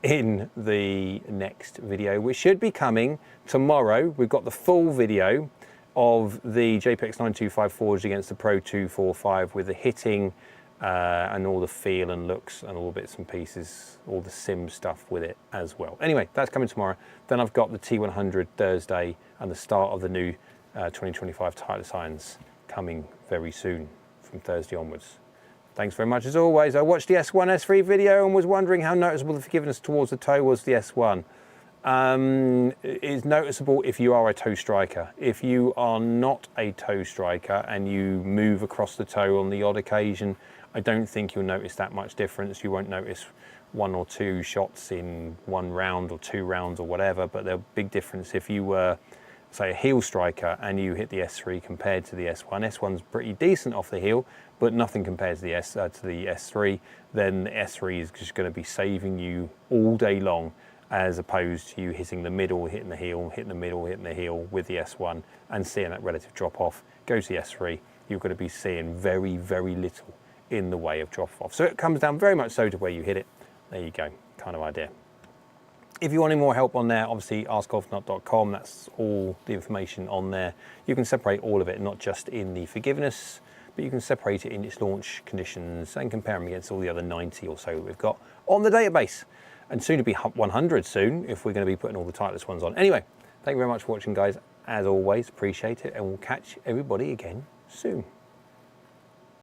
in the next video, which should be coming tomorrow. We've got the full video of the JPX 925 forged against the Pro 245 with the hitting and all the feel and looks and all the bits and pieces, all the sim stuff with it as well. Anyway, that's coming tomorrow. Then I've got the T100 Thursday and the start of the new 2025 Titleist irons coming very soon from Thursday onwards. Thanks very much as always. I watched the S1 S3 video and was wondering how noticeable the forgiveness towards the toe was the S1. It's noticeable if you are a toe striker. If you are not a toe striker and you move across the toe on the odd occasion, I don't think you'll notice that much difference. You won't notice 1 or 2 shots in 1 round or 2 rounds or whatever, but there's a big difference if you were, say, a heel striker and you hit the S3 compared to the S1. S1's pretty decent off the heel, but nothing compares to the S3. Then the S3 is just going to be saving you all day long, as opposed to you hitting the middle, hitting the heel, hitting the middle, hitting the heel with the S1 and seeing that relative drop off. Go to the S3, you're going to be seeing very, very little in the way of drop off. So it comes down very much so to where you hit it. There you go, kind of idea. If you want any more help on there, obviously AskGolfNut.com, that's all the information on there. You can separate all of it, not just in the forgiveness, but you can separate it in its launch conditions and compare them against all the other 90 or so that we've got on the database. And soon to be 100 soon, if we're going to be putting all the Titleist ones on. Anyway, thank you very much for watching, guys. As always, appreciate it, and we'll catch everybody again soon.